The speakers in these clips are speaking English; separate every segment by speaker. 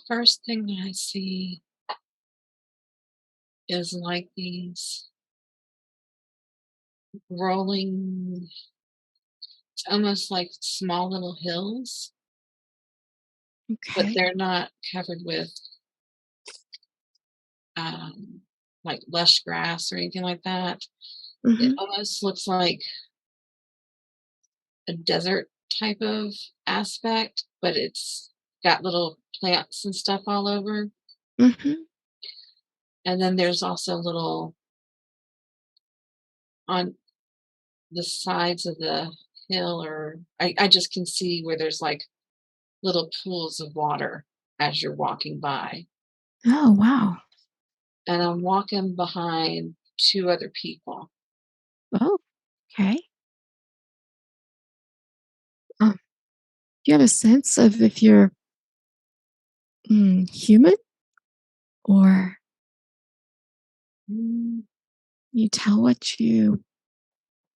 Speaker 1: first thing that I see is like these rolling, it's almost like small little hills, but
Speaker 2: Okay.
Speaker 1: they're not covered with um, like lush grass or anything like that. It
Speaker 2: Mhm.
Speaker 1: almost looks like a desert type of aspect, but it's got little plants and stuff all over.
Speaker 2: Mhm.
Speaker 1: And then there's also little on the sides of the hill, or I just can see where there's like little pools of water as you're walking by.
Speaker 2: Oh, wow.
Speaker 1: And I'm walking behind two other people.
Speaker 2: Oh, okay. Do you have a sense of if you're human or
Speaker 1: Mm,
Speaker 2: you tell what
Speaker 1: I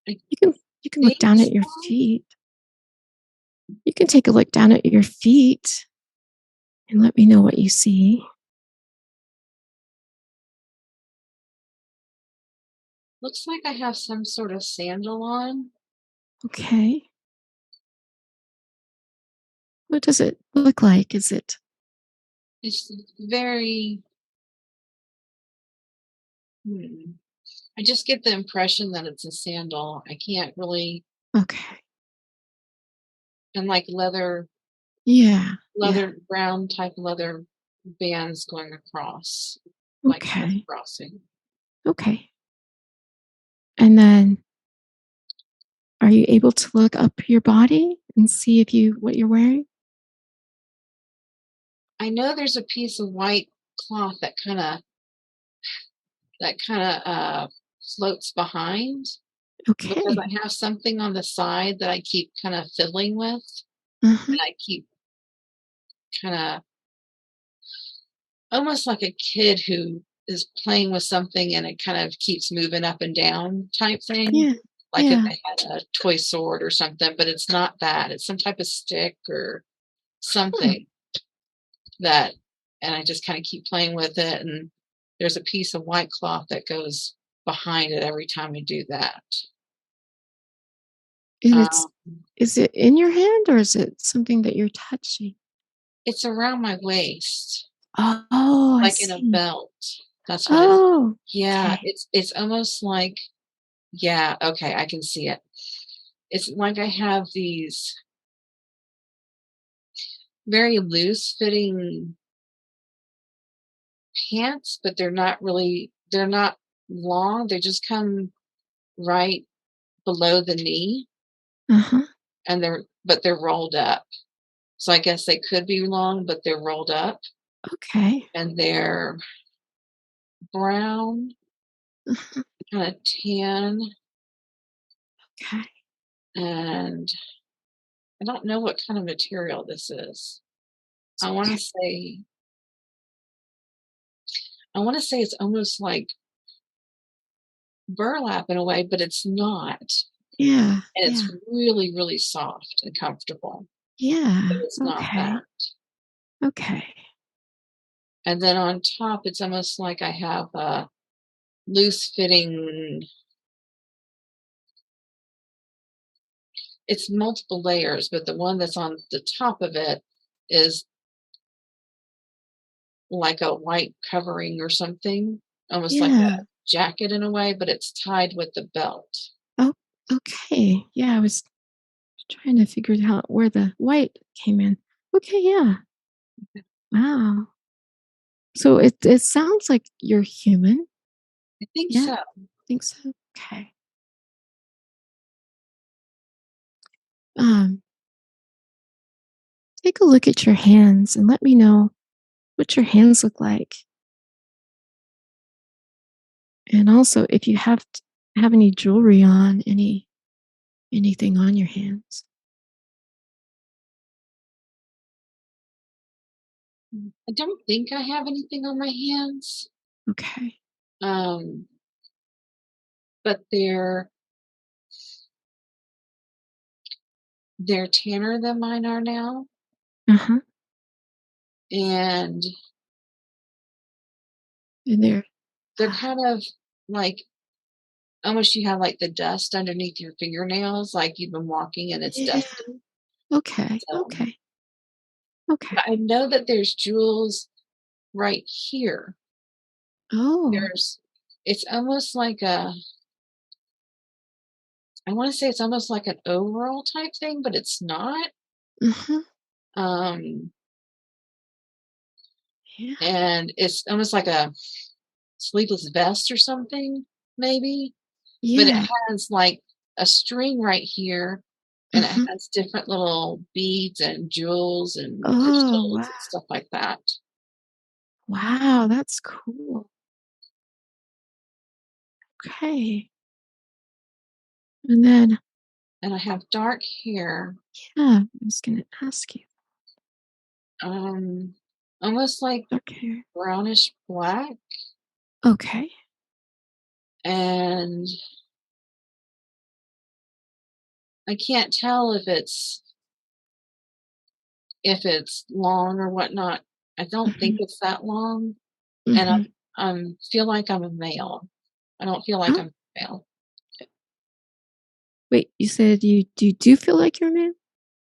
Speaker 2: you can look
Speaker 1: think
Speaker 2: down at your
Speaker 1: so.
Speaker 2: feet. You can take a look down at your feet and let me know what you see.
Speaker 1: Looks like I have some sort of sandal on.
Speaker 2: Okay. What does it look like? Is it
Speaker 1: It's very, hmm, I just get the impression that it's a sandal. I can't really,
Speaker 2: okay?
Speaker 1: and like
Speaker 2: Yeah. Yeah.
Speaker 1: leather, brown type leather bands going across, like
Speaker 2: Okay.
Speaker 1: crisscrossing.
Speaker 2: Okay. And then are you able to look up your body and see if you what you're wearing?
Speaker 1: I know there's a piece of white cloth that kind of floats behind, because
Speaker 2: Okay.
Speaker 1: I have something on the side that I keep kind of fiddling with,
Speaker 2: Uh-huh.
Speaker 1: and I keep kind of almost like a kid who is playing with something and it kind of keeps moving up and down type thing.
Speaker 2: Yeah.
Speaker 1: Like if
Speaker 2: Yeah.
Speaker 1: they had a toy sword or something, but it's not that. It's some type of stick or
Speaker 2: Huh.
Speaker 1: something that, and I just kind of keep playing with it. And there's a piece of white cloth that goes behind it every time I do that.
Speaker 2: And it's
Speaker 1: Um,
Speaker 2: is it in your hand or is it something that you're touching?
Speaker 1: it's around my waist,
Speaker 2: Oh, I
Speaker 1: like in a
Speaker 2: see.
Speaker 1: belt. That's what it is.
Speaker 2: Oh,
Speaker 1: Yeah,
Speaker 2: okay.
Speaker 1: it's almost like, yeah, okay, I can see it. It's like I have these very loose fitting pants, but they're not long. They just come right below the knee,
Speaker 2: Uh-huh.
Speaker 1: and they're rolled up. So I guess they could be long, but they're rolled up,
Speaker 2: Okay.
Speaker 1: and they're brown,
Speaker 2: Uh-huh.
Speaker 1: kind of tan,
Speaker 2: Okay.
Speaker 1: and I don't know what kind of material this is. I want to
Speaker 2: Okay.
Speaker 1: say I want to say it's almost like burlap in a way, but it's not.
Speaker 2: Yeah.
Speaker 1: And it's
Speaker 2: Yeah.
Speaker 1: really, really soft and comfortable, but
Speaker 2: Yeah.
Speaker 1: it's not that.
Speaker 2: Okay. Okay.
Speaker 1: And then on top, it's almost like I have a loose fitting, it's multiple layers, but the one that's on the top of it is like a white covering or something, almost like
Speaker 2: Yeah.
Speaker 1: a jacket in a way, but it's tied with the belt.
Speaker 2: Oh, okay. Yeah, I was trying to figure out where the white came in. Okay, yeah. Wow. So it sounds like you're human.
Speaker 1: I think
Speaker 2: Yeah,
Speaker 1: so.
Speaker 2: think so. Okay. Um, take a look at your hands and let me know what your hands look like. And also if you have any jewelry on, anything on your hands.
Speaker 1: I don't think I have anything on my hands,
Speaker 2: Okay.
Speaker 1: um, but they're tanner than mine are now.
Speaker 2: Uh-huh.
Speaker 1: and
Speaker 2: And there
Speaker 1: they're kind of like almost you have like the dust underneath your fingernails, like you've been walking and it's
Speaker 2: yeah.
Speaker 1: dusty.
Speaker 2: Okay,
Speaker 1: So,
Speaker 2: okay, okay.
Speaker 1: but I know that there's jewels right here.
Speaker 2: Oh,
Speaker 1: There's it's almost like a I wanna say it's almost like an overall type thing, but it's not.
Speaker 2: mhm,
Speaker 1: Um,
Speaker 2: yeah,
Speaker 1: and it's almost like a sleeveless vest or something, maybe, but it
Speaker 2: yeah,
Speaker 1: has, like, a string right here, and it
Speaker 2: mhm.
Speaker 1: has different little beads and jewels and
Speaker 2: Oh,
Speaker 1: crystals
Speaker 2: wow.
Speaker 1: and stuff like that.
Speaker 2: Wow, that's cool. Okay. And then,
Speaker 1: And I have dark hair,
Speaker 2: yeah, I was gonna ask you,
Speaker 1: um, almost like
Speaker 2: okay.
Speaker 1: brownish black,
Speaker 2: Okay.
Speaker 1: and I can't tell if it's long or whatnot. I don't think
Speaker 2: Mhm,
Speaker 1: it's that long, and
Speaker 2: mhm.
Speaker 1: I'm feel like I'm a male. I don't feel like
Speaker 2: Oh,
Speaker 1: I'm female.
Speaker 2: wait, you said you do feel like you're a man?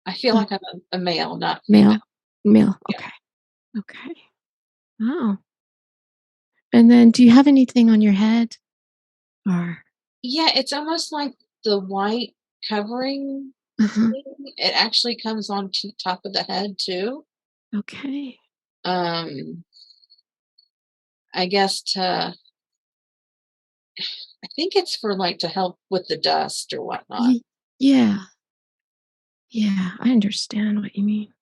Speaker 1: I feel
Speaker 2: Uh,
Speaker 1: like I'm a male, not female.
Speaker 2: male? Male,
Speaker 1: Yeah.
Speaker 2: okay, okay. Wow. And then do you have anything on your head? Or
Speaker 1: Yeah, it's almost like the white covering
Speaker 2: uh-huh,
Speaker 1: thing, it actually comes on to top of the head too.
Speaker 2: okay.
Speaker 1: Um, I guess I think it's for, like, to help with the dust or whatnot.
Speaker 2: Ye yeah, yeah, I understand what you mean.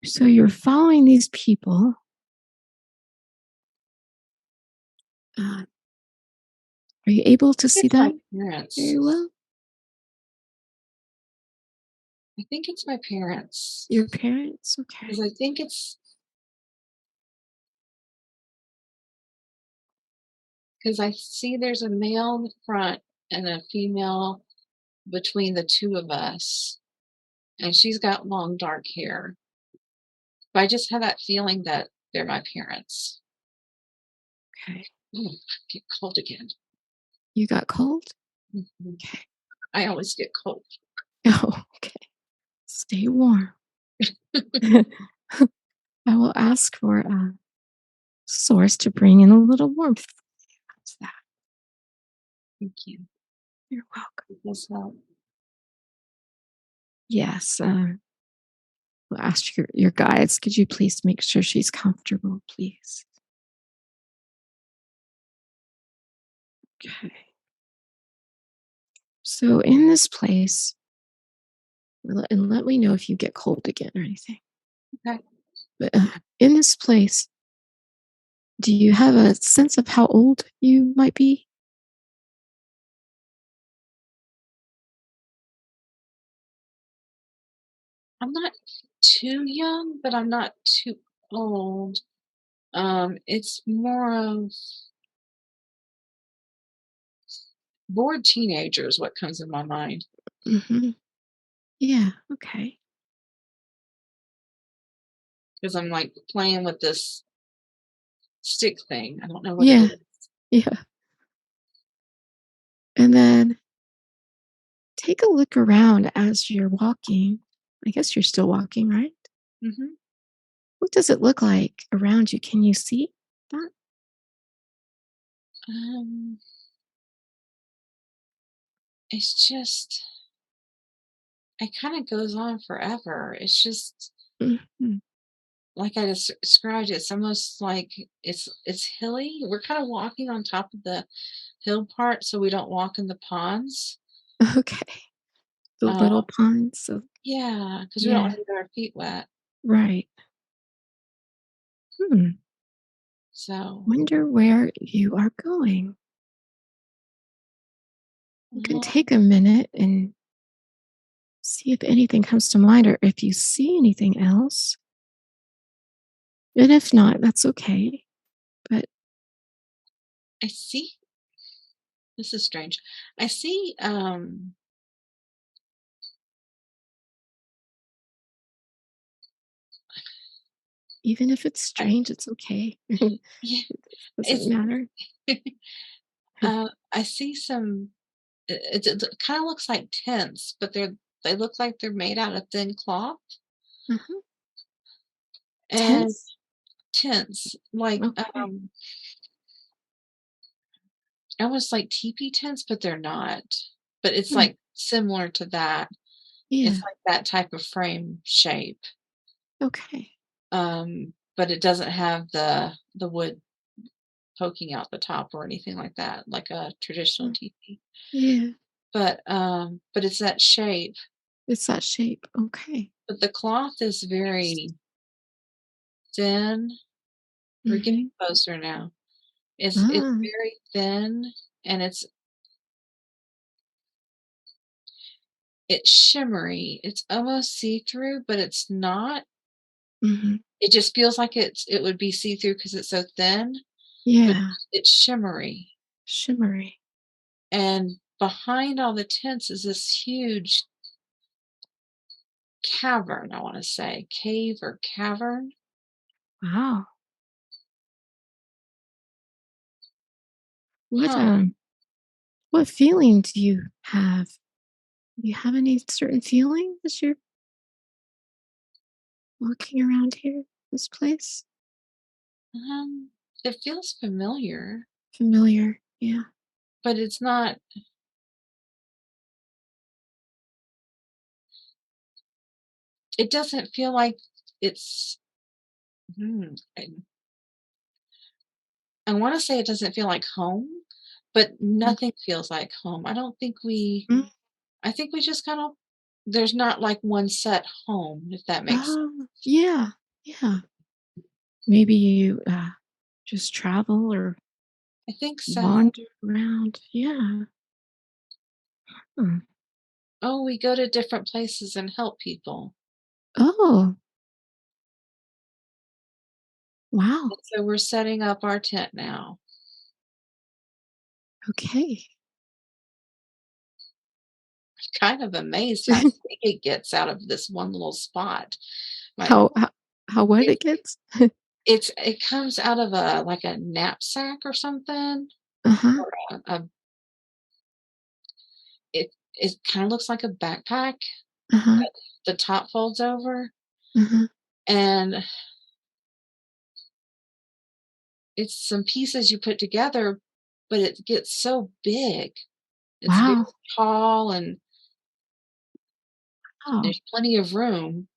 Speaker 2: So you're following these people, are you able to see
Speaker 1: It's my
Speaker 2: them
Speaker 1: parents.
Speaker 2: very well?
Speaker 1: I think it's my parents
Speaker 2: Your parents?
Speaker 1: because
Speaker 2: Okay.
Speaker 1: I think it's 'cause I see there's a male in the front and a female between the 2 of us, and she's got long dark hair. But I just have that feeling that they're my parents.
Speaker 2: Okay.
Speaker 1: Ooh, get cold again.
Speaker 2: You got cold?
Speaker 1: Mhm.
Speaker 2: Okay.
Speaker 1: I always get cold.
Speaker 2: Oh, okay. Stay warm. I will ask for a source to bring in a little warmth. How's that?
Speaker 1: Thank you.
Speaker 2: You're welcome.
Speaker 1: It does help.
Speaker 2: Yes, we'll ask your guides. Could you please make sure she's comfortable, please? Okay. So in this place, and let me know if you get cold again or anything.
Speaker 1: Okay.
Speaker 2: But in this place, do you have a sense of how old you might be?
Speaker 1: I'm not too young, but I'm not too old. It's more of bored teenager is what comes in my mind
Speaker 2: Hmm. Yeah. Okay.
Speaker 1: because 'cause I'm, like, playing with this stick thing. I don't know what it
Speaker 2: Yeah.
Speaker 1: is.
Speaker 2: Yeah. And then take a look around as you're walking. I guess you're still walking, right?
Speaker 1: Mhm.
Speaker 2: What does it look like around you? Can you see that?
Speaker 1: Um, it's just it kinda goes on forever. It's just
Speaker 2: Mhm.
Speaker 1: like I described, it's almost like it's hilly. We're kinda walking on top of the hill part so we don't walk in the ponds.
Speaker 2: Okay. The
Speaker 1: Uh,
Speaker 2: little ponds. So,
Speaker 1: yeah, because we don't
Speaker 2: yeah.
Speaker 1: wanna get our feet wet.
Speaker 2: Right. Hmm.
Speaker 1: So,
Speaker 2: Wonder where you are going. You can
Speaker 1: uh,
Speaker 2: take a minute and see if anything comes to mind or if you see anything else. And if not, that's okay. But
Speaker 1: I see this is strange. I see,
Speaker 2: Even if it's
Speaker 1: I
Speaker 2: strange, it's okay.
Speaker 1: yeah,
Speaker 2: It doesn't
Speaker 1: it's
Speaker 2: matter.
Speaker 1: I see some it kinda looks like tents, but they look like they're made out of thin cloth
Speaker 2: Uh-huh.
Speaker 1: and
Speaker 2: Tense?
Speaker 1: tents, like,
Speaker 2: Okay.
Speaker 1: almost like teepee tents, but they're not. But it's,
Speaker 2: Hmm.
Speaker 1: like, similar to that. It's
Speaker 2: Yeah.
Speaker 1: like that type of frame shape,
Speaker 2: Okay.
Speaker 1: but it doesn't have the wood poking out the top or anything like that, like a traditional
Speaker 2: Mm,
Speaker 1: teepee.
Speaker 2: yeah.
Speaker 1: But it's that shape,
Speaker 2: It's that shape. Okay.
Speaker 1: but the cloth is very thin. We're getting
Speaker 2: Mhm.
Speaker 1: closer now. It's
Speaker 2: Ah.
Speaker 1: very thin and it's shimmery. It's almost see-through, but it's not.
Speaker 2: Mhm.
Speaker 1: It just feels like it would be see-through because it's so thin, but
Speaker 2: Yeah.
Speaker 1: it's shimmery.
Speaker 2: Shimmery.
Speaker 1: And behind all the tents is this huge cavern, I wanna say, cave or cavern.
Speaker 2: Wow. What,
Speaker 1: Huh.
Speaker 2: what feeling do you have? Do you have any certain feeling as you're walking around here, this place?
Speaker 1: It feels familiar,
Speaker 2: Familiar. Yeah.
Speaker 1: but it's not. It doesn't feel like it's I wanna say it doesn't feel like home, but
Speaker 2: Mm.
Speaker 1: nothing feels like home.
Speaker 2: Mm.
Speaker 1: I think we just kind of there's not like one set home, if that makes sense.
Speaker 2: Yeah. Yeah. Maybe you just travel or
Speaker 1: I think so.
Speaker 2: wander around. Yeah. Hmm.
Speaker 1: Oh, we go to different places and help people.
Speaker 2: Oh, wow.
Speaker 1: And so we're setting up our tent now.
Speaker 2: Okay.
Speaker 1: Kind of amazed how big it gets out of this one little spot. My
Speaker 2: How what
Speaker 1: it
Speaker 2: it gets?
Speaker 1: it comes out of a like a knapsack or something,
Speaker 2: Uh-huh.
Speaker 1: or it kinda looks like a backpack.
Speaker 2: Uh-huh.
Speaker 1: The top folds over,
Speaker 2: Uh-huh.
Speaker 1: and it's some pieces you put together, but it gets so big. It's very
Speaker 2: Wow.
Speaker 1: tall, and
Speaker 2: Wow.
Speaker 1: there's plenty of room.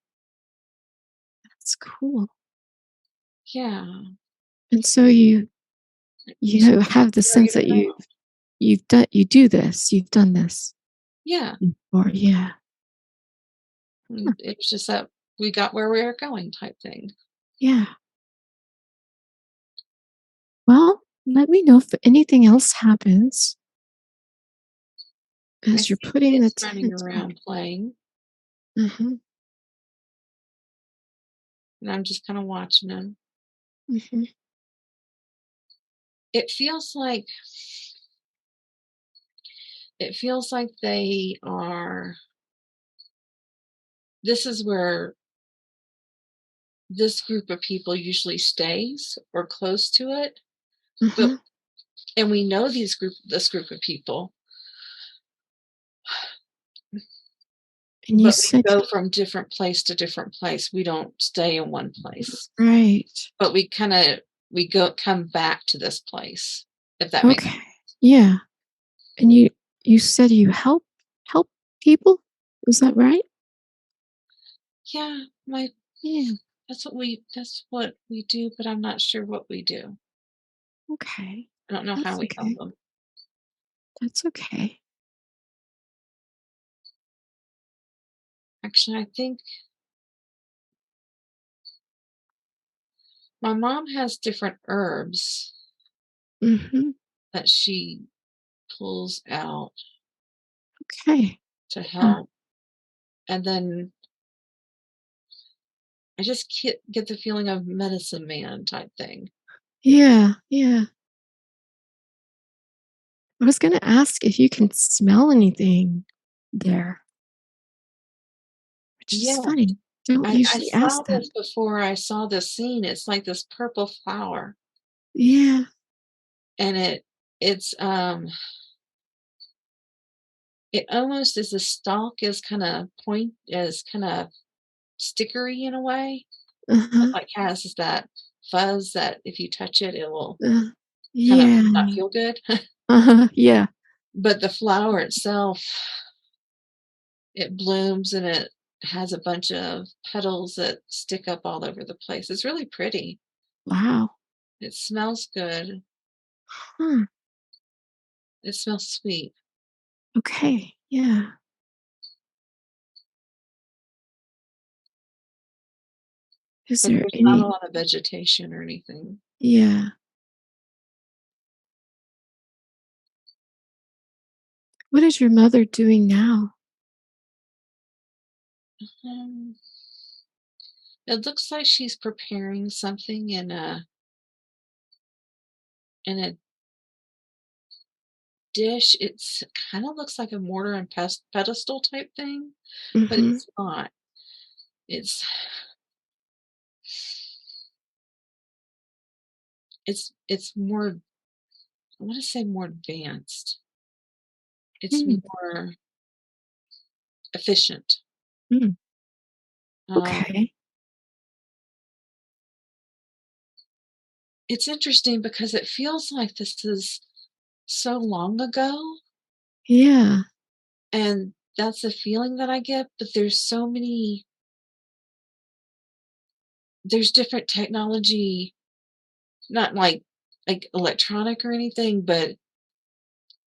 Speaker 2: That's cool.
Speaker 1: Yeah,
Speaker 2: And so
Speaker 1: so
Speaker 2: you have the
Speaker 1: carry
Speaker 2: sense
Speaker 1: it
Speaker 2: that
Speaker 1: around.
Speaker 2: you do this. You've done this
Speaker 1: Yeah,
Speaker 2: before. Yeah. Huh.
Speaker 1: and it was just that we got where we were going type thing.
Speaker 2: Yeah. Well, let me know if anything else happens
Speaker 1: I
Speaker 2: as you're
Speaker 1: see
Speaker 2: putting the
Speaker 1: kids running
Speaker 2: tent up.
Speaker 1: around playing,
Speaker 2: Uh-huh.
Speaker 1: and I'm just kinda watching them.
Speaker 2: Mhm.
Speaker 1: It feels like it feels like they are this is where this group of people usually stays or close to it, but
Speaker 2: Uh-huh.
Speaker 1: and we know this group of people,
Speaker 2: And you
Speaker 1: but we
Speaker 2: said
Speaker 1: go from different place to different place. We don't stay in one place,
Speaker 2: right.
Speaker 1: but we go come back to this place, if that makes.
Speaker 2: Okay. Yeah. And you said you help people? Is that right?
Speaker 1: Yeah, my
Speaker 2: Yeah.
Speaker 1: that's what we do, but I'm not sure what we do.
Speaker 2: Okay.
Speaker 1: I don't know how
Speaker 2: That's
Speaker 1: we help
Speaker 2: okay.
Speaker 1: them.
Speaker 2: That's okay.
Speaker 1: Actually, I think my mom has different herbs
Speaker 2: Mhm.
Speaker 1: that she pulls out
Speaker 2: Okay.
Speaker 1: to
Speaker 2: Yeah.
Speaker 1: help, and then I just get the feeling of medicine man type thing.
Speaker 2: Yeah. Yeah. I was gonna ask if you can smell anything there, which is
Speaker 1: Yeah,
Speaker 2: funny. don't
Speaker 1: I
Speaker 2: usually
Speaker 1: saw
Speaker 2: ask that.
Speaker 1: this before I saw this scene. It's like this purple flower,
Speaker 2: Yeah.
Speaker 1: and it almost is the stalk is kinda stickery in a way. It,
Speaker 2: Uh-huh.
Speaker 1: like, has that fuzz that if you touch it, it will
Speaker 2: Uh,
Speaker 1: kind of
Speaker 2: yeah.
Speaker 1: not feel good.
Speaker 2: Uh-huh. Yeah.
Speaker 1: But the flower itself, it blooms and it has a bunch of petals that stick up all over the place. It's really pretty.
Speaker 2: Wow.
Speaker 1: It smells good.
Speaker 2: Huh.
Speaker 1: It smells sweet,
Speaker 2: Okay. Yeah. Is
Speaker 1: but
Speaker 2: there
Speaker 1: there's not a
Speaker 2: any
Speaker 1: lot of vegetation or anything.
Speaker 2: yeah. What is your mother doing now?
Speaker 1: Um, it looks like she's preparing something in a dish. It's kind of looks like a mortar and pedestal type thing, but
Speaker 2: Mhm.
Speaker 1: it's not. It's it's more, I want to say more advanced. It's
Speaker 2: Mm.
Speaker 1: more efficient.
Speaker 2: Mm.
Speaker 1: Um,
Speaker 2: Okay.
Speaker 1: it's interesting because it feels like this is so long ago,
Speaker 2: Yeah.
Speaker 1: and that's the feeling that I get. But there's different technology, not like electronic or anything, but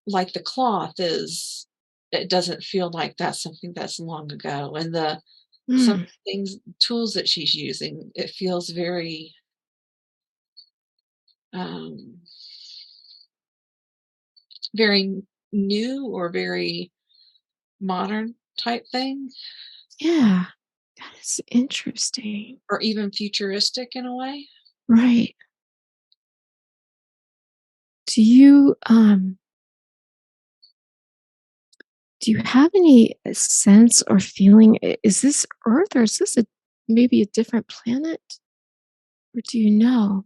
Speaker 1: like the cloth is. It doesn't feel like that's something that's long ago, and the some
Speaker 2: Mm.
Speaker 1: things tools that she's using, it feels very um, very new or very modern type thing,
Speaker 2: Yeah. That is interesting.
Speaker 1: or even futuristic in a way.
Speaker 2: Right. Do you do you have any sense or feeling is this Earth or is this a maybe a different planet? Or do you know?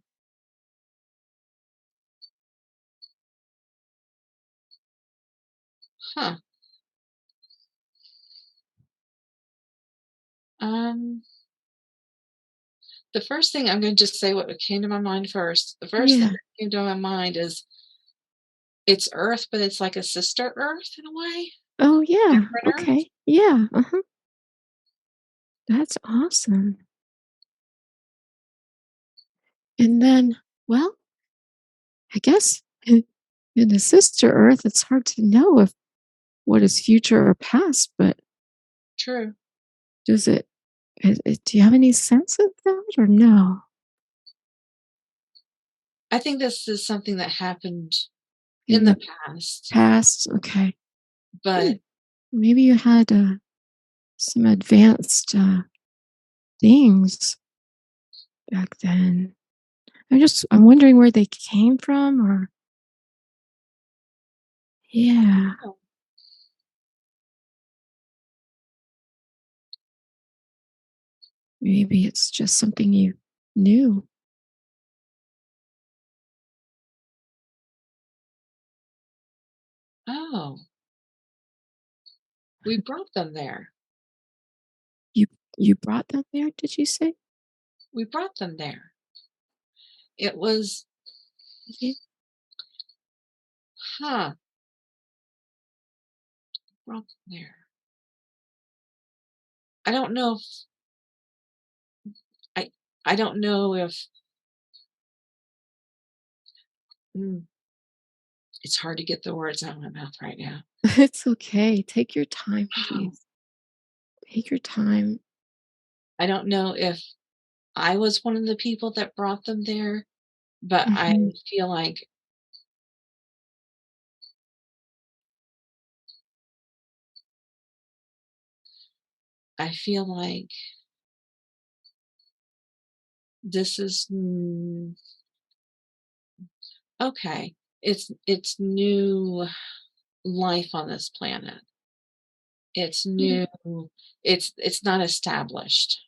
Speaker 1: Huh. Um, the first thing I'm gonna just say what came to my mind first. The first thing
Speaker 2: Yeah.
Speaker 1: that came to my mind is it's Earth, but it's like a sister Earth in a way,
Speaker 2: Oh
Speaker 1: a
Speaker 2: yeah.
Speaker 1: different Earth.
Speaker 2: Okay. Yeah. Uh-huh. That's awesome. And then, well, I guess in the sister Earth, it's hard to know if what is future or past, but
Speaker 1: True.
Speaker 2: does do you have any sense of that or no?
Speaker 1: I think this is something that happened in
Speaker 2: In
Speaker 1: the
Speaker 2: the
Speaker 1: past,
Speaker 2: past? Okay. Hmm.
Speaker 1: but
Speaker 2: Maybe you had some advanced things back then. I'm wondering where they came from or yeah,
Speaker 1: oh,
Speaker 2: maybe it's just something you knew.
Speaker 1: oh, we brought them there.
Speaker 2: You you brought them there, did you say?
Speaker 1: We brought them there. It was,
Speaker 2: Yeah.
Speaker 1: huh, brought them there. I don't know if I I don't know if mm, it's hard to get the words out of my mouth right now.
Speaker 2: It's okay. Take your time,
Speaker 1: Oh,
Speaker 2: please. Take your time.
Speaker 1: I don't know if I was one of the people that brought them there, but
Speaker 2: Mhm.
Speaker 1: I feel like this is okay. It's new life on this planet. It's
Speaker 2: Mm.
Speaker 1: new. It's not established.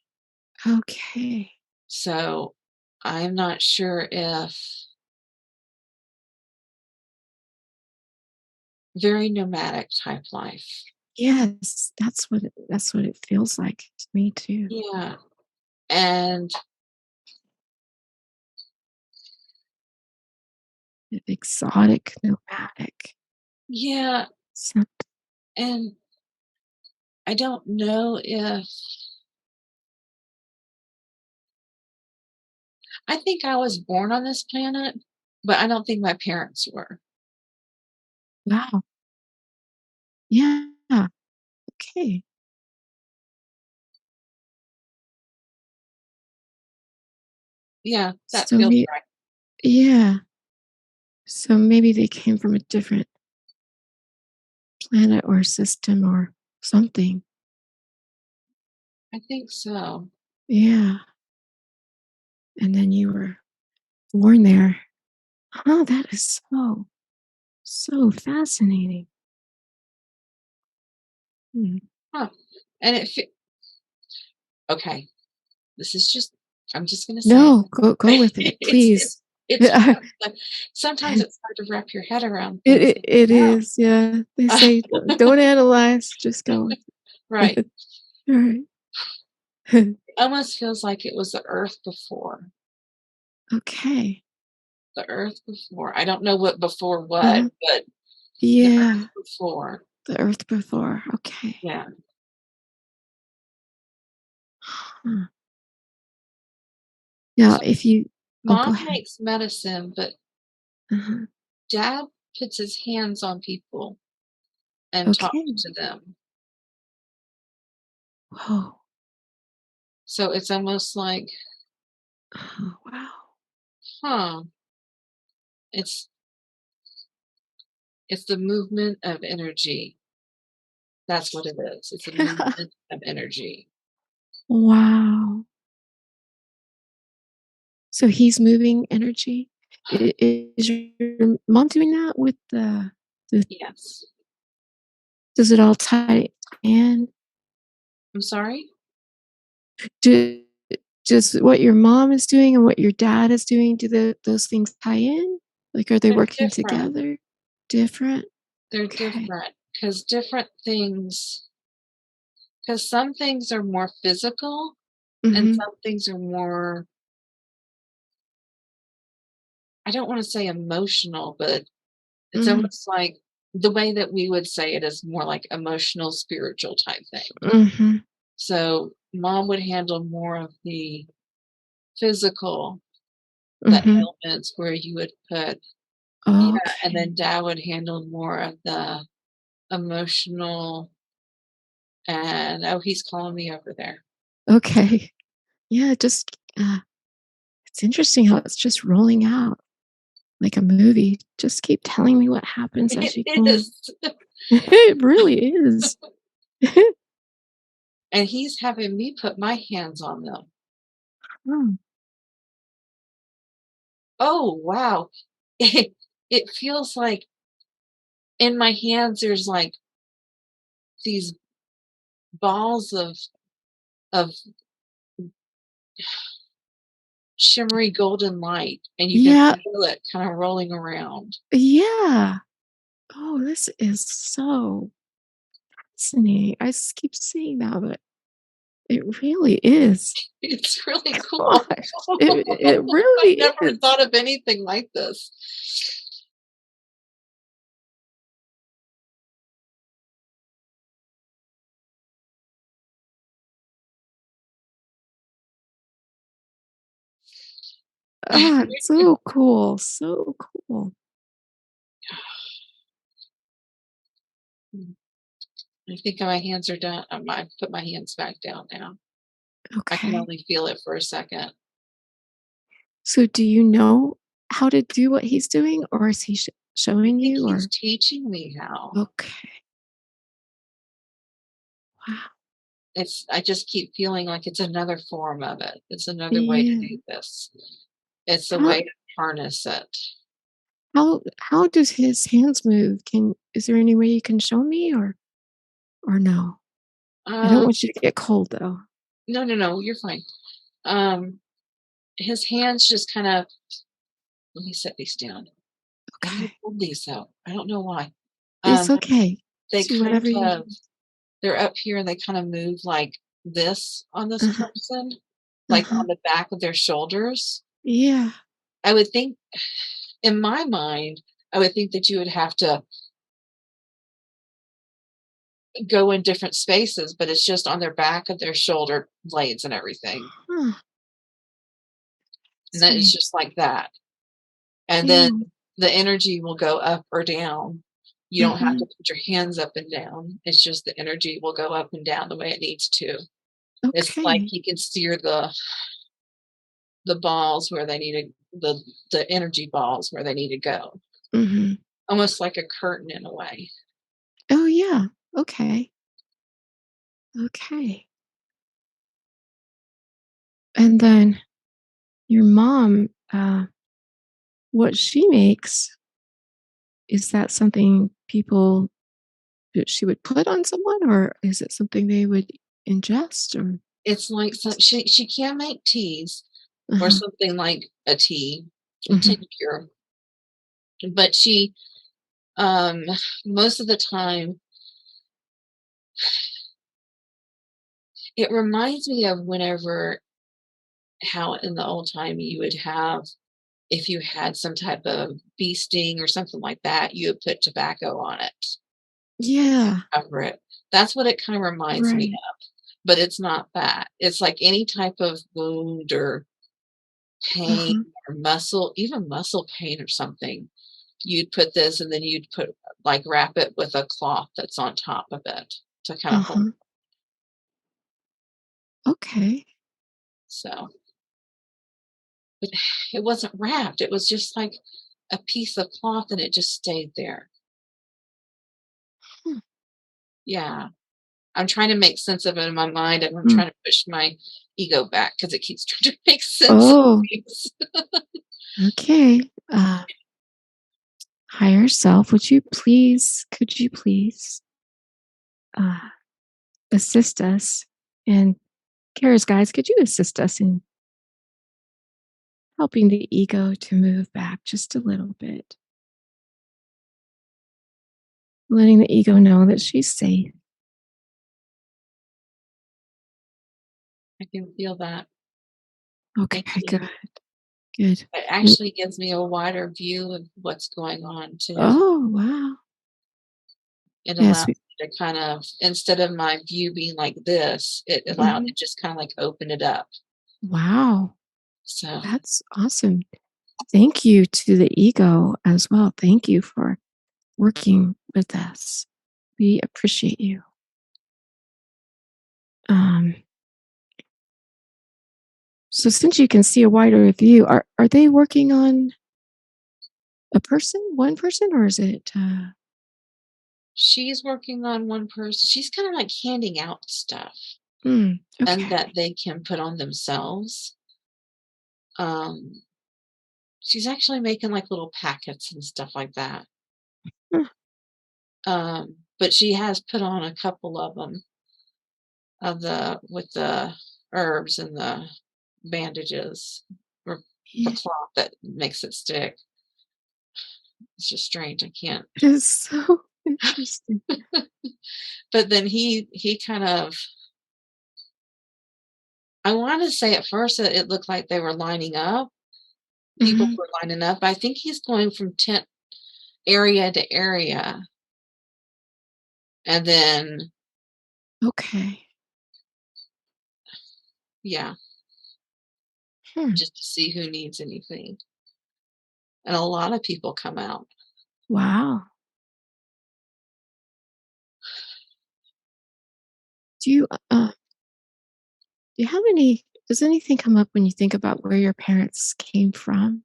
Speaker 2: Okay.
Speaker 1: So I'm not sure if very nomadic type life.
Speaker 2: Yes, that's what it feels like to me too.
Speaker 1: Yeah. And
Speaker 2: Exotic, nomadic.
Speaker 1: yeah,
Speaker 2: So,
Speaker 1: and I don't know if I think I was born on this planet, but I don't think my parents were.
Speaker 2: wow. Yeah. Okay.
Speaker 1: Yeah, that
Speaker 2: So
Speaker 1: feels
Speaker 2: we
Speaker 1: right.
Speaker 2: yeah. So maybe they came from a different planet or system or something.
Speaker 1: I think so.
Speaker 2: Yeah. And then you were born there. Oh, that is so fascinating. Hmm.
Speaker 1: Huh. And okay, this is just I'm just gonna say
Speaker 2: No, go
Speaker 1: it.
Speaker 2: with it, please.
Speaker 1: It's
Speaker 2: it
Speaker 1: hard. Like, sometimes it's hard to wrap your head around things
Speaker 2: it
Speaker 1: like
Speaker 2: it is, yeah. They
Speaker 1: that.
Speaker 2: say, Don't analyze, just go with
Speaker 1: Right.
Speaker 2: it." Right.
Speaker 1: Almost feels like it was the earth before.
Speaker 2: Okay.
Speaker 1: The earth before. I don't know what before what,
Speaker 2: Uh-huh.
Speaker 1: but the earth
Speaker 2: Yeah,
Speaker 1: before.
Speaker 2: the earth before. Okay.
Speaker 1: Yeah.
Speaker 2: Huh. Now,
Speaker 1: So
Speaker 2: if you go
Speaker 1: mom
Speaker 2: ahead.
Speaker 1: makes medicine, but
Speaker 2: Uh-huh.
Speaker 1: dad puts his hands on people and talks
Speaker 2: Okay.
Speaker 1: to them.
Speaker 2: Whoa.
Speaker 1: So it's almost like,
Speaker 2: Oh, wow.
Speaker 1: huh, it's it's the movement of energy. That's what it is. It's a movement of energy.
Speaker 2: Wow. So he's moving energy? Is your mom doing that with the
Speaker 1: Yes.
Speaker 2: does it all tie in?
Speaker 1: I'm sorry?
Speaker 2: Do Does what your mom is doing and what your dad is doing, do those things tie in? Like, are they
Speaker 1: They're
Speaker 2: working
Speaker 1: different.
Speaker 2: together? Different?
Speaker 1: They're
Speaker 2: Okay.
Speaker 1: different because different things, because some things are more physical and
Speaker 2: Mhm.
Speaker 1: some things are more, I don't want to say emotional, but it's
Speaker 2: Mm.
Speaker 1: almost like the way that we would say it is more like emotional, spiritual type thing.
Speaker 2: Mhm.
Speaker 1: So mom would handle more of the physical, the
Speaker 2: Mhm.
Speaker 1: ailments where you would put, yeah, and
Speaker 2: Okay.
Speaker 1: then dad would handle more of the emotional and, "Oh, he's calling me over there."
Speaker 2: Okay. Yeah, just, it's interesting how it's just rolling out like a movie. Just keep telling me what happens as
Speaker 1: It
Speaker 2: you go on.
Speaker 1: is.
Speaker 2: It really is.
Speaker 1: And he's having me put my hands on them.
Speaker 2: Oh,
Speaker 1: Oh, wow. It feels like in my hands, there's, like, these balls of shimmery golden light, and you can
Speaker 2: yeah,
Speaker 1: feel it kinda rolling around.
Speaker 2: yeah. Oh, this is so fascinating. I keep saying that, but it really is.
Speaker 1: It's really cool.
Speaker 2: Gosh, it
Speaker 1: I've
Speaker 2: really
Speaker 1: never
Speaker 2: is.
Speaker 1: thought of anything like this.
Speaker 2: It's so cool, so cool.
Speaker 1: Mm, I think my hands are done. I put my hands back down now. I can
Speaker 2: Okay.
Speaker 1: only feel it for a second.
Speaker 2: So do you know how to do what he's doing, or is he
Speaker 1: I
Speaker 2: showing
Speaker 1: think
Speaker 2: you,
Speaker 1: he's
Speaker 2: or
Speaker 1: teaching me how.
Speaker 2: okay. Wow.
Speaker 1: I just keep feeling like it's another form of it. It's another way to
Speaker 2: Yeah.
Speaker 1: do this. It's a
Speaker 2: How
Speaker 1: way to harness it.
Speaker 2: how does his hands move? Can Is there any way you can show me, or no? I don't
Speaker 1: Um,
Speaker 2: want you to get cold though.
Speaker 1: no, no, no, you're fine. Um, his hands just kind of let me set these down. I need to
Speaker 2: Okay.
Speaker 1: hold these out. I don't know why.
Speaker 2: It's
Speaker 1: Um,
Speaker 2: okay.
Speaker 1: they
Speaker 2: See
Speaker 1: kind
Speaker 2: whatever you
Speaker 1: of they're up here and they kind of move like this on this
Speaker 2: Uh-huh.
Speaker 1: person, like
Speaker 2: Uh-huh.
Speaker 1: on the back of their shoulders.
Speaker 2: Yeah.
Speaker 1: I would think in my mind, I would think that you would have to go in different spaces, but it's just on their back of their shoulder blades and everything.
Speaker 2: Huh.
Speaker 1: And then it's
Speaker 2: Strange.
Speaker 1: just like that. And then
Speaker 2: Yeah.
Speaker 1: the energy will go up or down. You don't have to
Speaker 2: Mhm.
Speaker 1: put your hands up and down. It's just the energy will go up and down the way it needs to. It's like
Speaker 2: Okay.
Speaker 1: you can steer the balls where they need to the energy balls where they need to go.
Speaker 2: Mhm.
Speaker 1: Almost like a curtain in a way.
Speaker 2: Oh, yeah. Okay. Okay. And then your mom, what she makes, is that something people that she would put on someone, or is it something they would ingest or
Speaker 1: It's like she can make teas or
Speaker 2: Uh-huh.
Speaker 1: something like a tea, a
Speaker 2: Mhm.
Speaker 1: tincture, but she um most of the time it reminds me of whenever how in the old time you would have if you had some type of bee sting or something like that, you would put tobacco on it,
Speaker 2: Yeah.
Speaker 1: cover it. That's what it kind of reminds me
Speaker 2: Right.
Speaker 1: of, but it's not that. It's like any type of wound or pain
Speaker 2: Uh-huh.
Speaker 1: or muscle, even muscle pain or something. You'd put this and then you'd put like wrap it with a cloth that's on top of it to kind of hold.
Speaker 2: Uh-huh. Okay.
Speaker 1: So, but it wasn't wrapped. It was just like a piece of cloth and it just stayed there.
Speaker 2: Hmm.
Speaker 1: Yeah. I'm trying to make sense of it in my mind, and I'm
Speaker 2: Hmm.
Speaker 1: trying to push my ego back because it keeps trying to make sense of
Speaker 2: Oh,
Speaker 1: things.
Speaker 2: okay. Higher self, could you please uh, assist us? And Kara's guides, could you assist us in helping the ego to move back just a little bit? Letting the ego know that she's safe.
Speaker 1: I can feel that.
Speaker 2: Okay,
Speaker 1: Thank you.
Speaker 2: good, good.
Speaker 1: It
Speaker 2: And
Speaker 1: actually gives me a wider view of what's going on too.
Speaker 2: oh, wow.
Speaker 1: It allows
Speaker 2: Yes.
Speaker 1: me to kind of instead of my view being like this,
Speaker 2: Mhm.
Speaker 1: it just kind of like opened it up.
Speaker 2: Wow.
Speaker 1: So
Speaker 2: That's awesome. Thank you to the ego as well. Thank you for working with us. We appreciate you. Um, so since you can see a wider view, are they working on one person, or is it
Speaker 1: she's working on one person. She's kind of like handing out stuff and
Speaker 2: okay.
Speaker 1: that they can put on themselves. Um, she's actually making like little packets and stuff like that.
Speaker 2: Huh,
Speaker 1: But she has put on a couple of them of the with the herbs and the bandages or the
Speaker 2: yeah.
Speaker 1: cloth that makes it stick. It's just strange. I can't.
Speaker 2: It is so interesting.
Speaker 1: But then he kind of I want to say at first that it looked like they were lining up. People
Speaker 2: Mhm.
Speaker 1: were lining up. I think he's going from tent area to area, and then
Speaker 2: Okay.
Speaker 1: yeah,
Speaker 2: Hmm.
Speaker 1: just to see who needs anything. And a lot of people come out.
Speaker 2: Wow. Do you do you have any does anything come up when you think about where your parents came from?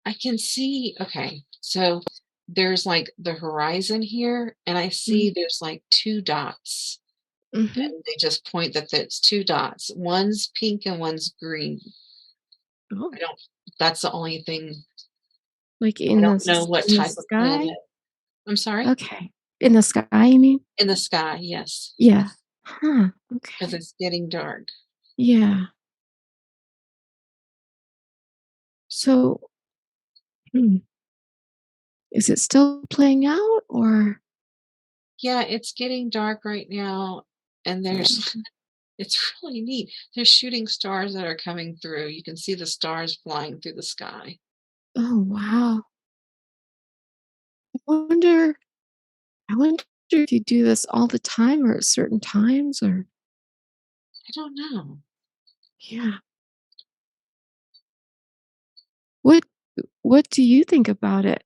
Speaker 1: I can see okay, so there's, like, the horizon here, and I
Speaker 2: Mm,
Speaker 1: see there's, like, 2 dots,
Speaker 2: mhm.
Speaker 1: and they just point that it's 2 dots. One's pink and one's green.
Speaker 2: Oh.
Speaker 1: I don't that's the only thing
Speaker 2: Like
Speaker 1: I don't know what
Speaker 2: in the
Speaker 1: type of
Speaker 2: sky?
Speaker 1: planet. I'm sorry?
Speaker 2: Okay. In the sky, you mean?
Speaker 1: In the sky, yes,
Speaker 2: Yeah. Huh,
Speaker 1: 'cause
Speaker 2: okay.
Speaker 1: it's getting dark.
Speaker 2: Yeah. So, hmm, is it still playing out or
Speaker 1: Yeah, it's getting dark right now, and there's
Speaker 2: Mhm.
Speaker 1: it's really neat. There's shooting stars that are coming through. You can see the stars flying through the sky.
Speaker 2: Oh, wow. I wonder I wonder if you do this all the time or at certain times or
Speaker 1: I don't know.
Speaker 2: yeah. What what do you think about it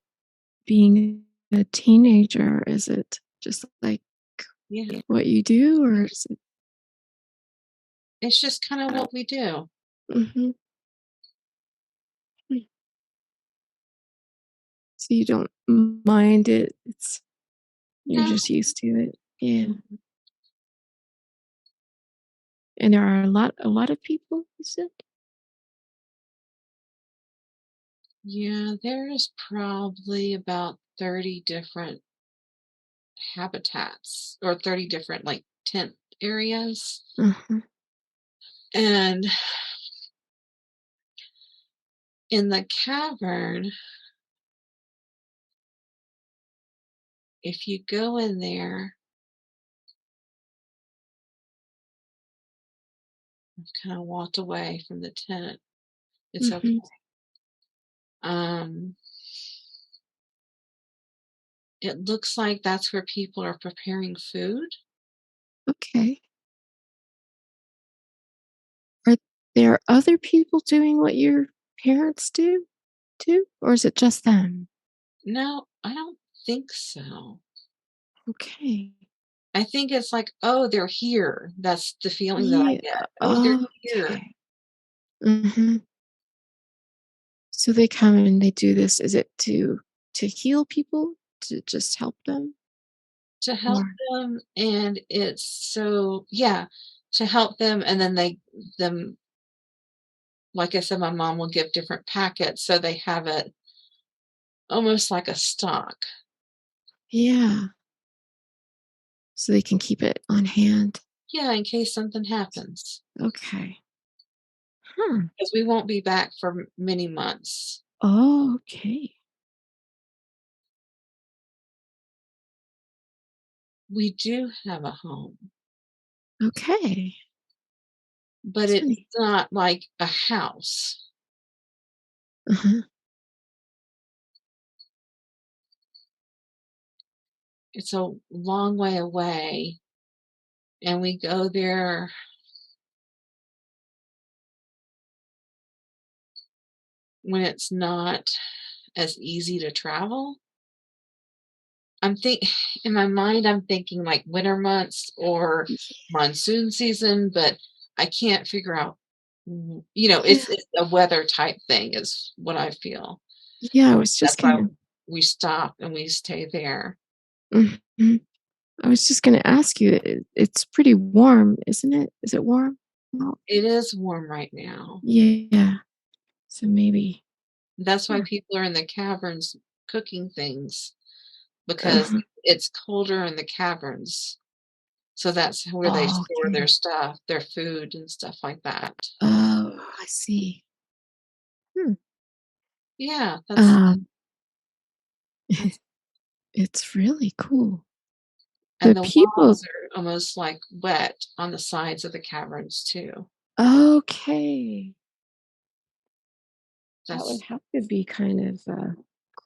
Speaker 2: being a teenager? Is it just like
Speaker 1: Yeah,
Speaker 2: what you do or is it
Speaker 1: it's just kinda what we do.
Speaker 2: Mhm. Hmm. So you don't mind it. It's you're
Speaker 1: No.
Speaker 2: just used to it. Yeah.
Speaker 1: Mhm.
Speaker 2: And there are a lot of people, you said?
Speaker 1: Yeah, there's probably about 30 different habitats or 30 different, like, tent areas,
Speaker 2: Uh-huh.
Speaker 1: and in the cavern, if you go in there, I've kinda walked away from the tent. It's okay.
Speaker 2: Mhm.
Speaker 1: Um, it looks like that's where people are preparing food.
Speaker 2: Okay. Are there other people doing what your parents do too? Or is it just them?
Speaker 1: No, I don't think so.
Speaker 2: Okay.
Speaker 1: I think it's like, "Oh, they're here." That's the feeling that I
Speaker 2: Yeah.
Speaker 1: get. "Oh, they're here."
Speaker 2: Okay. Mhm. So they come and they do this. Is it to heal people? To just help them?
Speaker 1: To help
Speaker 2: Or
Speaker 1: them, and it's so yeah, to help them, and then them like I said, my mom will give different packets, so they have it almost like a stock.
Speaker 2: yeah. So they can keep it on hand.
Speaker 1: Yeah, in case something happens,
Speaker 2: Okay. Huh.
Speaker 1: because we won't be back for many months.
Speaker 2: Oh, okay.
Speaker 1: We do have a home,
Speaker 2: Okay.
Speaker 1: but
Speaker 2: That's
Speaker 1: it's
Speaker 2: funny.
Speaker 1: not like a house.
Speaker 2: Uh-huh.
Speaker 1: It's a long way away, and we go there when it's not as easy to travel. I'm think in my mind, I'm thinking like winter months or monsoon season, but I can't figure out,
Speaker 2: Yeah.
Speaker 1: it's a weather type thing is what I feel.
Speaker 2: Yeah, I was just
Speaker 1: That's why
Speaker 2: gonna
Speaker 1: we stop and we stay there.
Speaker 2: mhm. I was just gonna ask you, it's pretty warm, isn't it? Is it warm? Well,
Speaker 1: It is warm right now.
Speaker 2: yeah. So maybe
Speaker 1: That's why
Speaker 2: huh.
Speaker 1: people are in the caverns cooking things because
Speaker 2: Uh-huh.
Speaker 1: it's colder in the caverns. So that's where they
Speaker 2: Oh,
Speaker 1: store their
Speaker 2: okay.
Speaker 1: stuff, their food and stuff like that.
Speaker 2: Oh, I see. Hmm.
Speaker 1: Yeah,
Speaker 2: Um,
Speaker 1: that's
Speaker 2: it's really cool.
Speaker 1: and
Speaker 2: The
Speaker 1: the
Speaker 2: people
Speaker 1: walls are almost, like, wet on the sides of the caverns too.
Speaker 2: okay. That would
Speaker 1: That's
Speaker 2: have to be kind of,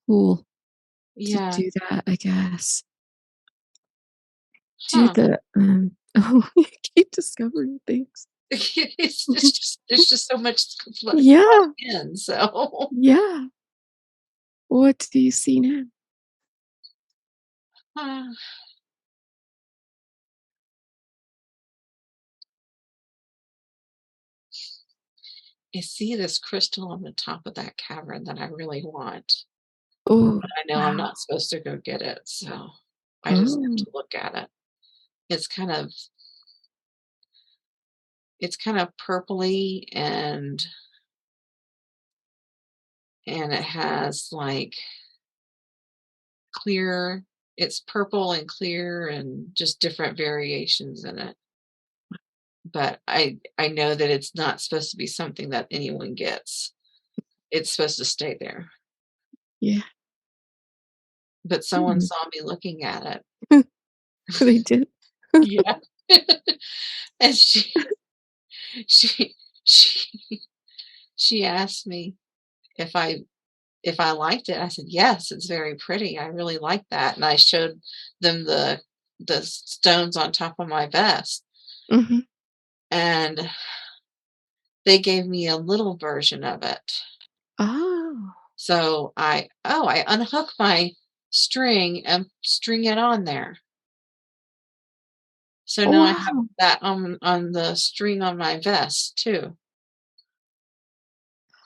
Speaker 2: cool to
Speaker 1: yeah.
Speaker 2: do that, I guess. Do
Speaker 1: Huh.
Speaker 2: the, oh, you keep discovering things.
Speaker 1: There's just so much let
Speaker 2: Yeah,
Speaker 1: in, so
Speaker 2: yeah. What do you see now?
Speaker 1: uh, I see this crystal on the top of that cavern that I really want.
Speaker 2: Oh,
Speaker 1: I know I'm
Speaker 2: wow.
Speaker 1: not supposed to go get it, so I just have
Speaker 2: Oh,
Speaker 1: to look at it. It's kind of it's kind of purpley and it has like clear, it's purple and clear and just different variations in it. But I know that it's not supposed to be something that anyone gets. It's supposed to stay there.
Speaker 2: Yeah.
Speaker 1: But someone
Speaker 2: Hmm.
Speaker 1: saw me looking at it.
Speaker 2: They did?
Speaker 1: Yeah. And she she she asked me if I liked it. I said, "Yes, it's very pretty. I really like that." And I showed them the stones on top of my vest,
Speaker 2: Mhm.
Speaker 1: and they gave me a little version of it.
Speaker 2: Oh.
Speaker 1: So I unhook my string and string it on there. So
Speaker 2: Oh,
Speaker 1: now I have
Speaker 2: wow.
Speaker 1: that on the string on my vest too.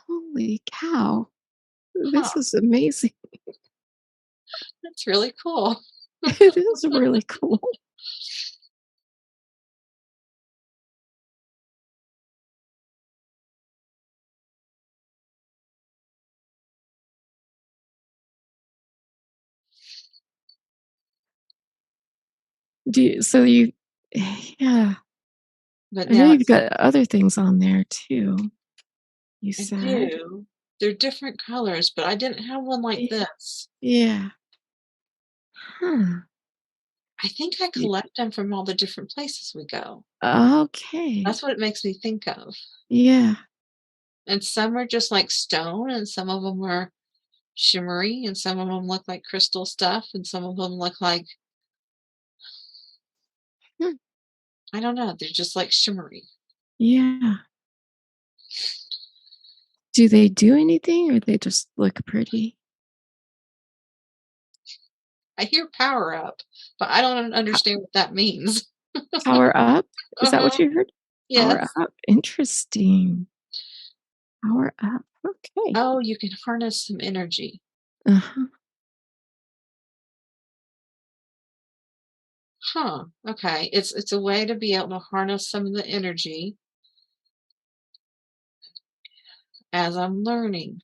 Speaker 2: Holy cow.
Speaker 1: Huh,
Speaker 2: This is amazing.
Speaker 1: that's really cool.
Speaker 2: It is really cool. Do you so you yeah.
Speaker 1: But
Speaker 2: I know
Speaker 1: now
Speaker 2: you've
Speaker 1: it's
Speaker 2: got other things on there too, you
Speaker 1: I
Speaker 2: said?
Speaker 1: do. They're different colors, but I didn't have one like
Speaker 2: Ye
Speaker 1: this.
Speaker 2: yeah. Huh.
Speaker 1: I think I
Speaker 2: Y
Speaker 1: collect them from all the different places we go.
Speaker 2: okay.
Speaker 1: That's what it makes me think of.
Speaker 2: Yeah.
Speaker 1: And some are just like stone, and some of them are shimmery, and some of them look like crystal stuff, and some of them look like,
Speaker 2: Hmm.
Speaker 1: I don't know, they're just like shimmery.
Speaker 2: Yeah. Do they do anything or they just look pretty?
Speaker 1: I hear power up, but I don't
Speaker 2: Po
Speaker 1: understand what that means.
Speaker 2: power up? Is that what
Speaker 1: Uh-huh.
Speaker 2: you heard? Power
Speaker 1: Yes.
Speaker 2: up. Interesting. Power up. Okay.
Speaker 1: Oh, you can harness some energy.
Speaker 2: Uh-huh.
Speaker 1: Huh. Okay. It's a way to be able to harness some of the energy as I'm learning.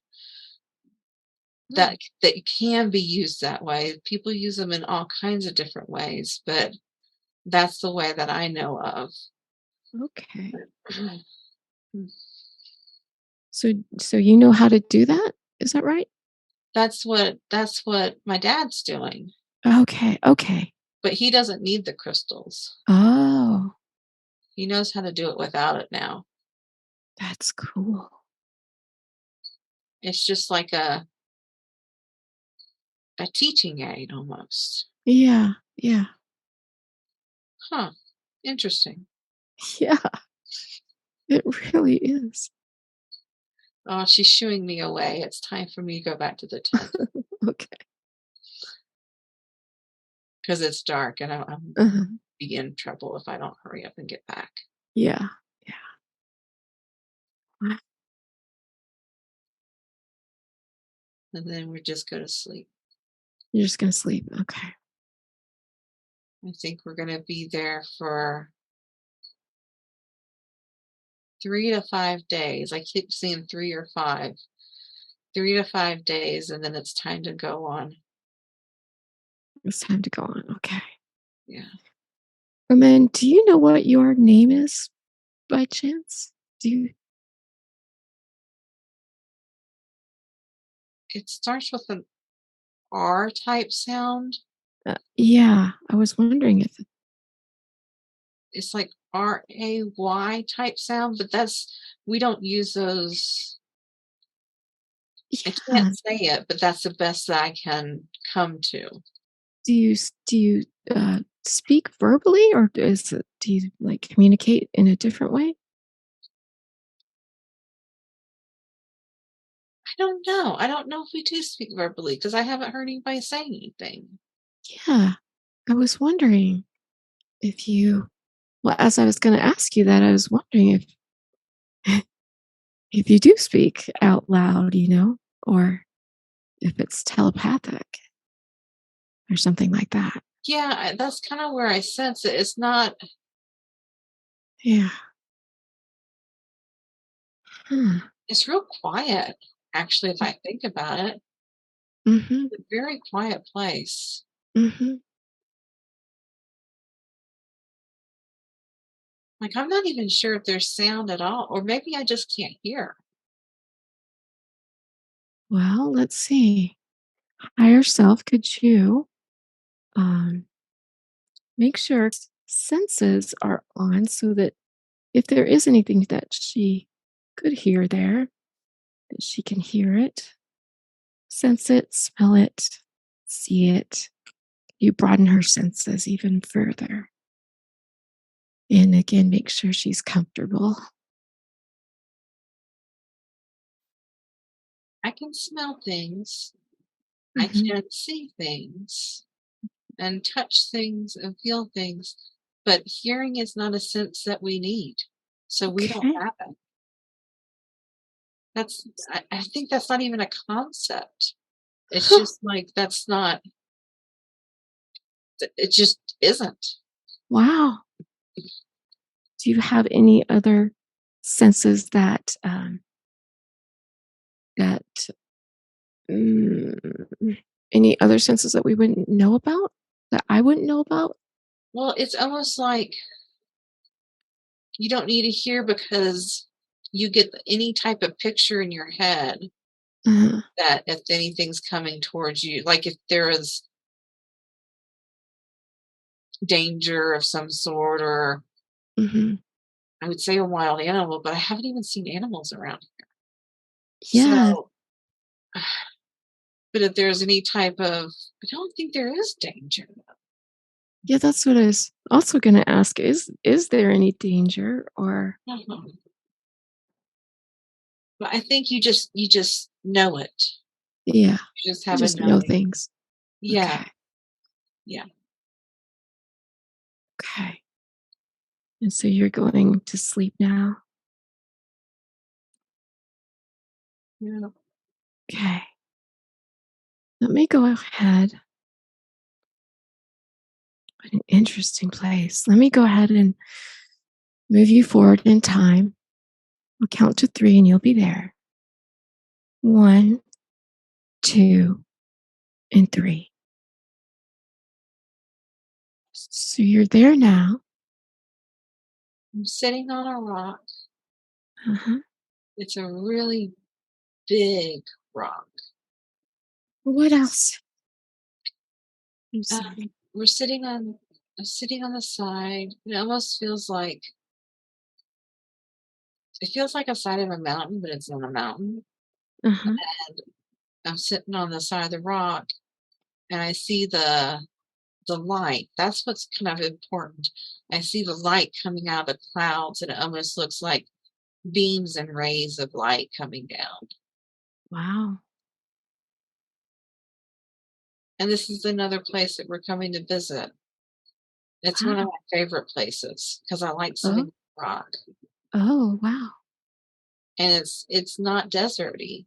Speaker 2: Hmm.
Speaker 1: That can be used that way. People use them in all kinds of different ways, but that's the way that I know of.
Speaker 2: Okay. So you know how to do that? Is that right?
Speaker 1: That's what my dad's doing,
Speaker 2: Okay. Okay.
Speaker 1: but he doesn't need the crystals.
Speaker 2: Oh,
Speaker 1: He knows how to do it without it now.
Speaker 2: that's cool.
Speaker 1: It's just like a teaching aid almost.
Speaker 2: Yeah. Yeah.
Speaker 1: Huh. Interesting.
Speaker 2: Yeah. It really is.
Speaker 1: Oh, she's shooing me away. It's time for me to go back to the tent
Speaker 2: Okay.
Speaker 1: because it's dark and I'm
Speaker 2: Uh-huh.
Speaker 1: be in trouble if I don't hurry up and get back.
Speaker 2: Yeah. Yeah. Wow.
Speaker 1: And then we just go to sleep.
Speaker 2: You're just gonna sleep. Okay.
Speaker 1: I think we're going to be there for 3 to 5 days. I keep seeing 3 or 5. 3 to 5 days, and then it's time to go on.
Speaker 2: It's time to go on. Okay.
Speaker 1: Yeah.
Speaker 2: And then do you know what your name is by chance? Do you
Speaker 1: It starts with an R type sound.
Speaker 2: yeah, I was wondering if
Speaker 1: It's like RAY type sound, but we don't use those. I can't
Speaker 2: yeah.
Speaker 1: say it, but that's the best that I can come to.
Speaker 2: Do you, speak verbally or do you, like, communicate in a different way?
Speaker 1: I don't know. I don't know if we do speak verbally because I haven't heard anybody say anything.
Speaker 2: Yeah. I was wondering if you well, as I was gonna ask you that, I was wondering if if you do speak out loud, or if it's telepathic or something like that.
Speaker 1: Yeah, that's kind of where I sense it. It's not.
Speaker 2: Yeah. Huh.
Speaker 1: It's real quiet. actually, if I think about it.
Speaker 2: Mhm.
Speaker 1: It's a very quiet place.
Speaker 2: Mhm.
Speaker 1: Like, I'm not even sure if there's sound at all, or maybe I just can't hear.
Speaker 2: Well, let's see. Higher self, could you um, make sure senses are on so that if there is anything that she could hear there, that she can hear it, sense it, smell it, see it. You broaden her senses even further. And again, make sure she's comfortable.
Speaker 1: I can smell things, I
Speaker 2: Mhm.
Speaker 1: can see things, and touch things and feel things, but hearing is not a sense that we need. So we don't
Speaker 2: Okay.
Speaker 1: have it. I think that's not even a concept. It's just like that's not it just isn't.
Speaker 2: Wow. Do you have any other senses that mm, any other senses that we wouldn't know about? That I wouldn't know about?
Speaker 1: Well, it's almost like you don't need to hear because you get any type of picture in your head
Speaker 2: Uh,
Speaker 1: that if anything's coming towards you, like if there is danger of some sort, or
Speaker 2: mhm.
Speaker 1: I would say a wild animal, but I haven't even seen animals around.
Speaker 2: Yeah.
Speaker 1: So, but if there's any type of, I don't think there is danger.
Speaker 2: Yeah, that's what I was also gonna ask. Is there any danger or
Speaker 1: Mhm. But I think you just know it.
Speaker 2: yeah,
Speaker 1: You just
Speaker 2: you
Speaker 1: have a
Speaker 2: just know
Speaker 1: knowing.
Speaker 2: things.
Speaker 1: Yeah,
Speaker 2: Okay.
Speaker 1: yeah.
Speaker 2: Okay. And so you're going to sleep now?
Speaker 1: Yeah.
Speaker 2: Okay. Let me go ahead. What an interesting place. Let me go ahead and move you forward in time. I'll count to 3 and you'll be there. 1, 2, and 3. So you're there now.
Speaker 1: I'm sitting on a rock.
Speaker 2: Uh-huh.
Speaker 1: It's a really big rock.
Speaker 2: What else? I'm sorry.
Speaker 1: We're sitting on I'm sitting on the side. It almost feels like a side of a mountain, but it's not a mountain.
Speaker 2: Uh-huh.
Speaker 1: I'm sitting on the side of the rock, and I see the light. That's what's kind of important. I see the light coming out of the clouds, and it almost looks like beams and rays of light coming down.
Speaker 2: Wow.
Speaker 1: And this is another place that we're coming to visit. It's one of
Speaker 2: Wow.
Speaker 1: my favorite places because I like sitting
Speaker 2: Oh.
Speaker 1: on the rock,
Speaker 2: Oh, wow.
Speaker 1: and it's not deserty.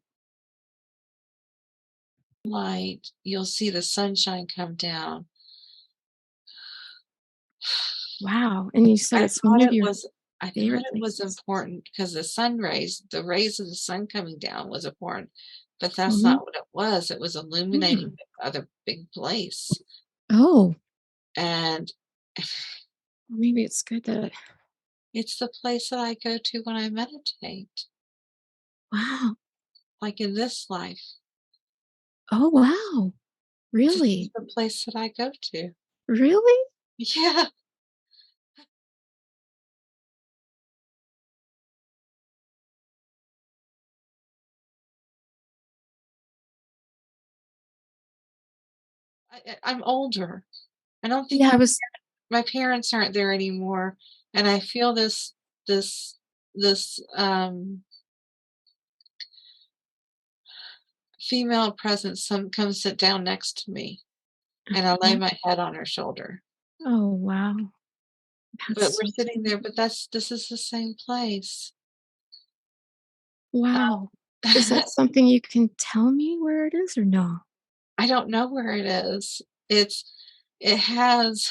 Speaker 1: Light, you'll see the sunshine come down.
Speaker 2: Wow. And you said
Speaker 1: I
Speaker 2: it's one
Speaker 1: thought
Speaker 2: of
Speaker 1: it
Speaker 2: your
Speaker 1: was I thought
Speaker 2: favorite
Speaker 1: it was
Speaker 2: places.
Speaker 1: important because the rays of the sun coming down was important, but that's
Speaker 2: Mhm.
Speaker 1: not what it was. It was illuminating
Speaker 2: Mm.
Speaker 1: the other big place,
Speaker 2: Oh,
Speaker 1: and
Speaker 2: maybe it's good that
Speaker 1: it's the place that I go to when I meditate,
Speaker 2: wow.
Speaker 1: like in this life.
Speaker 2: Oh, wow.
Speaker 1: This is
Speaker 2: Really?
Speaker 1: the place that I go to.
Speaker 2: Really?
Speaker 1: Yeah, I'm older. I don't think
Speaker 2: Yeah, I was
Speaker 1: my parents aren't there anymore, and I feel this this female presence come sit down next to me, and I lay
Speaker 2: uh-huh.
Speaker 1: my head on her shoulder.
Speaker 2: Oh, wow. That's
Speaker 1: But we're
Speaker 2: so
Speaker 1: sitting there,
Speaker 2: beautiful.
Speaker 1: but this is the same place.
Speaker 2: Wow. Is that something you can tell me where it is or no?
Speaker 1: I don't know where it is. It's it has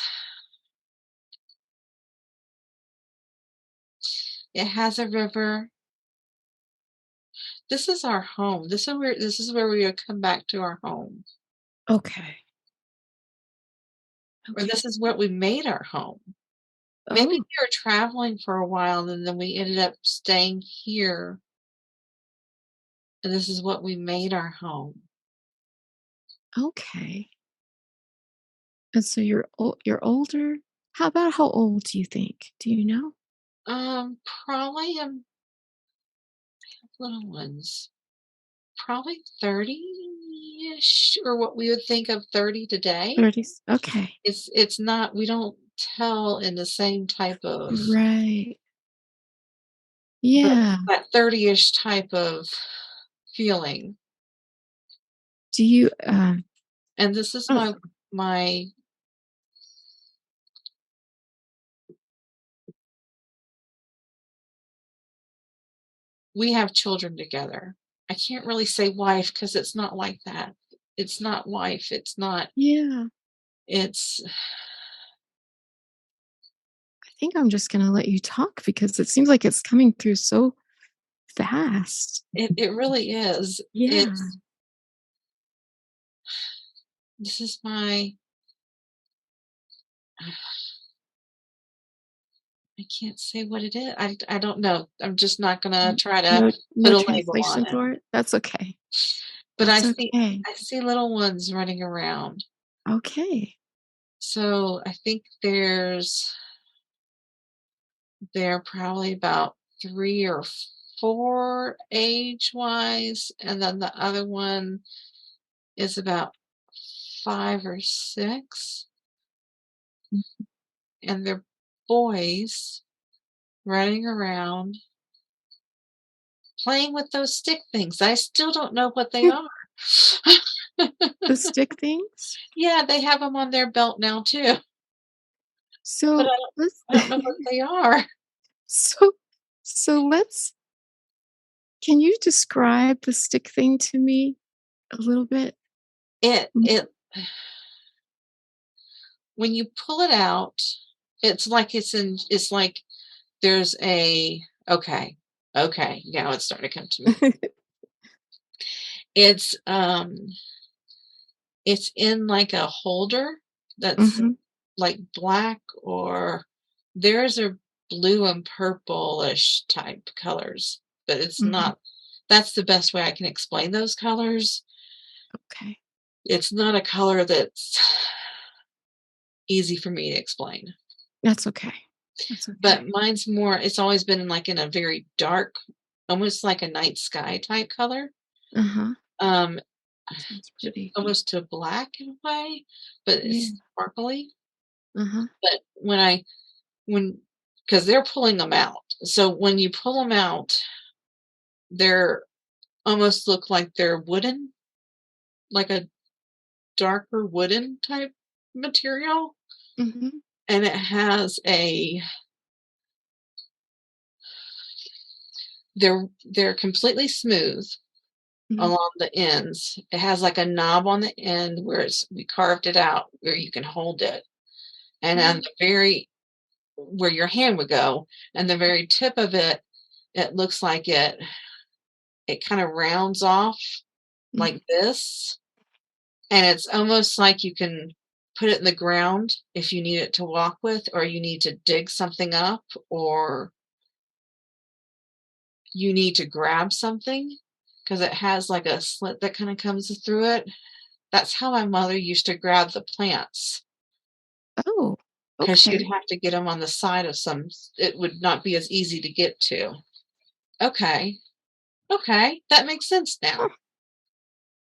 Speaker 1: it has a river. This is our home. This is where we would come back to our home.
Speaker 2: Okay.
Speaker 1: Or
Speaker 2: Okay.
Speaker 1: this is what we made our home. Maybe
Speaker 2: Oh,
Speaker 1: we were traveling for a while and then we ended up staying here, and this is what we made our home.
Speaker 2: okay. And so you're older? How about how old do you think? Do you know?
Speaker 1: Probably little ones. Probably 30-ish, or what we would think of 30 today.
Speaker 2: 30s? Okay.
Speaker 1: It's not, we don't tell in the same type of,
Speaker 2: Right.
Speaker 1: but
Speaker 2: Yeah.
Speaker 1: that 30-ish type of feeling.
Speaker 2: Do you,
Speaker 1: And this is
Speaker 2: oh,
Speaker 1: my we have children together. I can't really say wife because it's not like that. It's not wife, it's not,
Speaker 2: yeah.
Speaker 1: it's
Speaker 2: I think I'm just gonna let you talk because it seems like it's coming through so fast.
Speaker 1: it really is.
Speaker 2: Yeah.
Speaker 1: It's this is my I can't say what it is. I don't know. I'm just not gonna
Speaker 2: N
Speaker 1: try to
Speaker 2: no
Speaker 1: put
Speaker 2: no
Speaker 1: a label on
Speaker 2: translation
Speaker 1: it.
Speaker 2: for it? That's okay.
Speaker 1: But
Speaker 2: That's okay.
Speaker 1: I see little ones running around.
Speaker 2: Okay.
Speaker 1: So I think they're probably about 3 or 4 age-wise, and then the other one is about 5 or 6,
Speaker 2: Mm.
Speaker 1: and they're boys running around playing with those stick things. I still don't know what they are.
Speaker 2: The stick things?
Speaker 1: Yeah, they have them on their belt now too, but
Speaker 2: So, let's
Speaker 1: I don't know what they are.
Speaker 2: so let's can you describe the stick thing to me a little bit more?
Speaker 1: It when you pull it out, it's like there's a okay, okay, now it's starting to come to me. It's, it's in like a holder that's
Speaker 2: Mhm,
Speaker 1: like black, or theirs are blue and purplish type colors, but it's
Speaker 2: mhm.
Speaker 1: not, that's the best way I can explain those colors.
Speaker 2: Okay.
Speaker 1: It's not a color that's easy for me to explain.
Speaker 2: That's okay. That's
Speaker 1: But
Speaker 2: okay.
Speaker 1: mine's more, it's always been like in a very dark, almost like a night sky type color.
Speaker 2: Uh-huh.
Speaker 1: Um,
Speaker 2: Sounds pretty.
Speaker 1: almost to black in a way, but
Speaker 2: Yeah.
Speaker 1: it's sparkly.
Speaker 2: Uh-huh.
Speaker 1: But when because they're pulling them out. So when you pull them out, they're almost look like they're wooden, like a darker wooden type material.
Speaker 2: Mhm,
Speaker 1: And it has a they're completely smooth
Speaker 2: mhm,
Speaker 1: along the ends. It has like a knob on the end where we carved it out where you can hold it. And on
Speaker 2: mhm,
Speaker 1: the very where your hand would go, and the very tip of it, it looks like it kind of rounds off
Speaker 2: mhm.
Speaker 1: like this. And it's almost like you can put it in the ground if you need it to walk with, or you need to dig something up, or you need to grab something because it has like a slit that kind of comes through it. That's how my mother used to grab the plants,
Speaker 2: Oh,
Speaker 1: because she'd
Speaker 2: okay.
Speaker 1: have to get them on the side of some, it would not be as easy to get to. Okay. Okay. That makes sense
Speaker 2: Huh.
Speaker 1: now.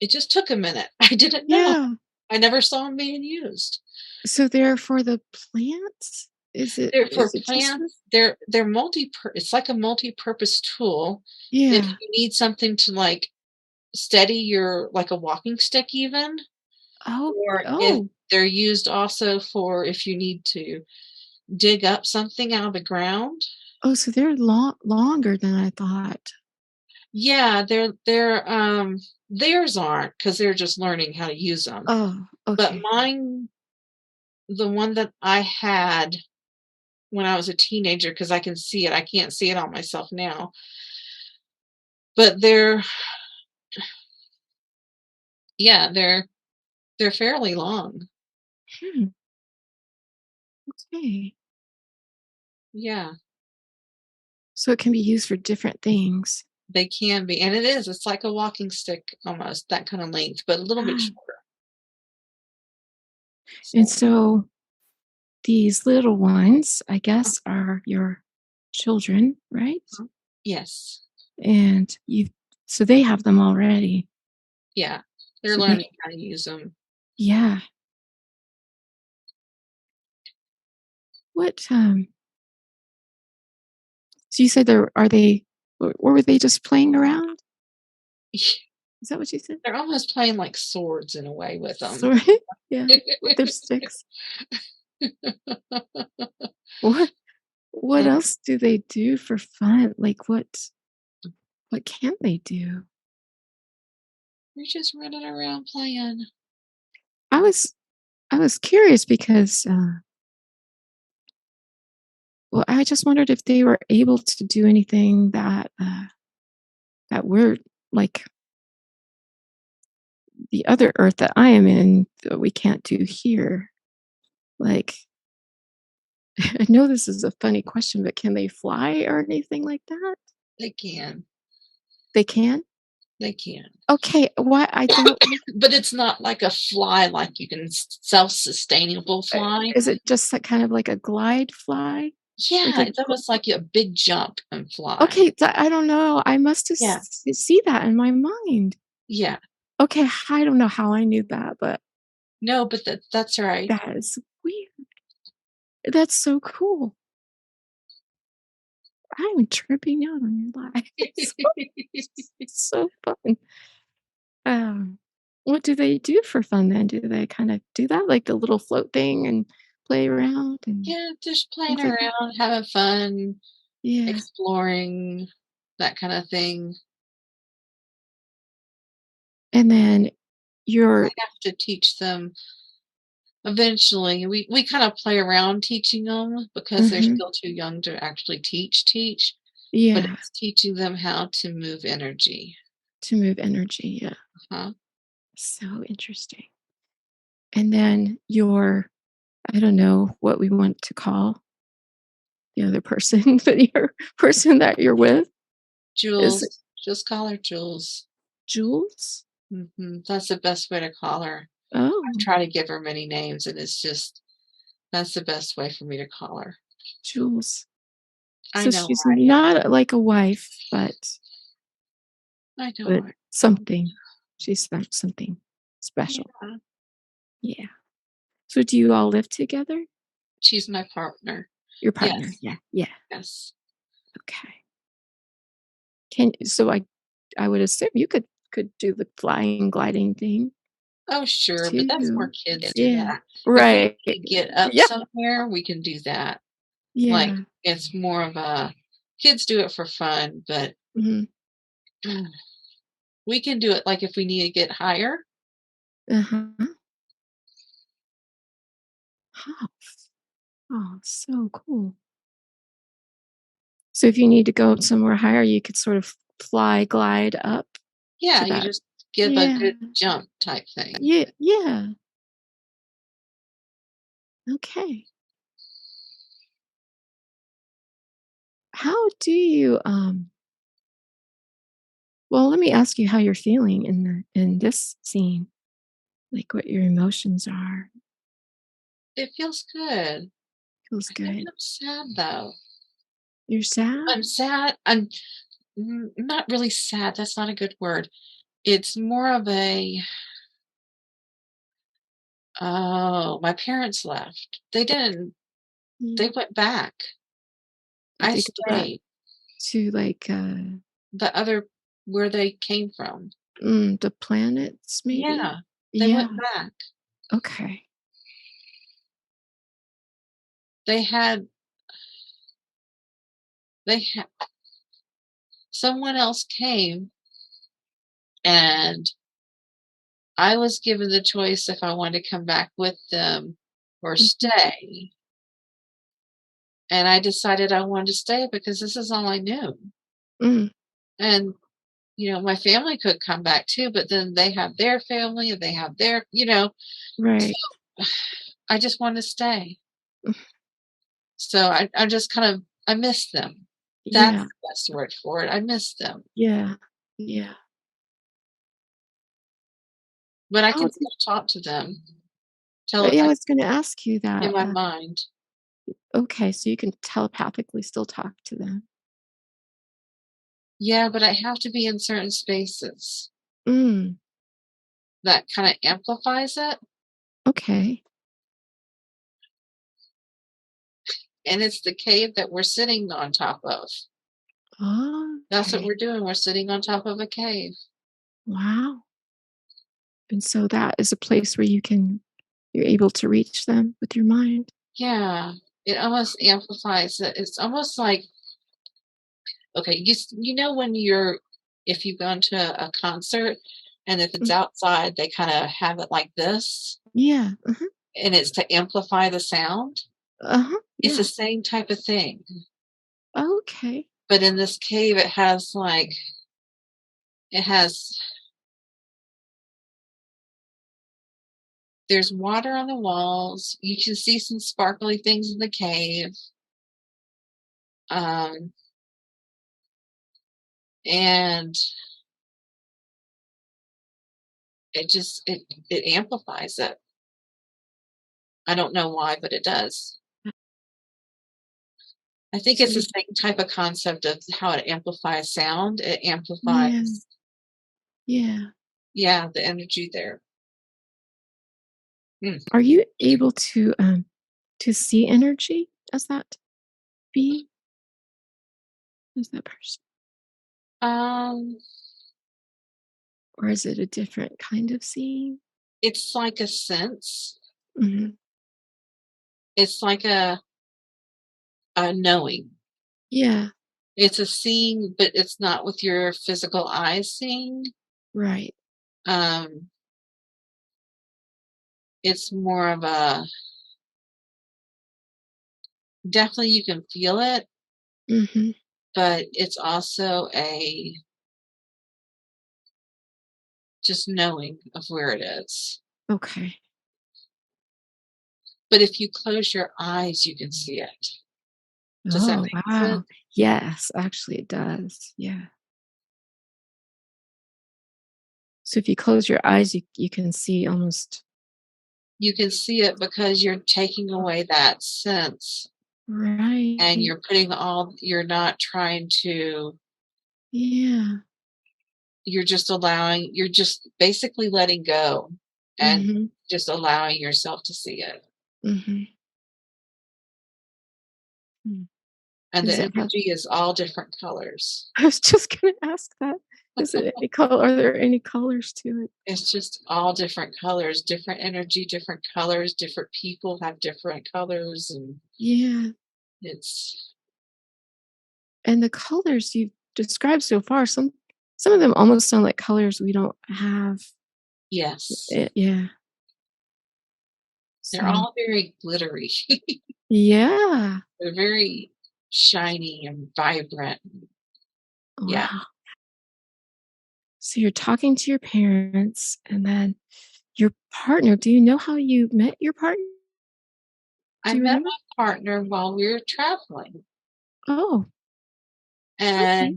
Speaker 1: It just took a minute. I didn't know.
Speaker 2: Yeah.
Speaker 1: I never saw them being used.
Speaker 2: So they're for the plants?
Speaker 1: They're for
Speaker 2: Is it just for
Speaker 1: plants. They're it's like a multi-purpose tool. If
Speaker 2: Yeah.
Speaker 1: you need something to, like, steady your like a walking stick even,
Speaker 2: Oh,
Speaker 1: or if
Speaker 2: oh.
Speaker 1: they're used also for if you need to dig up something out of the ground.
Speaker 2: Oh, so they're longer than I thought.
Speaker 1: Yeah, theirs aren't, because 'cause they're just learning how to use them.
Speaker 2: Oh,
Speaker 1: But
Speaker 2: okay.
Speaker 1: mine, the one that I had when I was a teenager, because I can see it, I can't see it on myself now. But yeah, they're fairly long.
Speaker 2: Hmm, okay.
Speaker 1: Yeah,
Speaker 2: So it can be used for different things.
Speaker 1: they can be, and it's like a walking stick almost, that kind of length, but a little bit
Speaker 2: Ah,
Speaker 1: shorter.
Speaker 2: and
Speaker 1: So
Speaker 2: so these little ones, I
Speaker 1: uh,
Speaker 2: guess, are your children, right?
Speaker 1: yes.
Speaker 2: And you so they have them already.
Speaker 1: Yeah, they're
Speaker 2: So they
Speaker 1: learning how to use them.
Speaker 2: yeah. What, so you said there are they or were they just playing around? Is that what you said?
Speaker 1: They're almost playing like swords in a way with them.
Speaker 2: Sorry. Yeah, with their sticks. What what
Speaker 1: And
Speaker 2: else do they do for fun? Like, what can they do?
Speaker 1: we're just running around playing.
Speaker 2: I was I was curious because, well, I just wondered if they were able to do anything that we're like, the other Earth that I am in, that we can't do here. Like, I know this is a funny question, but can they fly or anything like that?
Speaker 1: They can.
Speaker 2: They can?
Speaker 1: They can.
Speaker 2: Okay, why I don't
Speaker 1: But it's not like a fly, like you can self-sustainable fly.
Speaker 2: is it just like kind of like a glide fly? Like
Speaker 1: Yeah,
Speaker 2: a
Speaker 1: it's almost like a big jump and fly.
Speaker 2: okay, I don't know, I must have
Speaker 1: Yeah,
Speaker 2: see that in my mind.
Speaker 1: yeah.
Speaker 2: Okay, I don't know how I knew that, but
Speaker 1: No, but that's right.
Speaker 2: that is weird. That's so cool. I'm tripping out on your life. So fun. Um, what do they do for fun then? Do they kinda do that, like the little float thing and play around and
Speaker 1: Yeah, just playing
Speaker 2: things like that?
Speaker 1: around, having fun,
Speaker 2: Yeah.
Speaker 1: exploring, that kinda thing.
Speaker 2: And then
Speaker 1: I
Speaker 2: you're
Speaker 1: have to teach them eventually. We kinda play around teaching them because they're
Speaker 2: mhm,
Speaker 1: still too young to actually teach, but
Speaker 2: yeah,
Speaker 1: it's teaching them how to move energy.
Speaker 2: to move energy, yeah.
Speaker 1: Uh-huh.
Speaker 2: So interesting. And then your I don't know what we want to call the other person, but your person that you're with is
Speaker 1: Jules, just call her Jules.
Speaker 2: Jules?
Speaker 1: Mhm, that's the best way to call her. I
Speaker 2: Oh,
Speaker 1: try to give her many names, and that's the best way for me to call her.
Speaker 2: Jules.
Speaker 1: I
Speaker 2: So
Speaker 1: know,
Speaker 2: she's
Speaker 1: right?
Speaker 2: not like a wife,
Speaker 1: I know,
Speaker 2: but
Speaker 1: right?
Speaker 2: something. She's something special.
Speaker 1: Yeah.
Speaker 2: Yeah. So do you all live together?
Speaker 1: She's my partner.
Speaker 2: Your partner?
Speaker 1: Yes,
Speaker 2: Yeah, yeah.
Speaker 1: yes.
Speaker 2: Okay. Can so I would assume you could do the flying, gliding thing
Speaker 1: Oh, sure, but that's more
Speaker 2: too.
Speaker 1: kids do
Speaker 2: Yeah.
Speaker 1: that. If we
Speaker 2: Right.
Speaker 1: need to get up
Speaker 2: Yeah.
Speaker 1: somewhere, we can do that. Like,
Speaker 2: Yeah.
Speaker 1: it's more of a kids do it for fun, but
Speaker 2: Mhm.
Speaker 1: we can do it, like, if we need to get higher.
Speaker 2: Uh-huh. Oh, oh, so cool. So if you need to go somewhere higher, you could sort of fly, glide up
Speaker 1: Yeah,
Speaker 2: to
Speaker 1: you
Speaker 2: that.
Speaker 1: just give a
Speaker 2: Yeah.
Speaker 1: good jump type thing.
Speaker 2: Yeah. Yeah. Okay. How do you well, let me ask you how you're feeling in this scene, like what your emotions are.
Speaker 1: It feels good.
Speaker 2: Feels
Speaker 1: I think
Speaker 2: good.
Speaker 1: I'm sad, though.
Speaker 2: You're sad?
Speaker 1: I'm sad. I'm not really sad, that's not a good word. It's more of a, "Oh, my parents left." They didn't.
Speaker 2: Yeah.
Speaker 1: They went back.
Speaker 2: Did
Speaker 1: I
Speaker 2: they go back
Speaker 1: stayed.
Speaker 2: to like
Speaker 1: The other where they came from.
Speaker 2: the planets maybe?
Speaker 1: Yeah, they
Speaker 2: Yeah.
Speaker 1: went back.
Speaker 2: Okay.
Speaker 1: They had they had someone else came, and I was given the choice if I wanted to come back with them or
Speaker 2: Mhm.
Speaker 1: stay, and I decided I wanted to stay because this is all I knew,
Speaker 2: Mm.
Speaker 1: and my family could come back too, but then they have their family and they have their, so
Speaker 2: Right.
Speaker 1: I just want to stay.
Speaker 2: Mm,
Speaker 1: So I'm just kind of, I miss them. That's
Speaker 2: yeah.
Speaker 1: the best word for it. I miss them,
Speaker 2: Yeah. Yeah.
Speaker 1: but I
Speaker 2: Oh,
Speaker 1: can still talk to them
Speaker 2: yeah, I was gonna ask you
Speaker 1: in
Speaker 2: that.
Speaker 1: my mind.
Speaker 2: Okay, so you can telepathically still talk to them.
Speaker 1: Yeah, but I have to be in certain spaces
Speaker 2: Mm,
Speaker 1: that kind of amplifies it.
Speaker 2: okay.
Speaker 1: And it's the cave that we're sitting on top of. That's what
Speaker 2: Okay.
Speaker 1: we're doing. We're sitting on top of a cave.
Speaker 2: Wow. And so that is a place where you're able to reach them with your mind?
Speaker 1: Yeah, it almost amplifies it. It's almost like, okay, when if you've gone to a concert and if it's
Speaker 2: Mm,
Speaker 1: outside, they kind of have it like this,
Speaker 2: yeah, uh-huh,
Speaker 1: and it's to amplify the sound.
Speaker 2: uh-huh,
Speaker 1: It's the
Speaker 2: yeah.
Speaker 1: same type of thing.
Speaker 2: Okay.
Speaker 1: But in this cave, it has, there's water on the walls. You can see some sparkly things in the cave. Um, and it amplifies it. I don't know why, but it does. I think
Speaker 2: So
Speaker 1: it's the
Speaker 2: you
Speaker 1: same type of concept of how it amplifies sound. It
Speaker 2: yeah,
Speaker 1: amplifies,
Speaker 2: yeah.
Speaker 1: yeah, the energy there. Mm.
Speaker 2: Are you able to see energy as that being? As that person?
Speaker 1: Um,
Speaker 2: Or is it a different kind of seeing?
Speaker 1: it's like a sense.
Speaker 2: Mhm.
Speaker 1: It's like a knowing.
Speaker 2: Yeah,
Speaker 1: It's a seeing, but it's not with your physical eyes seeing.
Speaker 2: right.
Speaker 1: Um, it's more of a, definitely you can feel it,
Speaker 2: Mhm.
Speaker 1: but it's also a just knowing of where it is.
Speaker 2: Okay.
Speaker 1: But if you close your eyes, you can see it. Does that
Speaker 2: Oh,
Speaker 1: make
Speaker 2: wow.
Speaker 1: sense?
Speaker 2: Yes, actually it does. Yeah. So if you close your eyes, you can see almost
Speaker 1: You can see it because you're taking away that sense and
Speaker 2: right.
Speaker 1: you're not trying to,
Speaker 2: Yeah.
Speaker 1: you're just basically letting go and
Speaker 2: Mhm.
Speaker 1: just allowing yourself to see it.
Speaker 2: Mhm. Mm.
Speaker 1: And the
Speaker 2: Does it have
Speaker 1: energy is all different colors.
Speaker 2: I was just gonna ask that. Is it any color are there any colors to it?
Speaker 1: It's just all different colors, different energy, different colors, different people have different colors, and
Speaker 2: Yeah.
Speaker 1: it's
Speaker 2: And the colors you've described so far, some of them almost sound like colors we don't have.
Speaker 1: yes.
Speaker 2: Yeah.
Speaker 1: They're
Speaker 2: So
Speaker 1: all very glittery.
Speaker 2: yeah.
Speaker 1: They're very shiny and vibrant. Yeah.
Speaker 2: Wow. So you're talking to your parents and then your partner, do you know how you met your partner?
Speaker 1: I
Speaker 2: Do you
Speaker 1: met
Speaker 2: remember?
Speaker 1: my partner while we were traveling,
Speaker 2: Oh, okay.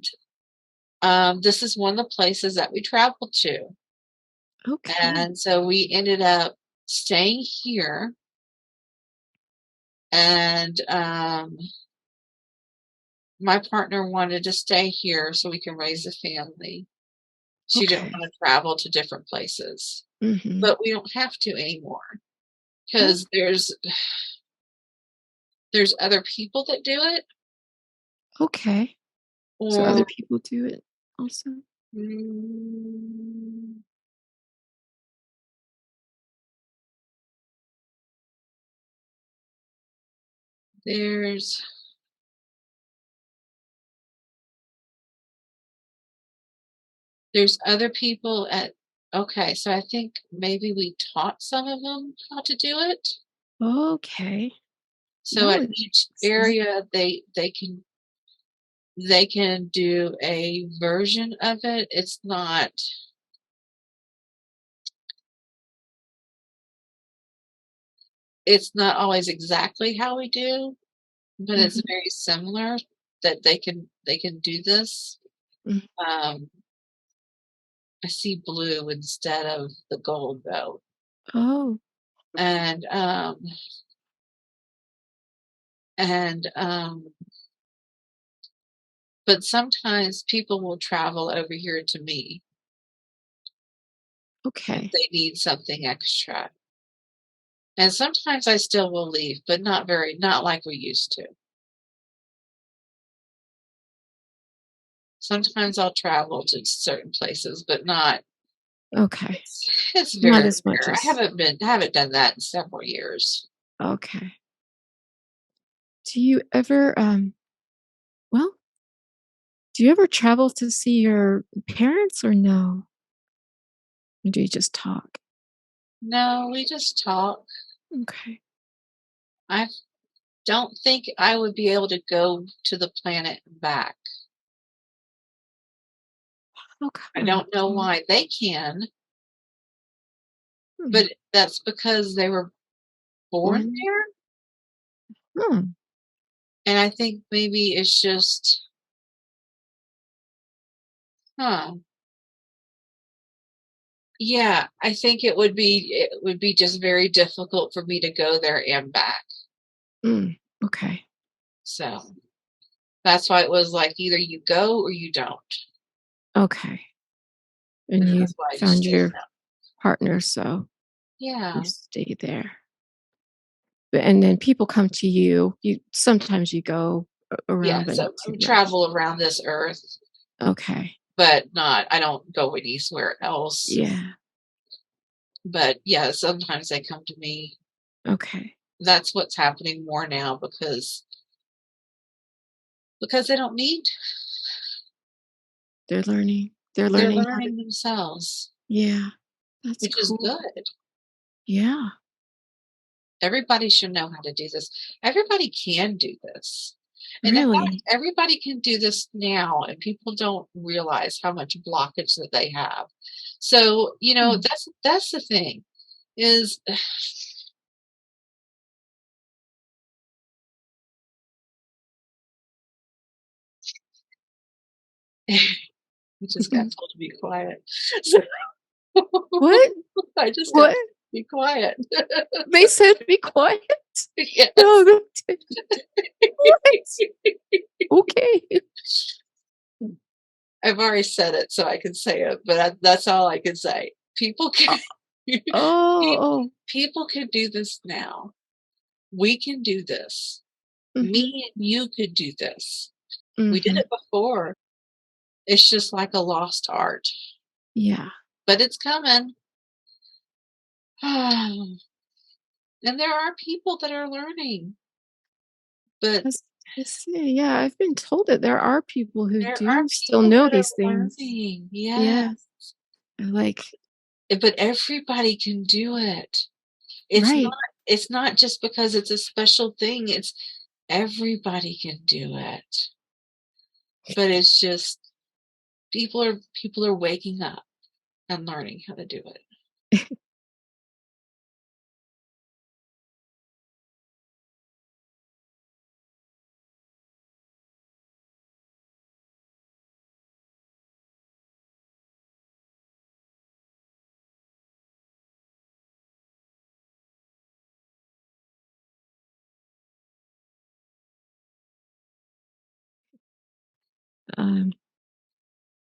Speaker 1: and, this is one of the places that we traveled to,
Speaker 2: Okay.
Speaker 1: and so we ended up staying here, and, my partner wanted to stay here so we can raise a family. She didn't
Speaker 2: Okay.
Speaker 1: wanna travel to different places,
Speaker 2: Mhm.
Speaker 1: but we don't have to anymore
Speaker 2: Oh,
Speaker 1: because there's other people that do it,
Speaker 2: okay. So other
Speaker 1: or,
Speaker 2: people do it also?
Speaker 1: mm, there's There's other people at okay, so I think maybe we taught some of them how to do it.
Speaker 2: Okay.
Speaker 1: So
Speaker 2: That
Speaker 1: at
Speaker 2: would
Speaker 1: each
Speaker 2: sense.
Speaker 1: area, they can they can do a version of it. It's not always exactly how we do, but it's
Speaker 2: Mhm,
Speaker 1: very similar that they can do this.
Speaker 2: mhm.
Speaker 1: Um, I see blue instead of the gold though.
Speaker 2: Oh,
Speaker 1: And and but sometimes people will travel over here to me if
Speaker 2: okay.
Speaker 1: they need something extra. And sometimes I still will leave, but not like we used to. Sometimes I'll travel to certain places, but not
Speaker 2: Okay.
Speaker 1: it's
Speaker 2: Not
Speaker 1: very
Speaker 2: as much
Speaker 1: rare.
Speaker 2: as
Speaker 1: I haven't done that in several years.
Speaker 2: okay. Do you ever, well, do you ever travel to see your parents or no? Or do you just talk?
Speaker 1: No, we just talk.
Speaker 2: Okay.
Speaker 1: I don't think I would be able to go to the planet and back.
Speaker 2: How
Speaker 1: I
Speaker 2: come?
Speaker 1: don't know why. They can,
Speaker 2: Hmm,
Speaker 1: but that's because they were born
Speaker 2: born
Speaker 1: there.
Speaker 2: hmm,
Speaker 1: And I think maybe it's just, huh. Yeah, I think it would be just very difficult for me to go there and back.
Speaker 2: okay.
Speaker 1: So that's why it was like either you go or you don't.
Speaker 2: Okay. And
Speaker 1: And
Speaker 2: you
Speaker 1: that's why I just
Speaker 2: found
Speaker 1: stayed
Speaker 2: your
Speaker 1: around.
Speaker 2: partner, so you
Speaker 1: Yeah.
Speaker 2: stay there. But and then people come to you. You sometimes you go
Speaker 1: Yeah.
Speaker 2: around, but
Speaker 1: So
Speaker 2: not too
Speaker 1: I
Speaker 2: much.
Speaker 1: travel around this earth,
Speaker 2: Okay.
Speaker 1: but I don't go anywhere else.
Speaker 2: Yeah.
Speaker 1: But yeah, sometimes they come to me.
Speaker 2: Okay.
Speaker 1: That's what's happening more now because they don't need
Speaker 2: They're learning. They're
Speaker 1: they're
Speaker 2: learning how to
Speaker 1: learning themselves,
Speaker 2: yeah. That's
Speaker 1: which is
Speaker 2: cool.
Speaker 1: good.
Speaker 2: Yeah.
Speaker 1: Everybody should know how to do this. Everybody can do this. And in fact,
Speaker 2: Really?
Speaker 1: everybody can do this now, and people don't realize how much blockage that they have. So,
Speaker 2: Hmm.
Speaker 1: that's the thing is I just got told to be quiet. So
Speaker 2: What?
Speaker 1: I just got
Speaker 2: What?
Speaker 1: told to be quiet.
Speaker 2: They said be quiet? No,
Speaker 1: Yes.
Speaker 2: they didn't. What? Okay.
Speaker 1: I've already said it, so I can say it, but that's all I can say. People
Speaker 2: Uh,
Speaker 1: can
Speaker 2: oh,
Speaker 1: pe-
Speaker 2: oh.
Speaker 1: people can do this now. We can do this.
Speaker 2: Mhm.
Speaker 1: Me and you could do this. We did
Speaker 2: Mhm.
Speaker 1: it before. It's just like a lost art,
Speaker 2: Yeah.
Speaker 1: but it's coming. And there are people that are learning, but
Speaker 2: That's I see, yeah, I've been told that there are people who
Speaker 1: there are
Speaker 2: do still
Speaker 1: people
Speaker 2: know
Speaker 1: that
Speaker 2: these
Speaker 1: are
Speaker 2: things.
Speaker 1: learning. Yeah,
Speaker 2: Yes. Like
Speaker 1: but everybody can do it. It's not
Speaker 2: right.
Speaker 1: it's not just because it's a special thing. It's everybody can do it. But it's just people are waking up and learning how to do it.
Speaker 2: Um,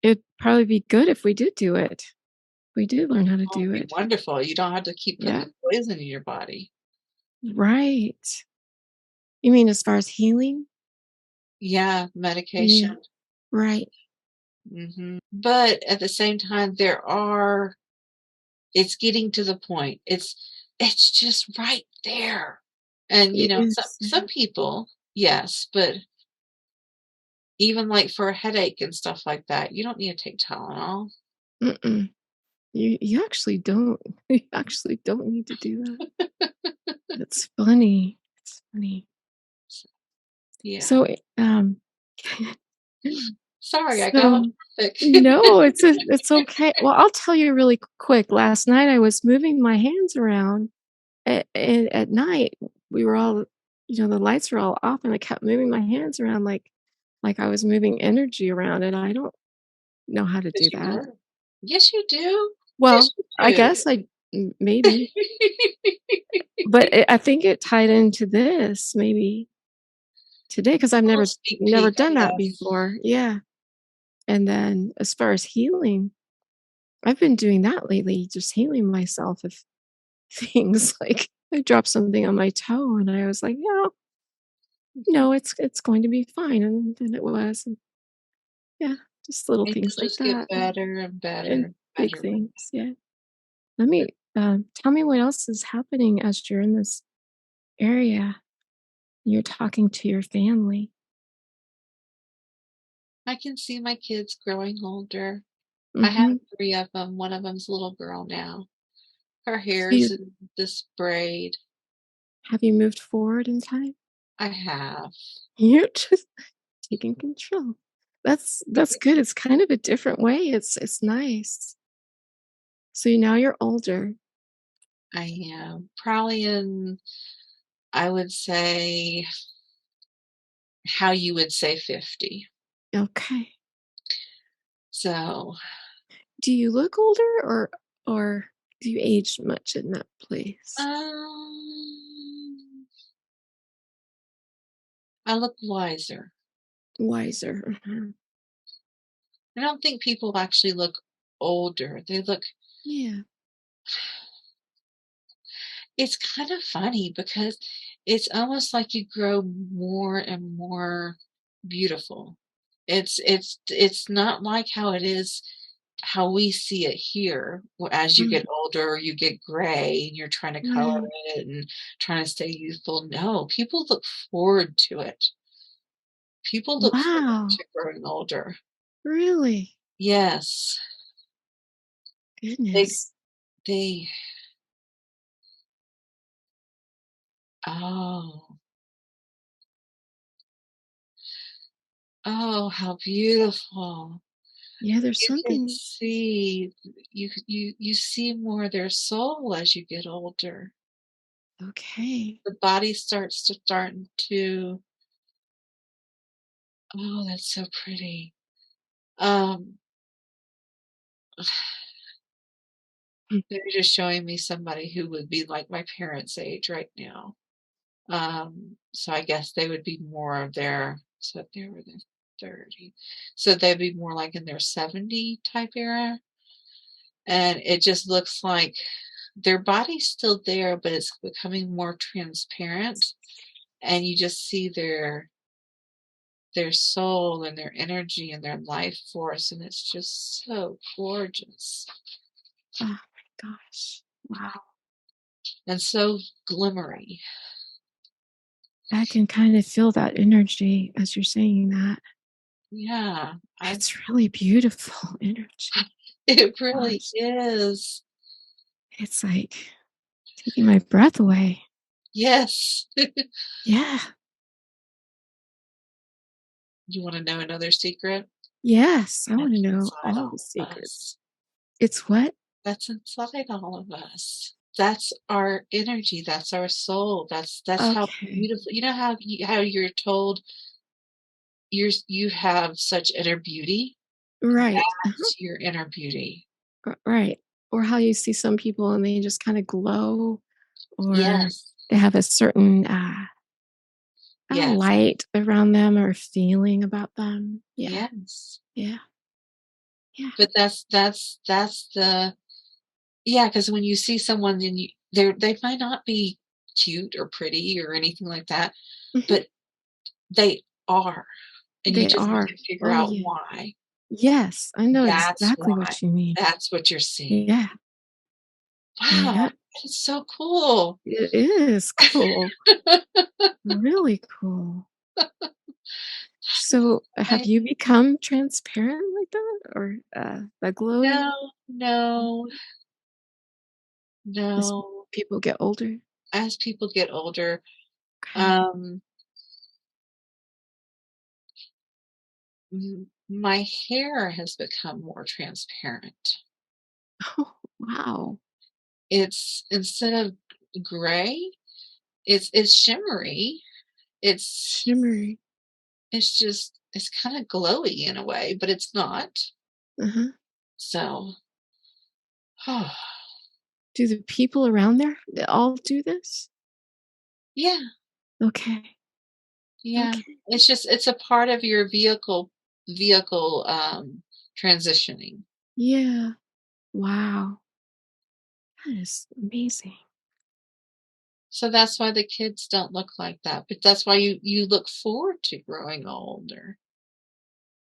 Speaker 2: it'd probably be good if we did do it. We did learn how to
Speaker 1: Oh,
Speaker 2: do
Speaker 1: it'd be
Speaker 2: it.
Speaker 1: wonderful. You don't have to keep putting
Speaker 2: Yeah.
Speaker 1: the poison in your body.
Speaker 2: Right. You mean as far as healing?
Speaker 1: Yeah,
Speaker 2: Yeah.
Speaker 1: medication.
Speaker 2: Right.
Speaker 1: But at the same time, it's getting to the point. It's just right there. And
Speaker 2: It
Speaker 1: some
Speaker 2: is.
Speaker 1: some people, yes, but even like for a headache and stuff like that, you don't need to take Tylenol.
Speaker 2: Mm-mm. You actually don't. You actually don't need to do that. That's funny. It's funny.
Speaker 1: Yeah.
Speaker 2: So,
Speaker 1: Sorry, I got off
Speaker 2: So
Speaker 1: topic.
Speaker 2: no, it's okay. Well, I'll tell you really quick. Last night, I was moving my hands around at night. We were all the lights were all off, and I kept moving my hands around like I was moving energy around, and I don't know how to do
Speaker 1: Yes, you
Speaker 2: that.
Speaker 1: were. Yes, you do. Yes,
Speaker 2: Well, I
Speaker 1: you
Speaker 2: guess maybe,
Speaker 1: do.
Speaker 2: but I think it tied into this maybe today because 'cause I've
Speaker 1: Little
Speaker 2: never
Speaker 1: sneak
Speaker 2: never
Speaker 1: peek, I
Speaker 2: done that
Speaker 1: guess.
Speaker 2: before. Yeah, and then as far as healing, I've been doing that lately, just healing myself of things, like, I dropped something on my toe, and I was like, "Yeah,
Speaker 1: Mhm.
Speaker 2: no, it's going to be fine," and then it was, and yeah, just little
Speaker 1: And
Speaker 2: things
Speaker 1: you'll
Speaker 2: like
Speaker 1: just get
Speaker 2: that,
Speaker 1: better and better
Speaker 2: and
Speaker 1: and
Speaker 2: big
Speaker 1: better with
Speaker 2: things, yeah. Let me, tell me what else is happening as you're in this area, and you're talking to your family.
Speaker 1: I can see my kids growing older. I have
Speaker 2: Mhm.
Speaker 1: 3 of them. One of them's a little girl now. Her
Speaker 2: So
Speaker 1: hair's
Speaker 2: you
Speaker 1: in this braid.
Speaker 2: have you moved forward in time?
Speaker 1: I have.
Speaker 2: You're just taking control. That's good, it's kind of a different way, it's nice. So now you're older.
Speaker 1: I am. Probably in, I would say, how you would say 50.
Speaker 2: Okay.
Speaker 1: So,
Speaker 2: Do you look older or do you age much in that place?
Speaker 1: um, I look wiser.
Speaker 2: Wiser. Mhm.
Speaker 1: I don't think people actually look older. They look,
Speaker 2: Yeah.
Speaker 1: it's kind of funny because it's almost like you grow more and more beautiful. It's not like how it is, how we see it here, as you
Speaker 2: Mm,
Speaker 1: get older, you get gray and you're trying to color
Speaker 2: right.
Speaker 1: it and trying to stay youthful. No, people look forward to it. People look forward
Speaker 2: Wow.
Speaker 1: to growing older.
Speaker 2: Really?
Speaker 1: Yes. They
Speaker 2: Goodness.
Speaker 1: they oh, oh, how beautiful.
Speaker 2: Yeah, there's
Speaker 1: You can
Speaker 2: something
Speaker 1: see, you see more of their soul as you get older.
Speaker 2: okay.
Speaker 1: The body starting to, oh, that's so pretty. Um,
Speaker 2: Mm,
Speaker 1: they're just showing me somebody who would be like my parents' age right now. So I guess they would be more of their, so if they were their 30. So they'd be more like in their 70 type era. And it just looks like their body's still there, but it's becoming more transparent. And you just see their soul and their energy and their life force, and it's just so gorgeous
Speaker 2: oh my gosh. Wow.
Speaker 1: and so glimmery.
Speaker 2: I can kind of feel that energy as you're saying that.
Speaker 1: Yeah, I
Speaker 2: It's really beautiful energy.
Speaker 1: it really
Speaker 2: Gosh.
Speaker 1: is.
Speaker 2: It's like taking my breath away.
Speaker 1: Yes.
Speaker 2: Yeah.
Speaker 1: You wanna know another secret?
Speaker 2: Yes, I wanna
Speaker 1: That's
Speaker 2: know
Speaker 1: inside
Speaker 2: all the
Speaker 1: all of
Speaker 2: secrets.
Speaker 1: us.
Speaker 2: It's what?
Speaker 1: That's inside all of us. That's our energy, that's our soul, that's how
Speaker 2: Okay.
Speaker 1: beautiful, you know how you're told you have such inner beauty?
Speaker 2: Right. Uh-huh.
Speaker 1: That's your inner beauty.
Speaker 2: Right. Or how you see some people and they just kinda glow, or
Speaker 1: Yes.
Speaker 2: they have a certain,
Speaker 1: Yes.
Speaker 2: light around them or feeling about them. Yeah.
Speaker 1: Yes.
Speaker 2: Yeah. Yeah.
Speaker 1: But that's the, yeah, because when you see someone and they might not be cute or pretty or anything like that,
Speaker 2: Mhm.
Speaker 1: but they are, and you
Speaker 2: They
Speaker 1: just
Speaker 2: are.
Speaker 1: can't figure
Speaker 2: Oh,
Speaker 1: out
Speaker 2: yeah.
Speaker 1: why.
Speaker 2: Yes, I know
Speaker 1: That's
Speaker 2: exactly
Speaker 1: why.
Speaker 2: what you mean.
Speaker 1: That's what you're seeing.
Speaker 2: Yeah.
Speaker 1: Wow,
Speaker 2: Yeah.
Speaker 1: that is so cool.
Speaker 2: It is cool. Really cool. So, have
Speaker 1: I
Speaker 2: you become transparent like that, or, the glowing
Speaker 1: no, no,
Speaker 2: as
Speaker 1: no.
Speaker 2: people get older?
Speaker 1: As people get older,
Speaker 2: Okay.
Speaker 1: um, my hair has become more transparent.
Speaker 2: Oh, wow.
Speaker 1: It's instead of gray, it's shimmery. It's
Speaker 2: Shimmery.
Speaker 1: it's kinda glowy in a way, but it's not.
Speaker 2: Uh-huh.
Speaker 1: So,
Speaker 2: Do the people around there they all do this?
Speaker 1: yeah,
Speaker 2: Okay.
Speaker 1: yeah.
Speaker 2: Okay.
Speaker 1: It's a part of your vehicle, transitioning.
Speaker 2: Yeah. Wow. That is amazing.
Speaker 1: So that's why the kids don't look like that, but that's why you look forward to growing older.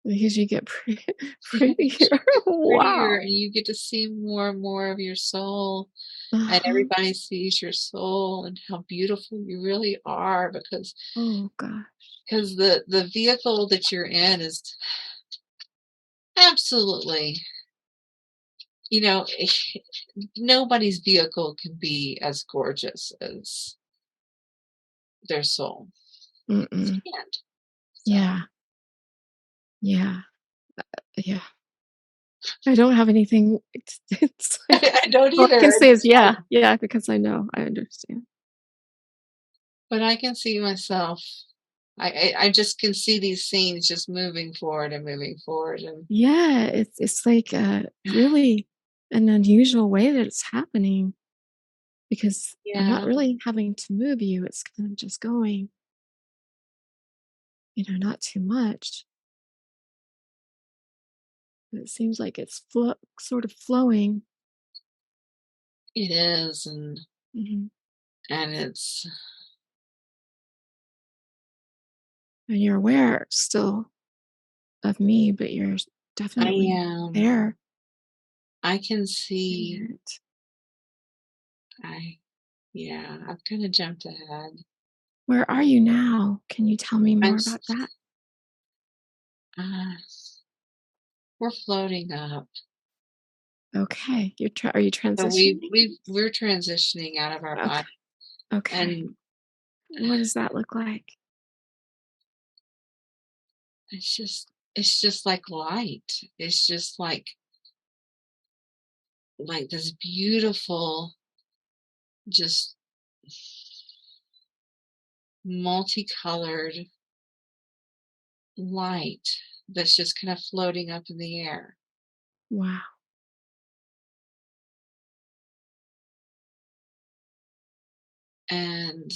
Speaker 2: Because you get
Speaker 1: You
Speaker 2: prettier.
Speaker 1: prettier,
Speaker 2: Wow.
Speaker 1: and you get to see more and more of your soul, and
Speaker 2: Uh-huh.
Speaker 1: everybody sees your soul and how beautiful you really are
Speaker 2: Oh god.
Speaker 1: because the vehicle that you're in is absolutely, you know, nobody's vehicle can be as gorgeous as their soul. Just
Speaker 2: Mm-mm.
Speaker 1: can't. So
Speaker 2: Yeah. Yeah. Yeah. I don't have anything it's like
Speaker 1: I don't
Speaker 2: all I
Speaker 1: either.
Speaker 2: can say is yeah. Yeah, because I know. I understand.
Speaker 1: But I can see myself. I just can see these scenes just moving forward, and
Speaker 2: Yeah, it's like really an unusual way that it's happening because I'm not
Speaker 1: yeah,
Speaker 2: really having to move you. It's kind of just going, not too much. It seems like it's sort of flowing.
Speaker 1: it is, and
Speaker 2: Mhm.
Speaker 1: it's
Speaker 2: And you're aware still of me, but you're
Speaker 1: I
Speaker 2: definitely
Speaker 1: am.
Speaker 2: there.
Speaker 1: I can
Speaker 2: And
Speaker 1: see. I I've kind of jumped ahead.
Speaker 2: where are you now? Can you tell me
Speaker 1: I'm
Speaker 2: more
Speaker 1: s-
Speaker 2: about that?
Speaker 1: uh, we're floating up.
Speaker 2: Okay. Are you
Speaker 1: So
Speaker 2: transitioning?
Speaker 1: we're transitioning out of our
Speaker 2: Okay.
Speaker 1: body,
Speaker 2: Okay.
Speaker 1: and
Speaker 2: What does that look like?
Speaker 1: it's just like light. It's just like this beautiful, just multicolored light that's just kind of floating up in the air.
Speaker 2: Wow.
Speaker 1: And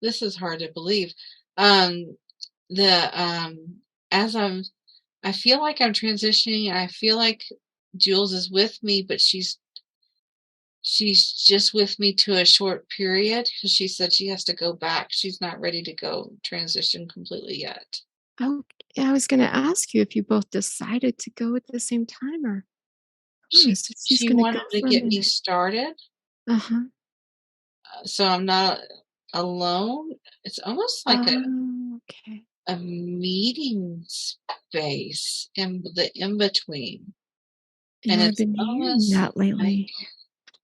Speaker 1: this is hard to believe. Um, as I feel like I'm transitioning. I feel like Jules is with me, but she's just with me to a short period because she said she has to go back. She's not ready to go transition completely yet.
Speaker 2: Oh, yeah, I was gonna ask you if you both decided to go at the same time or so she's
Speaker 1: She
Speaker 2: gonna go
Speaker 1: wanted to
Speaker 2: for a
Speaker 1: get me
Speaker 2: minute.
Speaker 1: started,
Speaker 2: Uh-huh.
Speaker 1: so I'm not alone. It's almost like
Speaker 2: Oh, okay.
Speaker 1: a meeting space in the in between, and
Speaker 2: Yeah, I've
Speaker 1: it's
Speaker 2: been hearing
Speaker 1: almost
Speaker 2: that
Speaker 1: like
Speaker 2: lately.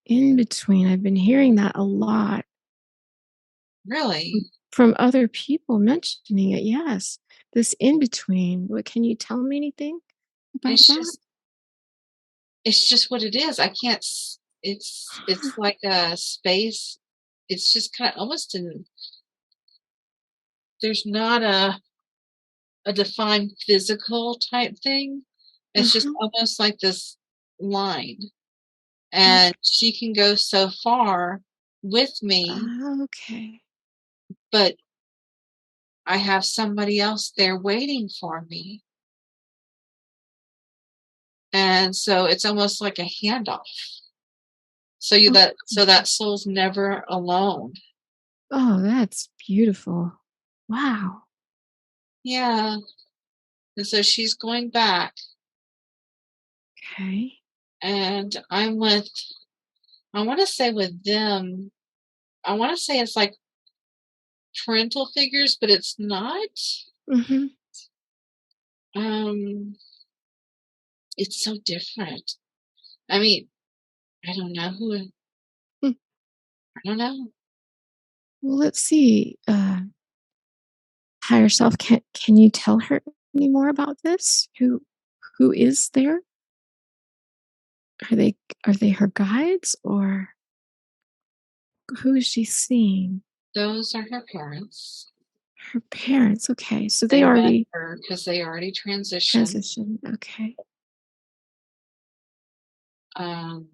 Speaker 2: In between, I've been hearing that a lot
Speaker 1: really.
Speaker 2: from other people mentioning it. Yes. This in between. What can you tell me anything about
Speaker 1: It's
Speaker 2: that?
Speaker 1: just it's just what it is. I can't. It's like a space. It's just kind of almost in. There's not a defined physical type thing. It's just
Speaker 2: Uh-huh.
Speaker 1: almost like this line, and
Speaker 2: Okay.
Speaker 1: she can go so far with me,
Speaker 2: Okay.
Speaker 1: but I have somebody else there waiting for me, and so it's almost like a handoff.
Speaker 2: Oh,
Speaker 1: So that soul's never alone.
Speaker 2: oh, that's beautiful. Wow.
Speaker 1: Yeah, and so she's going back,
Speaker 2: Okay.
Speaker 1: and I'm with. I want to say with them. I want to say it's like parental figures, but it's not.
Speaker 2: Mhm.
Speaker 1: Um, it's so different. I mean, I don't know who.
Speaker 2: Mm.
Speaker 1: I don't know.
Speaker 2: Well, let's see. Higher self, can you tell her any more about this? Who is there? Are they her guides, or who is she seeing?
Speaker 1: Those are her parents.
Speaker 2: Her parents. Okay, so they
Speaker 1: They met
Speaker 2: already
Speaker 1: her because they already transitioned.
Speaker 2: transitioned. Okay.
Speaker 1: Um,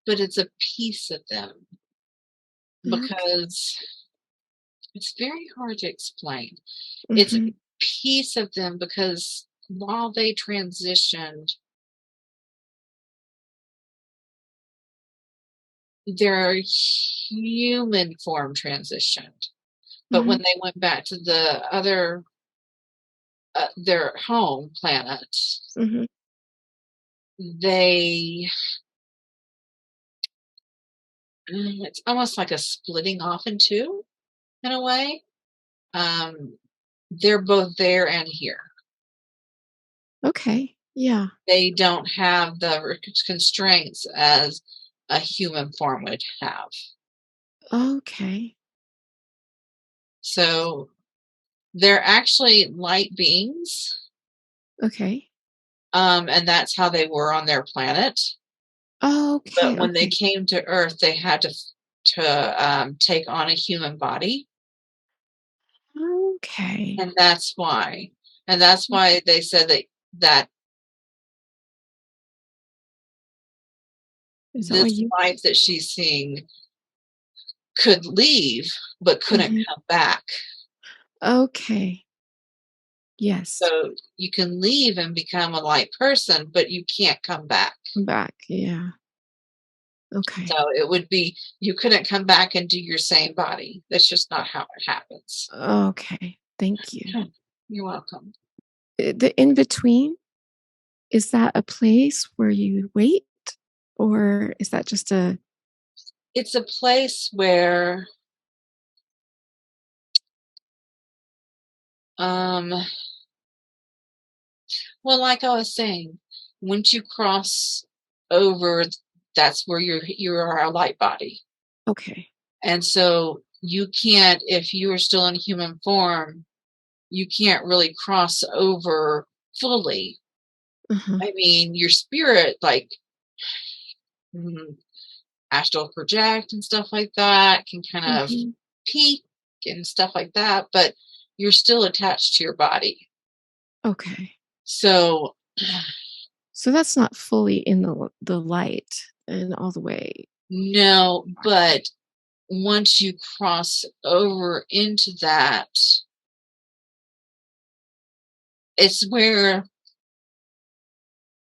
Speaker 1: but it's a piece of them
Speaker 2: Okay.
Speaker 1: because it's very hard to explain. It's a
Speaker 2: Hmm.
Speaker 1: piece of them because while they transitioned, their human form transitioned. But
Speaker 2: Hmm.
Speaker 1: when they went back to the other, their home planet,
Speaker 2: Hmm.
Speaker 1: they, it's almost like a splitting off in two in a way. Um, they're both there and here.
Speaker 2: Okay. Yeah.
Speaker 1: They don't have the constraints as a human form would have.
Speaker 2: Okay.
Speaker 1: So they're actually light beings,
Speaker 2: Okay.
Speaker 1: and that's how they were on their planet.
Speaker 2: Okay.
Speaker 1: But when they
Speaker 2: Okay.
Speaker 1: came to Earth, they had to take on a human body,
Speaker 2: Okay.
Speaker 1: and that's why. And that's why they said that
Speaker 2: Is that why
Speaker 1: this
Speaker 2: you?
Speaker 1: life that she's seeing could leave, but couldn't
Speaker 2: Hmm.
Speaker 1: come back.
Speaker 2: Okay. Yes.
Speaker 1: So you can leave and become a light person, but you can't come back.
Speaker 2: I'm back. Yeah.
Speaker 1: So
Speaker 2: Okay.
Speaker 1: it would be you couldn't come back and do your same body. That's just not how it happens.
Speaker 2: Okay. Thank you.
Speaker 1: You're welcome.
Speaker 2: The in between, is that a place where you wait, or is that just a?
Speaker 1: It's a place where um well, like I was saying, once you cross over, that's where you are a light body.
Speaker 2: Okay.
Speaker 1: And so you can't, if you are still in human form, you can't really cross over fully.
Speaker 2: Uh-huh.
Speaker 1: I mean, your spirit, like mm, astral project and stuff like that, can kind of
Speaker 2: Mhm.
Speaker 1: peak and stuff like that, but you're still attached to your body.
Speaker 2: Okay.
Speaker 1: So,
Speaker 2: So that's not fully in the light and all the way.
Speaker 1: no, but once you cross over into that, it's where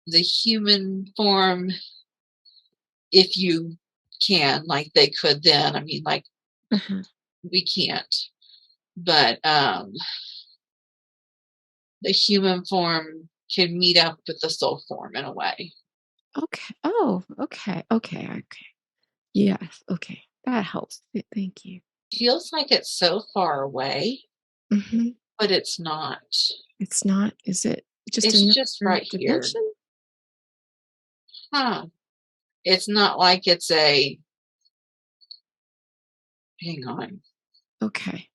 Speaker 1: the human form, if you can, like they could then, I mean, like
Speaker 2: Uh-huh.
Speaker 1: we can't, but the human form can meet up with the soul form in a way.
Speaker 2: Okay. Oh, okay. Okay. Okay. Yes. Okay. That helps. Thank you.
Speaker 1: Feels like it's so far away,
Speaker 2: Hmm.
Speaker 1: but it's not.
Speaker 2: It's not. Is it just
Speaker 1: It's just
Speaker 2: another
Speaker 1: right here.
Speaker 2: dimension?
Speaker 1: Huh. It's not like it's a, hang on.
Speaker 2: Okay.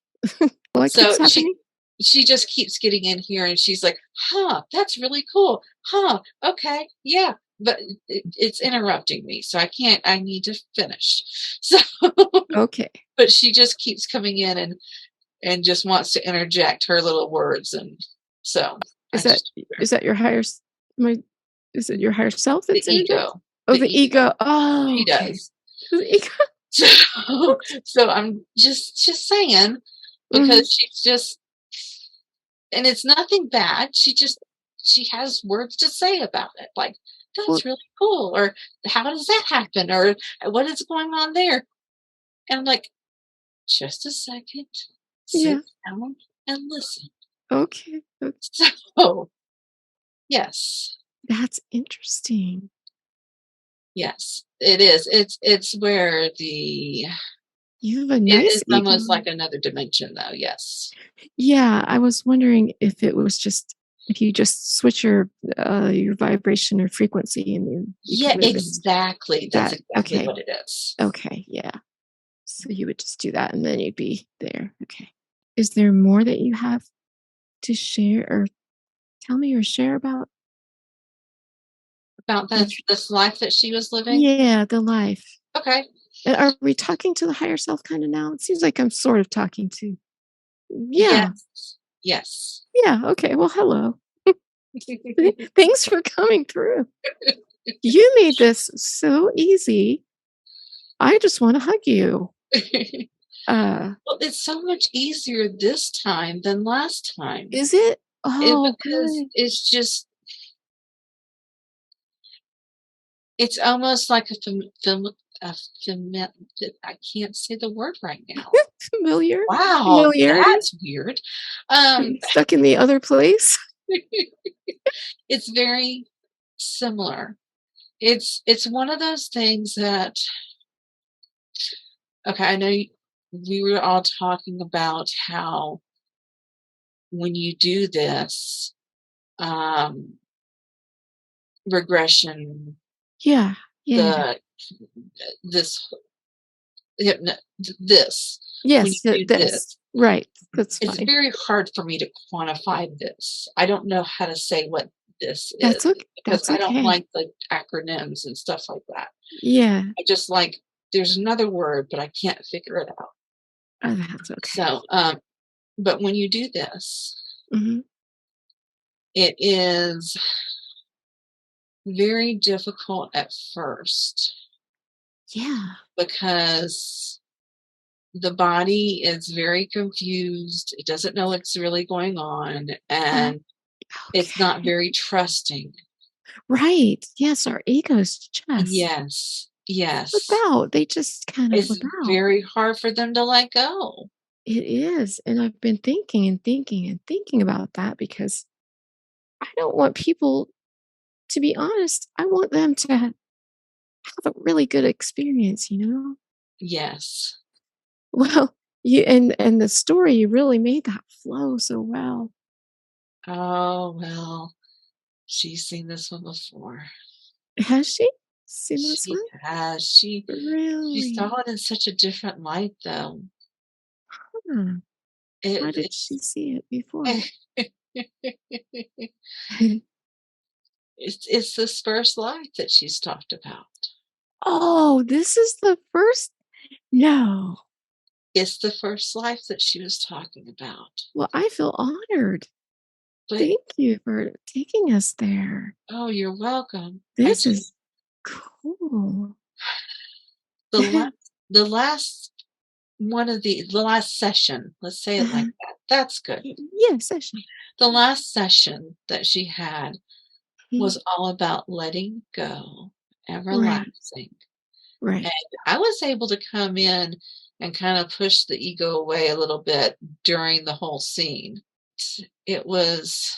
Speaker 2: What
Speaker 1: So
Speaker 2: keeps happening?
Speaker 1: she just keeps getting in here and she's like, huh, that's really cool. Huh, okay, yeah. But it's interrupting me, so I need to finish. So,
Speaker 2: Okay.
Speaker 1: but she just keeps coming in and just wants to interject her little words. And so I
Speaker 2: Is that
Speaker 1: just,
Speaker 2: is that your my is it your higher self
Speaker 1: the
Speaker 2: that's interjecting?
Speaker 1: ego,
Speaker 2: Oh,
Speaker 1: the
Speaker 2: the
Speaker 1: ego,
Speaker 2: ego. Oh,
Speaker 1: she
Speaker 2: okay.
Speaker 1: does.
Speaker 2: The ego.
Speaker 1: So, so I'm just saying
Speaker 2: Mhm.
Speaker 1: because she's just, and it's nothing bad. She has words to say about it, like
Speaker 2: Well,
Speaker 1: that's really cool, or how does that happen, or what is going on there. And I'm like, just a second, sit
Speaker 2: yeah.
Speaker 1: down and listen.
Speaker 2: Okay.
Speaker 1: So yes,
Speaker 2: That's interesting.
Speaker 1: yes, it is. It's where the
Speaker 2: You have a
Speaker 1: it
Speaker 2: nice
Speaker 1: is almost
Speaker 2: ego.
Speaker 1: like another dimension, though. Yes.
Speaker 2: Yeah, I was wondering if it was just if you just switch your vibration or frequency and you could
Speaker 1: Yeah,
Speaker 2: move it.
Speaker 1: exactly. That's
Speaker 2: That
Speaker 1: exactly
Speaker 2: okay.
Speaker 1: what it is.
Speaker 2: Okay, yeah. So you would just do that and then you'd be there. Okay. Is there more that you have to share or tell me or share about?
Speaker 1: About
Speaker 2: Like,
Speaker 1: this life that she was living?
Speaker 2: yeah, the life.
Speaker 1: Okay.
Speaker 2: And are we talking to the higher self kind of now? It seems like I'm sort of talking to. Yeah.
Speaker 1: Yes. Yes.
Speaker 2: Yeah. Okay. Well, hello. Thanks for coming through. You made this so easy. I just want to hug you. Uh,
Speaker 1: Well, it's so much easier this time than last time.
Speaker 2: is it? Oh,
Speaker 1: Because
Speaker 2: good.
Speaker 1: it's just it's almost like a I can't say the word right now.
Speaker 2: Familiar.
Speaker 1: Wow,
Speaker 2: Familiarity.
Speaker 1: that's weird.
Speaker 2: Are
Speaker 1: Um,
Speaker 2: you stuck in the other place?
Speaker 1: it's very similar. It's one of those things that okay, I know we were all talking about how when you do this, um, regression,
Speaker 2: Yeah. Yeah.
Speaker 1: the this hypno this, when
Speaker 2: Yes.
Speaker 1: you do
Speaker 2: This.
Speaker 1: this,
Speaker 2: Right. That's
Speaker 1: it's
Speaker 2: fine.
Speaker 1: very hard for me to quantify this. I don't know how to say what this is
Speaker 2: That's okay.
Speaker 1: because
Speaker 2: That's
Speaker 1: I don't
Speaker 2: okay.
Speaker 1: like the acronyms and stuff like that.
Speaker 2: Yeah.
Speaker 1: I just like there's another word, but I can't figure it out.
Speaker 2: Oh, that's okay.
Speaker 1: So, but when you do this,
Speaker 2: Hmm.
Speaker 1: it is very difficult at first
Speaker 2: Yeah.
Speaker 1: because the body is very confused. It doesn't know what's really going on,
Speaker 2: Oh,
Speaker 1: and it's not
Speaker 2: okay.
Speaker 1: very trusting.
Speaker 2: Right. Yes. Our egos just
Speaker 1: Yes,
Speaker 2: flip
Speaker 1: yes.
Speaker 2: out. They just kind of
Speaker 1: It's
Speaker 2: flip out.
Speaker 1: very hard for them to let go.
Speaker 2: It is. And I've been thinking and thinking and thinking about that because I don't want people, to be honest, I want them to have a really good experience, you know?
Speaker 1: Yes.
Speaker 2: Well, you and the story, you really made that flow so well.
Speaker 1: Oh, well, she's seen this one before.
Speaker 2: Has she seen this
Speaker 1: She
Speaker 2: one?
Speaker 1: has. She
Speaker 2: Really?
Speaker 1: saw it in such a different light, though.
Speaker 2: Huh. How
Speaker 1: It
Speaker 2: did she see it before?
Speaker 1: it's it's this first life that she's talked about.
Speaker 2: Oh, this is the first. No.
Speaker 1: It's the first life that she was talking about.
Speaker 2: Well, I feel honored.
Speaker 1: But
Speaker 2: Thank you for taking us there.
Speaker 1: oh, you're welcome. I
Speaker 2: This
Speaker 1: just
Speaker 2: is cool.
Speaker 1: the last one of the last session, let's say it like
Speaker 2: Uh-huh.
Speaker 1: that. That's good.
Speaker 2: Yeah, session.
Speaker 1: The last session that she had
Speaker 2: Mhm.
Speaker 1: was all about letting go and
Speaker 2: Right,
Speaker 1: relaxing. And
Speaker 2: right.
Speaker 1: I was able to come in and kind of push the ego away a little bit during the whole scene. It was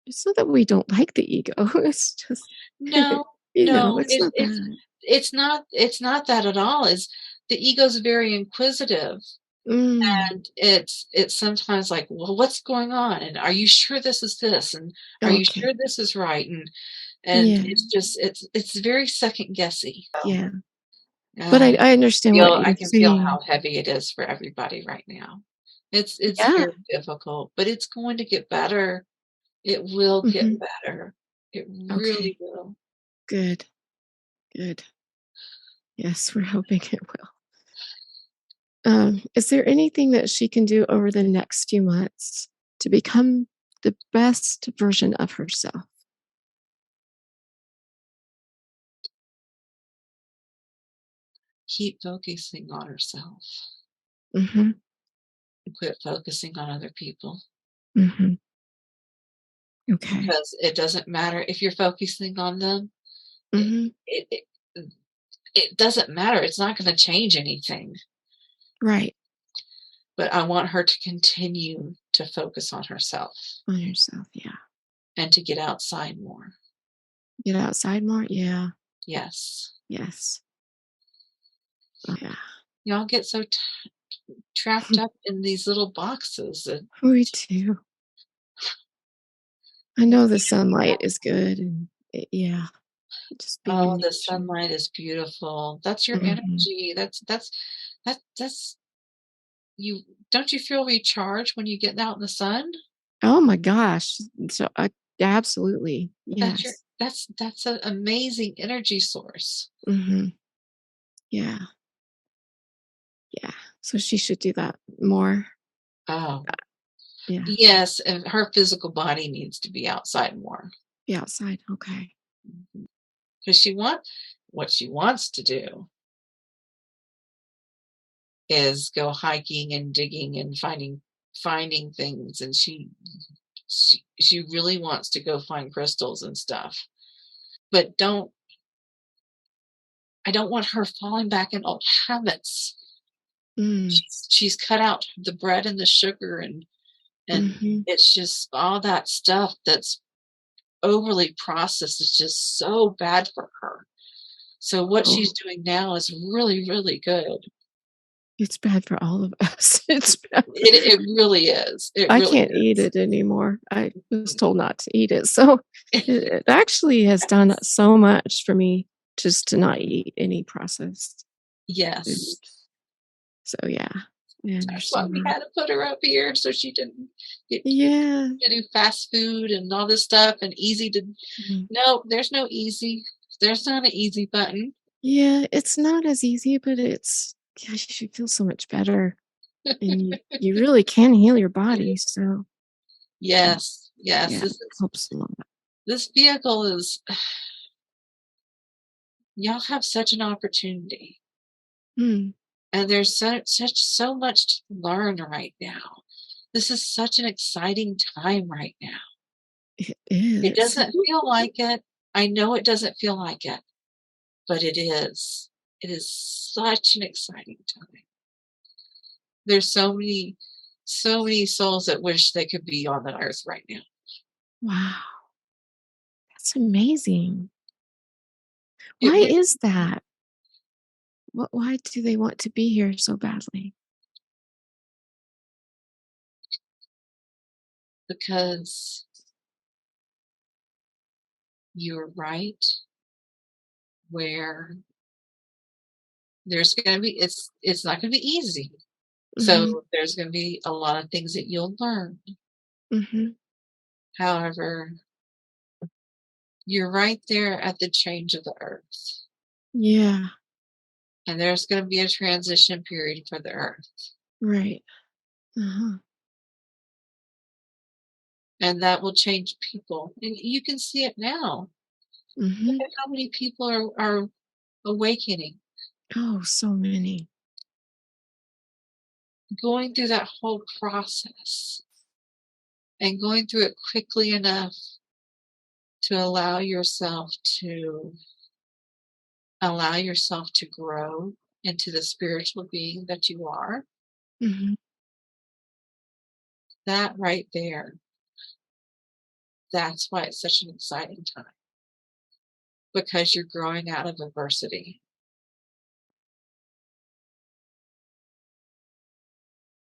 Speaker 2: It's not that we don't like the ego. It's just,
Speaker 1: no, no,
Speaker 2: it's not that.
Speaker 1: it's not that at all. Is the ego's very inquisitive
Speaker 2: Mm,
Speaker 1: and it's sometimes like, well, what's going on? And are you sure this is this? And are you
Speaker 2: okay.
Speaker 1: sure this is right? And
Speaker 2: Yeah,
Speaker 1: it's just it's very second guessy.
Speaker 2: yeah. But
Speaker 1: Uh,
Speaker 2: I understand what
Speaker 1: I
Speaker 2: you're
Speaker 1: can feel
Speaker 2: saying.
Speaker 1: how heavy it is for everybody right now. It's
Speaker 2: Yeah.
Speaker 1: very difficult, but it's going to get better. It will get
Speaker 2: Mhm.
Speaker 1: better. It
Speaker 2: Okay.
Speaker 1: really will.
Speaker 2: Good, good. Yes, we're hoping it will. Is there anything that she can do over the next few months to become the best version of herself?
Speaker 1: Keep focusing on herself.
Speaker 2: Mhm,
Speaker 1: Quit focusing on other people
Speaker 2: mhm. Okay.
Speaker 1: because it doesn't matter if you're focusing on them. It
Speaker 2: Mhm.
Speaker 1: it it, it doesn't matter. It's not going to change anything.
Speaker 2: Right.
Speaker 1: But I want her to continue to focus on herself
Speaker 2: On yourself, yeah.
Speaker 1: and to get outside more.
Speaker 2: Get outside more? Yeah.
Speaker 1: Yes.
Speaker 2: Yes. Oh, yeah.
Speaker 1: Y'all get so trapped up in these little boxes and
Speaker 2: We do. I know the sunlight is good and yeah. just being in
Speaker 1: Oh, the
Speaker 2: nature.
Speaker 1: sunlight is beautiful. That's your
Speaker 2: Mhm.
Speaker 1: energy. That's you don't you feel recharged when you get out in the sun?
Speaker 2: Oh my gosh. So I absolutely.
Speaker 1: That's your
Speaker 2: Yes.
Speaker 1: that's an amazing energy source.
Speaker 2: Mhm. Yeah. Yeah. So she should do that more.
Speaker 1: Oh,
Speaker 2: Yeah.
Speaker 1: yes, and her physical body needs to be outside more.
Speaker 2: Be outside. Okay.
Speaker 1: Because what she wants to do is go hiking and digging and finding things, and she really wants to go find crystals and stuff. But don't I don't want her falling back in old habits.
Speaker 2: Mm.
Speaker 1: She's cut out the bread and the sugar, and
Speaker 2: Mhm.
Speaker 1: it's just all that stuff that's overly processed is just so bad for her. So what she's
Speaker 2: Oh,
Speaker 1: doing now is really, really good.
Speaker 2: it's bad for all of us. It's bad.
Speaker 1: It really is. It
Speaker 2: I
Speaker 1: really
Speaker 2: can't eat
Speaker 1: is.
Speaker 2: it anymore. I was told not to eat it. So it actually has done so much for me just to not eat any processed
Speaker 1: Yes.
Speaker 2: foods. So yeah, I
Speaker 1: That's why
Speaker 2: understand
Speaker 1: we
Speaker 2: that.
Speaker 1: had to put her up here so she didn't get
Speaker 2: Yeah.
Speaker 1: to do fast food and all this stuff and easy to
Speaker 2: Mhm.
Speaker 1: no, there's no easy. There's not an easy button.
Speaker 2: Yeah, it's not as easy, but it's gosh, you feel so much better and you really can heal your body. So
Speaker 1: Yes, yes.
Speaker 2: yeah, it helps a lot.
Speaker 1: This vehicle is y'all have such an opportunity.
Speaker 2: Mm,
Speaker 1: And there's so much to learn right now. This is such an exciting time right now.
Speaker 2: it
Speaker 1: It
Speaker 2: is.
Speaker 1: doesn't feel like it. I know it doesn't feel like it, but it is. It is such an exciting time. There's so many souls that wish they could be on the earth right now.
Speaker 2: Wow, that's amazing.
Speaker 1: It
Speaker 2: Why
Speaker 1: really
Speaker 2: is that? Why do they want to be here so badly?
Speaker 1: because you're right where there's gonna be it's not gonna be easy.
Speaker 2: Mhm,
Speaker 1: So there's gonna be a lot of things that you'll learn.
Speaker 2: mhm.
Speaker 1: However, you're right there at the change of the earth,
Speaker 2: Yeah,
Speaker 1: and there's gonna be a transition period for the earth,
Speaker 2: right. Uh-huh.
Speaker 1: and that will change people, and you can see it now. Look
Speaker 2: Mhm.
Speaker 1: at how many people are awakening,
Speaker 2: Oh, so many.
Speaker 1: going through that whole process, and going through it quickly enough to allow yourself to grow into the spiritual being that you are.
Speaker 2: Mhm.
Speaker 1: That right there, that's why it's such an exciting time, because you're growing out of adversity.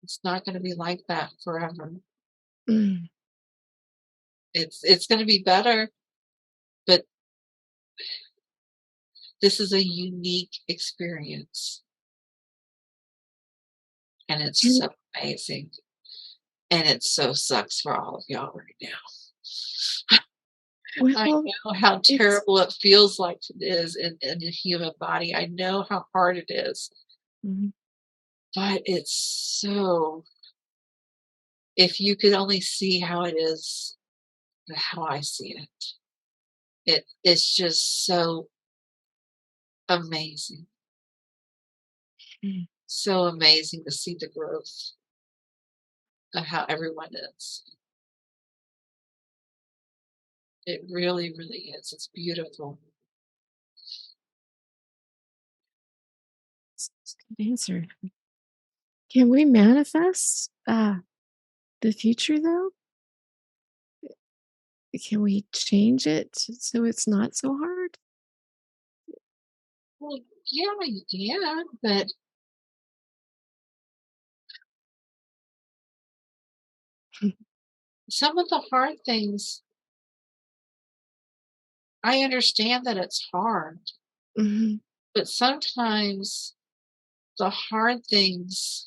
Speaker 1: It's not gonna be like that forever.
Speaker 2: Mm,
Speaker 1: It's gonna be better, but this is a unique experience, and it's
Speaker 2: and
Speaker 1: so amazing, and it so sucks for all of y'all right now. I
Speaker 2: well,
Speaker 1: know how
Speaker 2: it's
Speaker 1: terrible it feels like it is in the human body. I know how hard it is,
Speaker 2: mhm,
Speaker 1: but it's so if you could only see how it is, how I see it, it's just so amazing.
Speaker 2: mm,
Speaker 1: So amazing to see the growth of how everyone is. It really, really is. It's beautiful.
Speaker 2: it's a good answer. Can we manifest, the future, though? Can we change it so it's not so hard?
Speaker 1: Well, yeah, you can, but some of the hard things I understand that it's hard,
Speaker 2: Mhm.
Speaker 1: but sometimes the hard things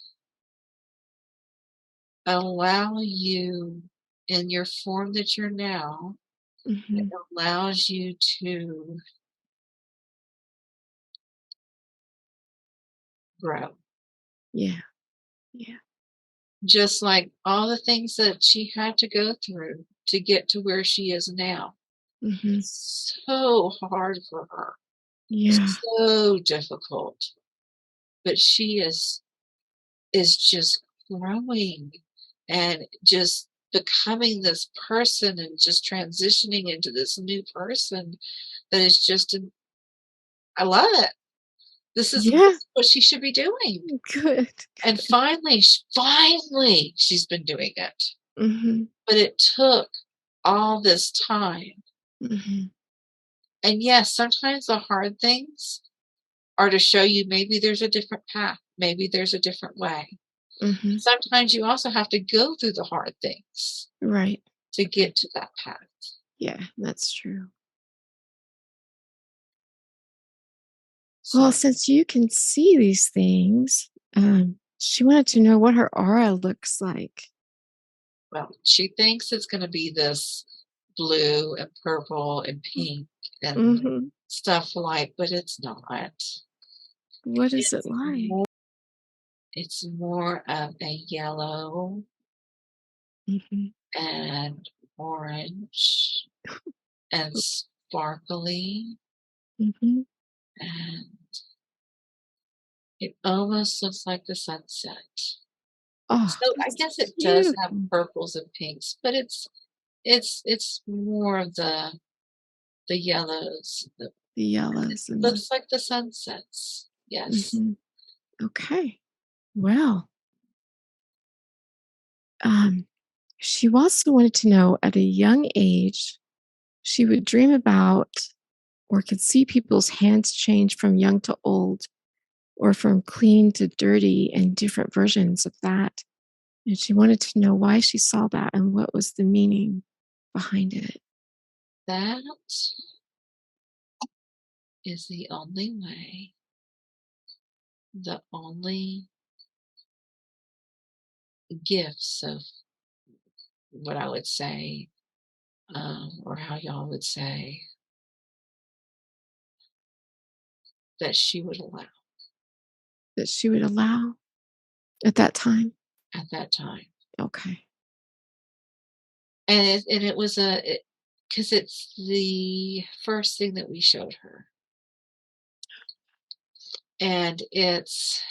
Speaker 1: allow you in your form that you're now, it
Speaker 2: Mhm.
Speaker 1: allows you to grow.
Speaker 2: Yeah. Yeah.
Speaker 1: Just like all the things that she had to go through to get to where she is now.
Speaker 2: Mhm.
Speaker 1: It's so hard for her,
Speaker 2: Yeah.
Speaker 1: so difficult, but she is just growing and just becoming this person and just transitioning into this new person that is just I love it. This
Speaker 2: Yeah.
Speaker 1: is what she should be doing.
Speaker 2: Good.
Speaker 1: And finally, she's been doing it.
Speaker 2: Mhm.
Speaker 1: But it took all this time.
Speaker 2: Mhm.
Speaker 1: And yes, sometimes the hard things are to show you maybe there's a different path, maybe there's a different way.
Speaker 2: Mhm.
Speaker 1: Sometimes you also have to go through the hard things
Speaker 2: Right.
Speaker 1: to
Speaker 2: Right.
Speaker 1: get to that path.
Speaker 2: Yeah, that's true. Well,
Speaker 1: So,
Speaker 2: since you can see these things, she wanted to know what her aura looks like.
Speaker 1: well, she thinks it's going to be this blue and purple and pink and
Speaker 2: Mhm.
Speaker 1: stuff like, but it's not.
Speaker 2: What is it
Speaker 1: It's
Speaker 2: like?
Speaker 1: more, it's more of a yellow
Speaker 2: Mhm.
Speaker 1: and orange and sparkly,
Speaker 2: Mhm.
Speaker 1: and it almost looks like the sunset.
Speaker 2: Oh,
Speaker 1: So I
Speaker 2: that's
Speaker 1: guess it does have
Speaker 2: beautiful.
Speaker 1: purples and pinks, but it's more of the yellows.
Speaker 2: The
Speaker 1: It
Speaker 2: yellows and the
Speaker 1: looks like the sunsets. Yes.
Speaker 2: mhm. Okay. Well, um, she also wanted to know at a young age, she would dream about or could see people's hands change from young to old or from clean to dirty and different versions of that. And she wanted to know why she saw that and what was the meaning behind it.
Speaker 1: That is the only way, the only gifts of what I would say, or how y'all would say, that she would allow
Speaker 2: That she would allow at that time.
Speaker 1: at that time.
Speaker 2: Okay.
Speaker 1: And it was because it's the first thing that we showed her. And it's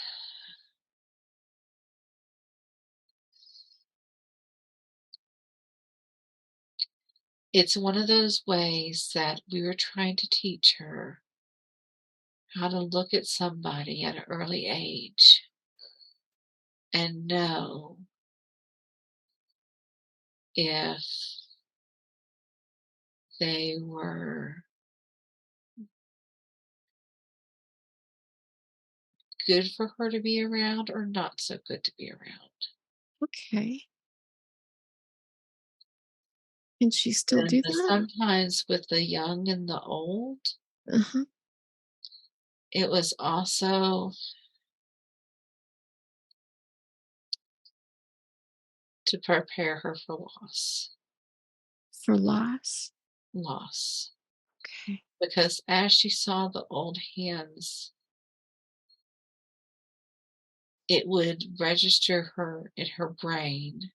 Speaker 1: one of those ways that we were trying to teach her how to look at somebody at an early age and know if they were good for her to be around or not so good to be around.
Speaker 2: Okay. Can she still
Speaker 1: And
Speaker 2: do that?
Speaker 1: sometimes with the young and the old,
Speaker 2: Uh-huh.
Speaker 1: it was also to prepare her for
Speaker 2: For loss.
Speaker 1: loss.
Speaker 2: Okay.
Speaker 1: Because as she saw the old hands, it would register her in her brain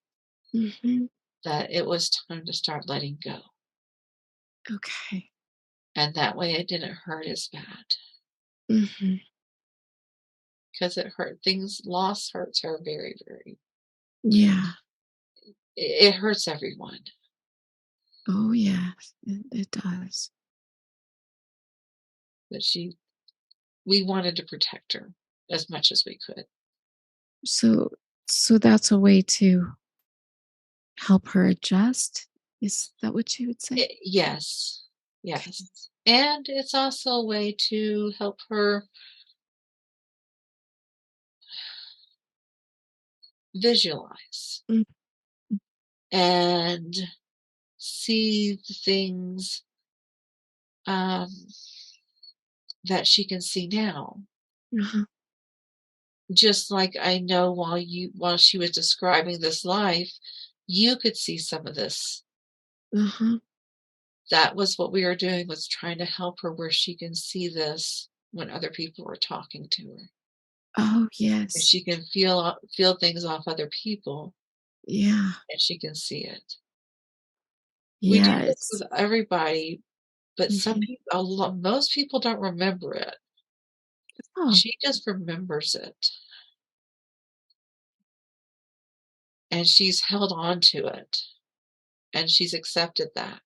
Speaker 2: Mhm.
Speaker 1: that it was time to start letting go.
Speaker 2: Okay.
Speaker 1: And that way it didn't hurt as bad
Speaker 2: Mhm.
Speaker 1: because it hurt things loss hurts her very, very
Speaker 2: Yeah.
Speaker 1: it hurts everyone.
Speaker 2: Oh, yes. It does.
Speaker 1: But we wanted to protect her as much as we could.
Speaker 2: So so that's a way to help her adjust? Is that what you would say?
Speaker 1: Yes.
Speaker 2: Okay.
Speaker 1: Yes. And it's also a way to help her visualize
Speaker 2: Mm,
Speaker 1: and see the things, um, that she can see now.
Speaker 2: Uh-huh.
Speaker 1: Just like I know while she was describing this life, you could see some of this.
Speaker 2: Uh-huh.
Speaker 1: That was what we were doing, was trying to help her where she can see this when other people were talking to her.
Speaker 2: Oh,
Speaker 1: And
Speaker 2: yes.
Speaker 1: she can feel things off other people,
Speaker 2: Yeah.
Speaker 1: and she can see it. We do
Speaker 2: Yeah,
Speaker 1: this with
Speaker 2: it's
Speaker 1: everybody, but some
Speaker 2: mhm.
Speaker 1: people, most people don't remember it.
Speaker 2: Oh,
Speaker 1: She just remembers it, and she's held on to it, and she's accepted that.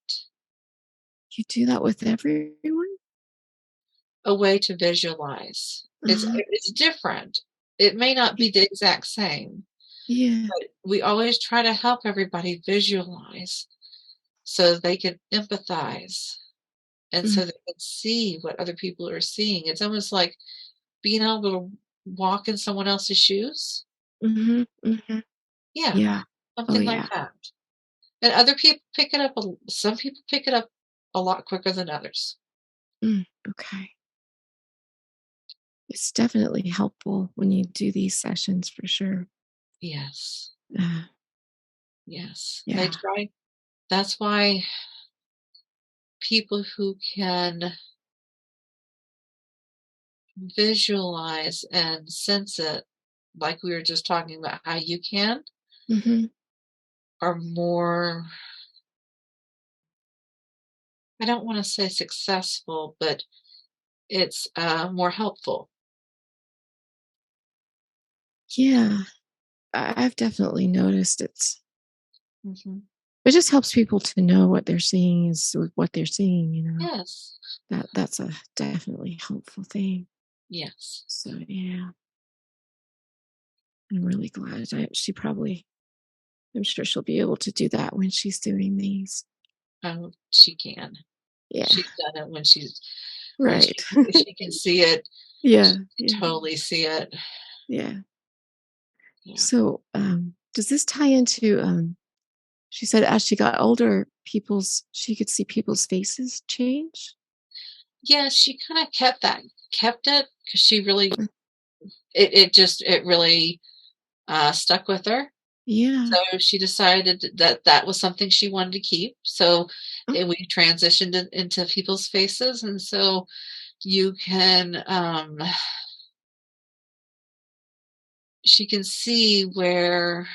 Speaker 2: you do that with everyone?
Speaker 1: A way to visualize.
Speaker 2: Uh-huh.
Speaker 1: It's different. It may not be the exact same,
Speaker 2: Yeah.
Speaker 1: but we always try to help everybody visualize so they can empathize and
Speaker 2: Mm.
Speaker 1: so they can see what other people are seeing. It's almost like being able to walk in someone else's shoes.
Speaker 2: Mhm. Mhm.
Speaker 1: Yeah,
Speaker 2: Yeah. Oh,
Speaker 1: something like
Speaker 2: yeah.
Speaker 1: that. And other people pick it up some people pick it up a lot quicker than others.
Speaker 2: Okay. It's definitely helpful when you do these sessions for sure.
Speaker 1: Yes.
Speaker 2: Uh,
Speaker 1: Yes. They
Speaker 2: yeah.
Speaker 1: try. That's why people who can visualize and sense it, like we were just talking about how you can,
Speaker 2: Mhm.
Speaker 1: are more, I don't want to say successful, but it's more helpful.
Speaker 2: Yeah. I've definitely noticed
Speaker 1: Hmm.
Speaker 2: it just helps people to know what they're seeing is what they're seeing, you know.
Speaker 1: Yes.
Speaker 2: That's a definitely helpful thing.
Speaker 1: Yes.
Speaker 2: So yeah, I'm really glad. She probably I'm sure she'll be able to do that when she's doing these.
Speaker 1: She can.
Speaker 2: Yeah.
Speaker 1: She's done it when
Speaker 2: Right.
Speaker 1: she can see it. She
Speaker 2: Yeah.
Speaker 1: can
Speaker 2: Yeah.
Speaker 1: totally see it.
Speaker 2: Yeah.
Speaker 1: Yeah.
Speaker 2: So, does this tie into she said as she got older, she could see people's faces change?
Speaker 1: Yeah, she kind of kept it because she really,
Speaker 2: Mm.
Speaker 1: it really stuck with her.
Speaker 2: Yeah.
Speaker 1: So she decided that that was something she wanted to keep. So
Speaker 2: Mm.
Speaker 1: we transitioned it into people's faces, and so you can, she can see where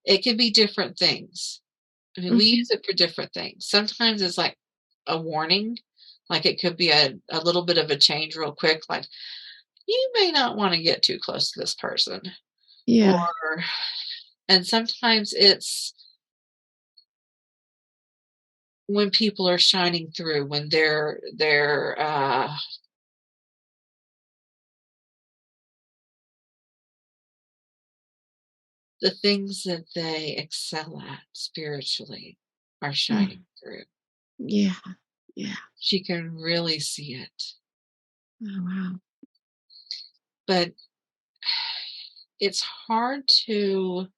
Speaker 1: it could be different things. I mean, we
Speaker 2: Mhm.
Speaker 1: use it for different things. Sometimes it's like a warning, like it could be a little bit of a change real quick, like you may not want to get too close to this person, or,
Speaker 2: Yeah.
Speaker 1: and sometimes it's when people are shining through, when they're the things that they excel at spiritually are shining
Speaker 2: Mm.
Speaker 1: through.
Speaker 2: Yeah. Yeah.
Speaker 1: She can really see it.
Speaker 2: Oh, wow.
Speaker 1: But it's hard to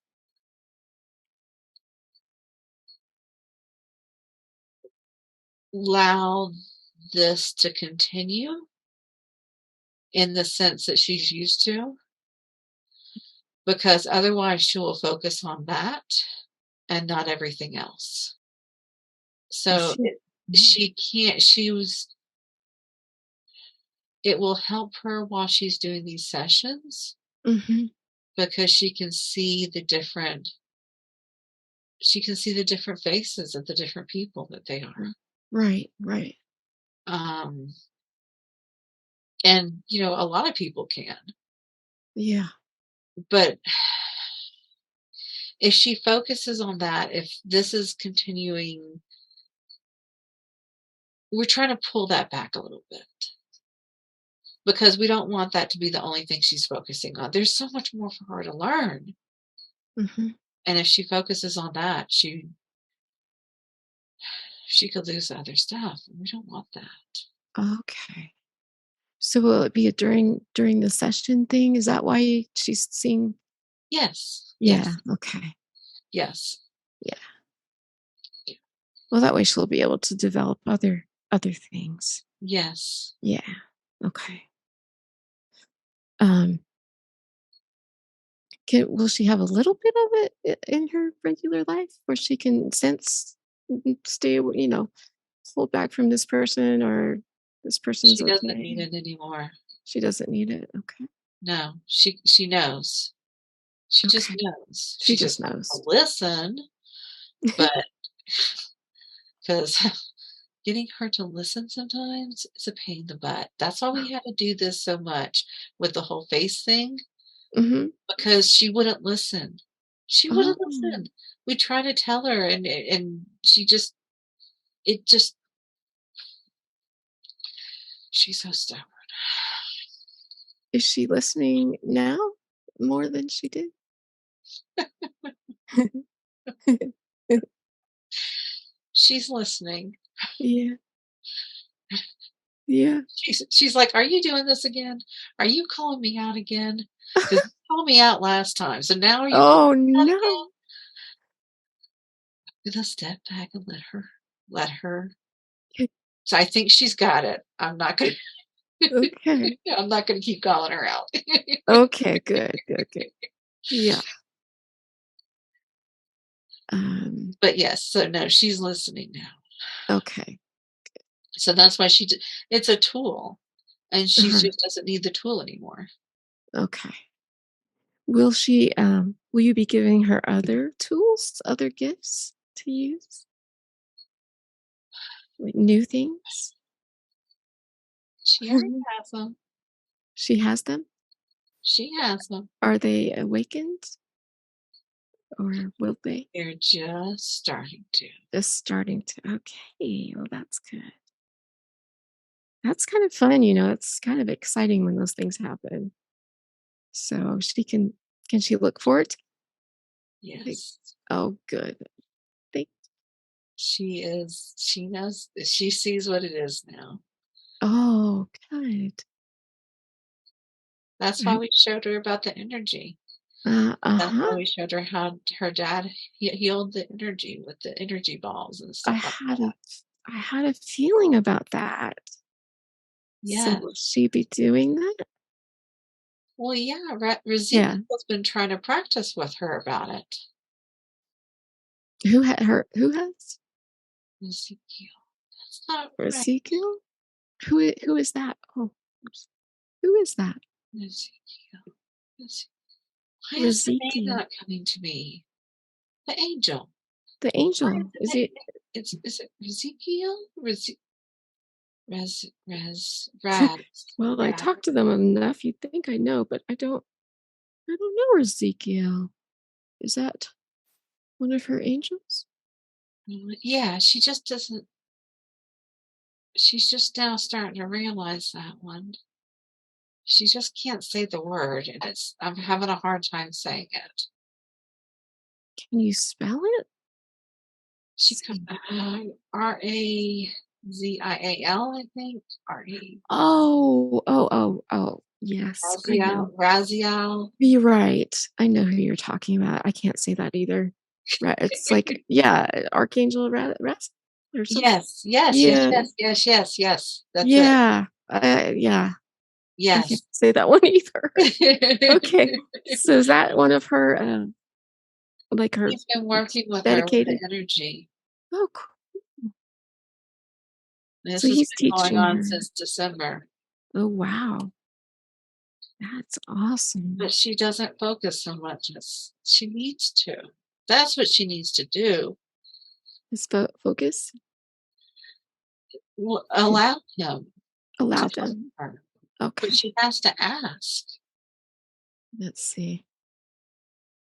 Speaker 1: allow this to continue in the sense that she's used to, because otherwise she will focus on that and not everything else.
Speaker 2: Well,
Speaker 1: So
Speaker 2: she
Speaker 1: she can't, it will help her while she's doing these sessions
Speaker 2: Mhm.
Speaker 1: because she can see the different faces of the different people that they are.
Speaker 2: Right, right.
Speaker 1: Um, and a lot of people can,
Speaker 2: Yeah.
Speaker 1: but if she focuses on that, if this is continuing, we're trying to pull that back a little bit because we don't want that to be the only thing she's focusing on. There's so much more for her to learn.
Speaker 2: Mhm.
Speaker 1: And if she focuses on that, she could lose the other stuff. And we don't want that.
Speaker 2: Okay. So will it be a during the session thing? Is that why she's seeing
Speaker 1: Yes.
Speaker 2: Yeah,
Speaker 1: Yes.
Speaker 2: okay.
Speaker 1: Yes.
Speaker 2: Yeah. Well, that way she'll be able to develop other things.
Speaker 1: Yes.
Speaker 2: Yeah. Okay. Um, will she have a little bit of it in her regular life where she can sense, hold back from this person or this person's
Speaker 1: She doesn't
Speaker 2: okay?
Speaker 1: need it anymore.
Speaker 2: She doesn't need it. Okay.
Speaker 1: No, she knows. She just
Speaker 2: Okay.
Speaker 1: knows.
Speaker 2: She
Speaker 1: She just
Speaker 2: just
Speaker 1: has to
Speaker 2: knows.
Speaker 1: listen, but because getting her to listen sometimes is a pain in the butt. That's why we had to do this so much with the whole face thing,
Speaker 2: Mhm.
Speaker 1: because she wouldn't listen. She wouldn't
Speaker 2: Oh,
Speaker 1: listen. We try to tell her and she just it just she's so stubborn.
Speaker 2: is she listening now more than she did?
Speaker 1: She's listening.
Speaker 2: Yeah. Yeah.
Speaker 1: She's like, "Are you doing this again? Are you calling me out again? Because you called me out last time, so now are you calling
Speaker 2: Oh,
Speaker 1: me out
Speaker 2: no.
Speaker 1: again?" Just step back and let her. So I think she's got it.
Speaker 2: Okay.
Speaker 1: I'm not gonna keep calling her out.
Speaker 2: Okay, good, good, good. Yeah. Um,
Speaker 1: But yes, so no, she's listening now.
Speaker 2: okay.
Speaker 1: So that's why it's a tool, and she
Speaker 2: Uh-huh.
Speaker 1: just doesn't need the tool anymore.
Speaker 2: Okay. Will you be giving her other tools, other gifts to use? Like new things?
Speaker 1: She already has them.
Speaker 2: She has them?
Speaker 1: She has them.
Speaker 2: Are they awakened or will they?
Speaker 1: They're just starting to.
Speaker 2: Just starting to. Okay, well, that's good. That's kind of fun, it's kind of exciting when those things happen. So can she look forward to like,
Speaker 1: Yes.
Speaker 2: oh, good. Thank
Speaker 1: She knows, she sees what it is now.
Speaker 2: Oh, good.
Speaker 1: That's why
Speaker 2: I,
Speaker 1: we showed her about the energy. That's
Speaker 2: uh-huh.
Speaker 1: why we showed her how her dad healed the energy with the energy balls and
Speaker 2: I
Speaker 1: stuff like
Speaker 2: had a
Speaker 1: that.
Speaker 2: I had a feeling about that. So
Speaker 1: Yes.
Speaker 2: will she be doing that?
Speaker 1: Well, yeah,
Speaker 2: Yeah.
Speaker 1: Ezekiel's been trying to practice with her about it.
Speaker 2: Who has?
Speaker 1: Ezekiel. That's not right.
Speaker 2: Ezekiel? Who is that? Oh, oops. Who is that?
Speaker 1: Ezekiel. Eze Why is the name
Speaker 2: Ezekiel.
Speaker 1: not coming to me? The angel.
Speaker 2: The
Speaker 1: Why is
Speaker 2: angel.
Speaker 1: the
Speaker 2: Is
Speaker 1: name
Speaker 2: it
Speaker 1: is it Ezekiel? Raz,
Speaker 2: well, I talked to them enough, you'd think I know, but I don't know Ezekiel. Is that one of her angels?
Speaker 1: yeah, she just doesn't she's just now starting to realize that one. She just can't say the word, and I'm having a hard time saying it.
Speaker 2: Can you spell it?
Speaker 1: She co
Speaker 2: See.
Speaker 1: Razial, I think. R-A
Speaker 2: Oh, oh, oh, oh. Yes, I know.
Speaker 1: Razial.
Speaker 2: You're right. I know who you're talking about. I can't say that either. Right, it's like, yeah, Archangel Ras or something.
Speaker 1: Yes, yes, yes,
Speaker 2: Yeah,
Speaker 1: yes, yes, yes, yes, that's it.
Speaker 2: yeah, yeah. I can't
Speaker 1: Yes.
Speaker 2: say that one either. Okay, so is that one of her, like her
Speaker 1: He's been working with her with the
Speaker 2: dedicated
Speaker 1: energy.
Speaker 2: oh, cool.
Speaker 1: This
Speaker 2: So
Speaker 1: has
Speaker 2: he's
Speaker 1: been going
Speaker 2: teaching
Speaker 1: on
Speaker 2: her.
Speaker 1: since December,
Speaker 2: Oh, wow. That's awesome.
Speaker 1: but she doesn't focus so much as she needs to. That's what she needs to do.
Speaker 2: His focus?
Speaker 1: Allow him to
Speaker 2: Allow
Speaker 1: talk to
Speaker 2: them.
Speaker 1: her, but
Speaker 2: Okay,
Speaker 1: she has to ask.
Speaker 2: let's see.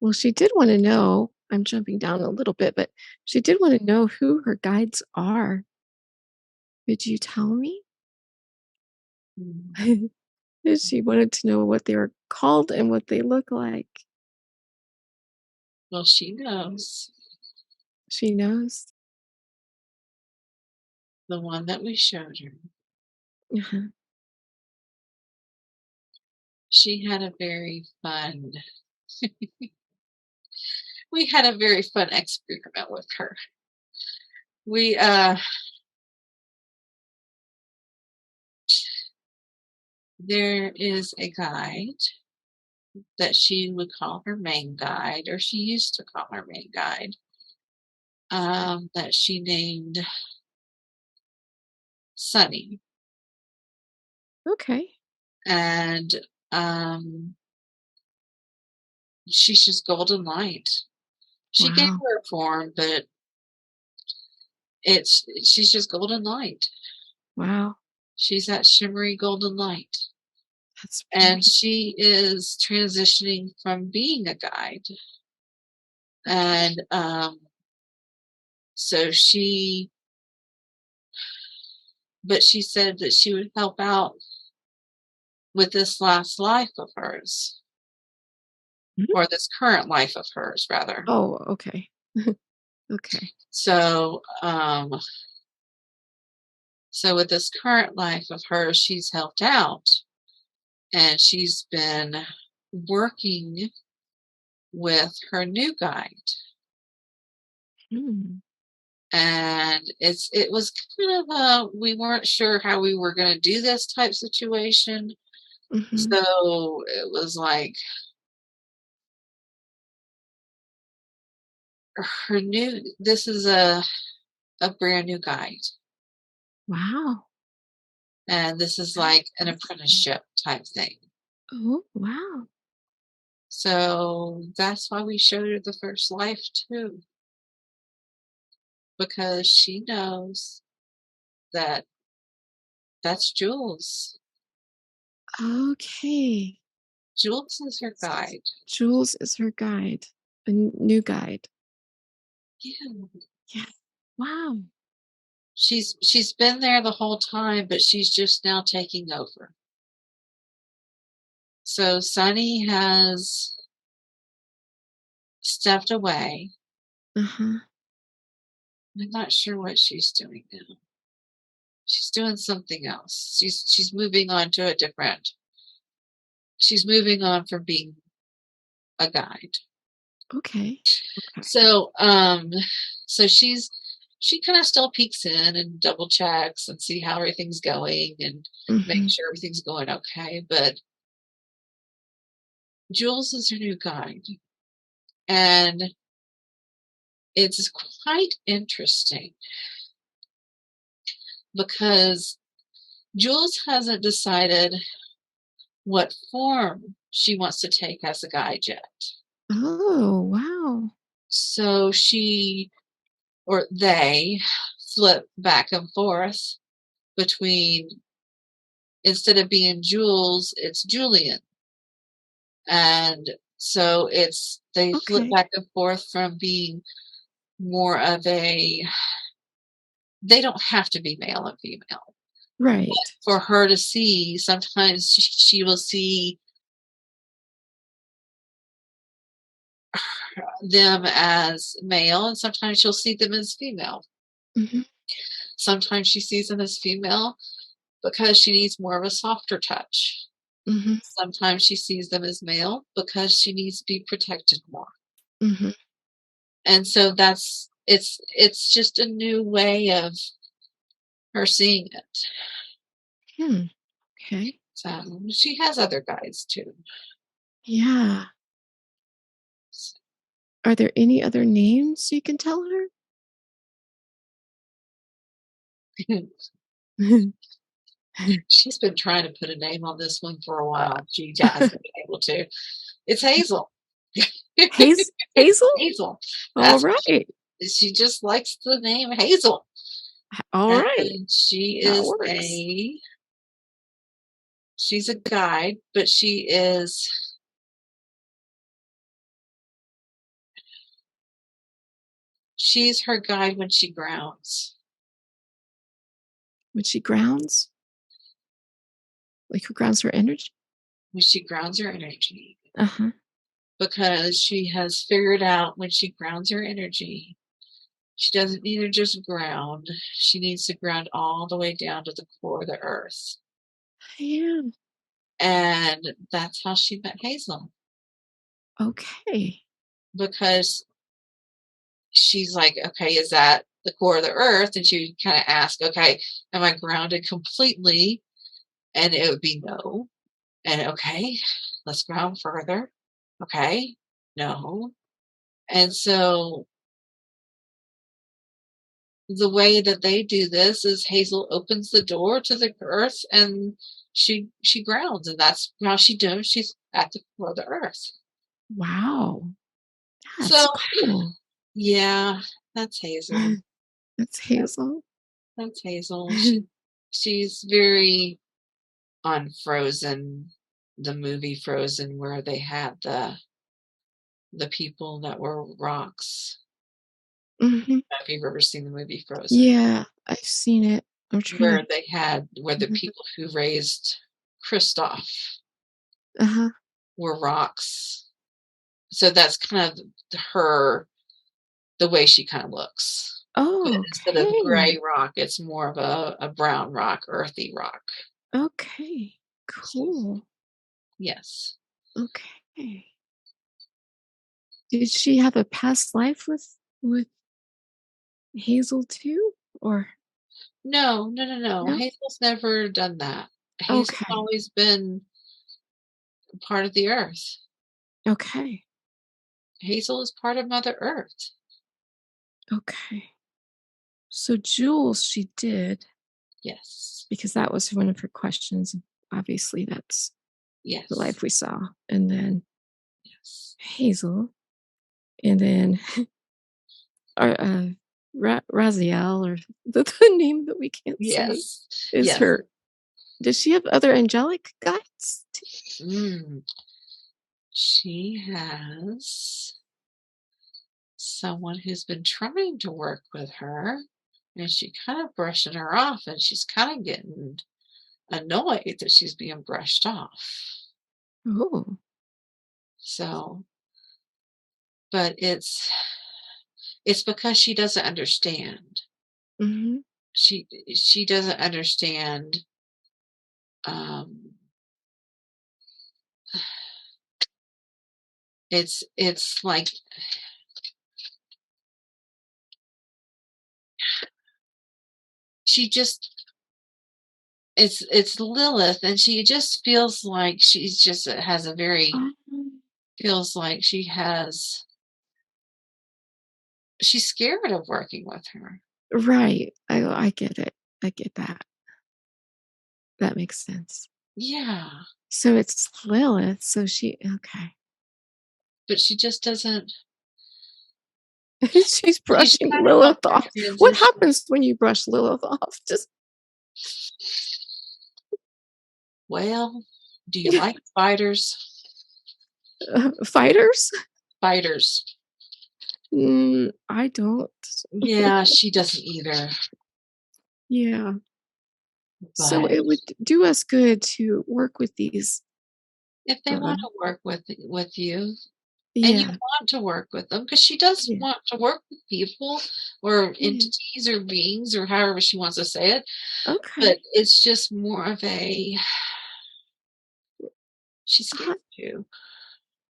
Speaker 2: Well, she did wanna know I'm jumping down a little bit, but she did wanna know who her guides are. Could you tell me?
Speaker 1: Mm.
Speaker 2: She wanted to know what they were called and what they look like.
Speaker 1: Well, she knows
Speaker 2: She knows?
Speaker 1: the one that we showed her.
Speaker 2: Uh-huh.
Speaker 1: She had a very fun we had a very fun experiment with her. We there is a guide that she would call her main guide, or she used to call her main guide, that she named Sunny.
Speaker 2: Okay.
Speaker 1: And she's just golden light. She gave
Speaker 2: Wow.
Speaker 1: her a form, but she's just golden light.
Speaker 2: Wow.
Speaker 1: She's that shimmery golden light.
Speaker 2: That's
Speaker 1: And
Speaker 2: beautiful.
Speaker 1: she is transitioning from being a guide. And so but she said that she would help out with this last life of hers,
Speaker 2: Mhm.
Speaker 1: or this current life of hers, rather.
Speaker 2: Oh, okay. Okay.
Speaker 1: So, so with this current life of hers, she's helped out, and she's been working with her new guide.
Speaker 2: Mm.
Speaker 1: And it was kind of we weren't sure how we were going to do this type situation.
Speaker 2: Mhm.
Speaker 1: So it was like this is a brand new guide,
Speaker 2: Wow.
Speaker 1: and this is
Speaker 2: That's
Speaker 1: like an
Speaker 2: awesome.
Speaker 1: apprenticeship type thing.
Speaker 2: Oh, wow.
Speaker 1: So that's why we showed her the first life too, because she knows that that's Jules.
Speaker 2: Okay.
Speaker 1: Jules is her guide.
Speaker 2: Jules is her guide, a new guide.
Speaker 1: Yeah.
Speaker 2: Yeah. Wow.
Speaker 1: She's been there the whole time, but she's just now taking over. So Sunny has stepped away.
Speaker 2: Uh-huh.
Speaker 1: I'm not sure what she's doing now. She's doing something else. She's moving on to a different. She's moving on from being a guide.
Speaker 2: Okay. Okay.
Speaker 1: So so she kind of still peeks in and double checks and see how everything's going and make
Speaker 2: Mhm.
Speaker 1: sure everything's going okay. But Jules is her new guide. And it's quite interesting because Jules hasn't decided what form she wants to take as a guide yet.
Speaker 2: Oh, wow.
Speaker 1: So or they flip back and forth between, instead of being Jules, it's Julian. And so they flip
Speaker 2: Okay.
Speaker 1: back and forth from being more of they don't have to be male and female.
Speaker 2: Right.
Speaker 1: For her to see, sometimes she will see them as male, and sometimes she'll see them as female.
Speaker 2: Mhm.
Speaker 1: Sometimes she sees them as female because she needs more of a softer touch.
Speaker 2: Mhm.
Speaker 1: Sometimes she sees them as male because she needs to be protected more.
Speaker 2: Mhm.
Speaker 1: And so it's just a new way of her seeing it.
Speaker 2: Hmm. Okay.
Speaker 1: So she has other guides too.
Speaker 2: Yeah. Are there any other names you can tell her?
Speaker 1: She's been trying to put a name on this one for a while. She hasn't been able to. It's Hazel.
Speaker 2: Hazel?
Speaker 1: Hazel.
Speaker 2: All
Speaker 1: That's
Speaker 2: right.
Speaker 1: she just likes the name Hazel.
Speaker 2: All right.
Speaker 1: And
Speaker 2: That works.
Speaker 1: she's a guide, but she's her guide when she grounds.
Speaker 2: When she grounds, like who grounds her energy?
Speaker 1: When she grounds her energy.
Speaker 2: Uh-huh.
Speaker 1: Because she has figured out when she grounds her energy, she doesn't need to just ground. She needs to ground all the way down to the core of the earth.
Speaker 2: Yeah.
Speaker 1: And that's how she met Hazel.
Speaker 2: Okay.
Speaker 1: Because she's like, okay, is that the core of the earth, and she would kind of ask, okay, am I grounded completely? And it would be no. And okay, let's ground further. Okay, no. And so the way that they do this is Hazel opens the door to the earth and she grounds, and that's how she does. She's at the core of the earth.
Speaker 2: Wow. That's
Speaker 1: So
Speaker 2: cool.
Speaker 1: yeah, that's Hazel.
Speaker 2: That's
Speaker 1: That-
Speaker 2: Hazel.
Speaker 1: That's Hazel. She's very on Frozen, the movie Frozen, where they had the people that were rocks.
Speaker 2: Mhm.
Speaker 1: Have you ever seen the movie Frozen?
Speaker 2: Yeah, I've seen it. I'm trying to
Speaker 1: Where the
Speaker 2: remember.
Speaker 1: people who raised Kristoff
Speaker 2: Uh-huh.
Speaker 1: were rocks. So that's kind of her the way she kinda looks. But instead of
Speaker 2: Okay.
Speaker 1: gray rock, it's more of a brown rock, earthy rock.
Speaker 2: Okay.
Speaker 1: So,
Speaker 2: Cool.
Speaker 1: yes.
Speaker 2: Okay. Did she have a past life with Hazel too? Or
Speaker 1: No, no, no, no.
Speaker 2: no?
Speaker 1: Hazel's never done that. Hazel's
Speaker 2: Okay.
Speaker 1: always been part of the earth.
Speaker 2: Okay.
Speaker 1: Hazel is part of Mother Earth.
Speaker 2: Okay. So Jules, she did,
Speaker 1: Yes.
Speaker 2: because that was one of her questions. Obviously, that's the
Speaker 1: Yes.
Speaker 2: life we saw. And then
Speaker 1: Yes.
Speaker 2: Hazel, and then Raziel, or the name that we can't say,
Speaker 1: Yes.
Speaker 2: is
Speaker 1: Yes.
Speaker 2: her. Does she have other angelic guides too?
Speaker 1: Mm. She has someone who's been trying to work with her, and she kind of brushing her off, and she's kind of getting annoyed that she's being brushed off.
Speaker 2: Oh.
Speaker 1: So, but it's because she doesn't understand.
Speaker 2: Mhm.
Speaker 1: She doesn't understand. Um, it's like she just it's Lilith, and she just feels like she's just has a very
Speaker 2: Um,
Speaker 1: feels like she's scared of working with her.
Speaker 2: right. I get it. I get that. That makes sense.
Speaker 1: Yeah,
Speaker 2: So it's Lilith, so she okay.
Speaker 1: but she just doesn't.
Speaker 2: She's
Speaker 1: She's
Speaker 2: brushing
Speaker 1: kind of on
Speaker 2: Lilith
Speaker 1: that
Speaker 2: off. What
Speaker 1: transition.
Speaker 2: happens when you brush Lilith off? Just
Speaker 1: Well, do you like spiders?
Speaker 2: fighters?
Speaker 1: Spiders.
Speaker 2: I don't.
Speaker 1: Yeah, she doesn't either.
Speaker 2: Yeah. So
Speaker 1: But
Speaker 2: it would do us good to work with these.
Speaker 1: if they
Speaker 2: Uh,
Speaker 1: want to work with you, and you
Speaker 2: yeah.
Speaker 1: want to work with them, because she does
Speaker 2: Yeah.
Speaker 1: want to work with people or
Speaker 2: Yeah.
Speaker 1: entities or beings or however she wants to say it, but
Speaker 2: Okay.
Speaker 1: it's just more of a she's scared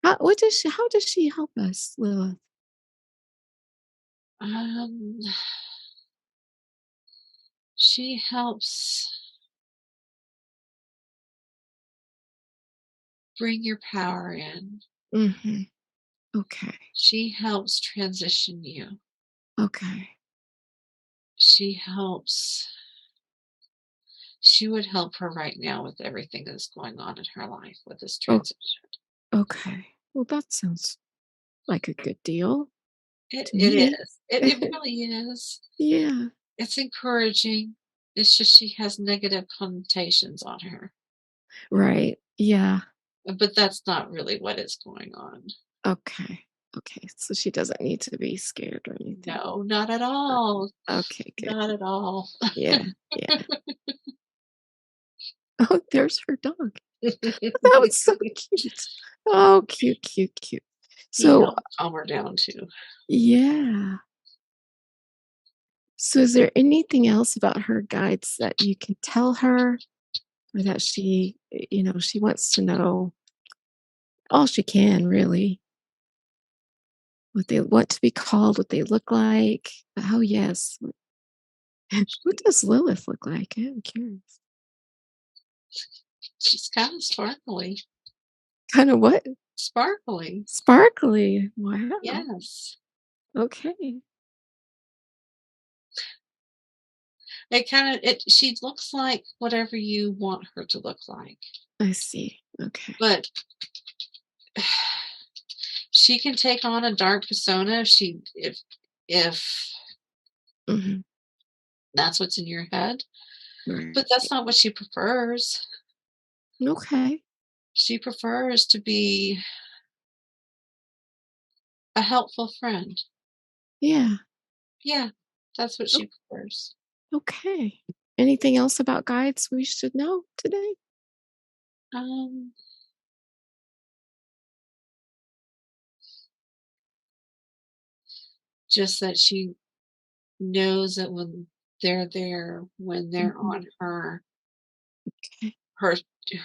Speaker 2: How,
Speaker 1: to.
Speaker 2: how does she help us, Lilith?
Speaker 1: Um, she helps bring your power in.
Speaker 2: Hmm. Okay.
Speaker 1: She helps transition you.
Speaker 2: Okay.
Speaker 1: She helps. She would help her right now with everything that's going on in her life with this
Speaker 2: Oh,
Speaker 1: transition.
Speaker 2: okay. Well, that sounds like a good deal
Speaker 1: It
Speaker 2: to
Speaker 1: it
Speaker 2: me.
Speaker 1: is. It really is.
Speaker 2: Yeah.
Speaker 1: It's encouraging. It's just she has negative connotations on her,
Speaker 2: Right. Yeah.
Speaker 1: but that's not really what is going on.
Speaker 2: Okay. Okay. So she doesn't need to be scared or anything.
Speaker 1: No, not at
Speaker 2: Uh,
Speaker 1: all.
Speaker 2: Okay. Good.
Speaker 1: Not at all.
Speaker 2: Yeah. Yeah. Oh, there's her dog. That was so cute. Oh, cute, cute, cute.
Speaker 1: He
Speaker 2: So,
Speaker 1: helped calm her down too.
Speaker 2: yeah. So, is there anything else about her guides that you can tell her, or that she wants to know all she can, really? what they want to be called, what they look like. Oh, yes. What
Speaker 1: She,
Speaker 2: does Lilith look like? I'm curious.
Speaker 1: she's kind of sparkly.
Speaker 2: Kind of what?
Speaker 1: Sparkly.
Speaker 2: Sparkly. Wow.
Speaker 1: Yes.
Speaker 2: Okay.
Speaker 1: She looks like whatever you want her to look like.
Speaker 2: I see. Okay.
Speaker 1: But she can take on a dark persona if
Speaker 2: Mhm.
Speaker 1: that's what's in your head.
Speaker 2: Right.
Speaker 1: But that's not what she prefers.
Speaker 2: Okay.
Speaker 1: She prefers to be a helpful friend.
Speaker 2: Yeah.
Speaker 1: Yeah, that's what
Speaker 2: O
Speaker 1: she prefers.
Speaker 2: okay. Anything else about guides we should know today?
Speaker 1: Um, just that she knows that when they're there, when they're
Speaker 2: Mhm.
Speaker 1: on
Speaker 2: Okay.
Speaker 1: her